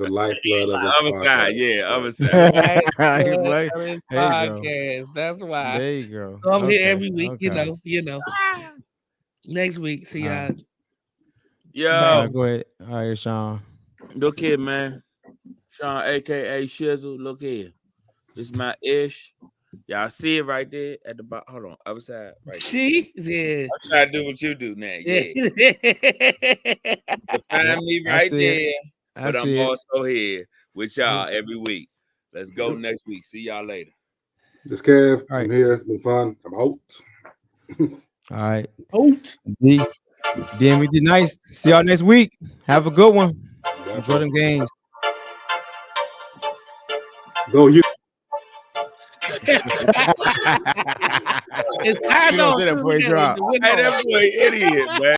F: lifeblood of this
E: Other side,
F: podcast.
E: yeah, other
B: the
E: side.
B: lifeblood
A: Like,
B: of this
A: there you go.
B: podcast. That's why.
A: There you go.
B: So I'm
A: Okay,
B: here every week.
A: okay.
B: You know. Next week, see
A: All
B: y'all.
A: right.
E: Yo,
A: All right, go ahead. All right, Sean.
E: look here, man. Sean, aka Shizzle, look here. This is my ish. Y'all see it right there at the bottom. Hold on, other side, right there.
B: See? Yeah.
E: I'm trying to do what you do now. Yeah.
B: Yeah.
E: Find me
A: I
E: right
A: see
E: there.
A: it. I
E: But I'm
A: see it.
E: also here with y'all every week. Let's go next week. See y'all later.
F: This Kev.
A: All right.
F: I'm here. It's been fun. I'm out.
A: All right.
B: Out.
A: D. Then we did nice. See y'all next week. Have a good one. Enjoy them games.
F: Go you.
B: It's
A: You gonna say that before he drop.
E: Hey, that boy idiot, man.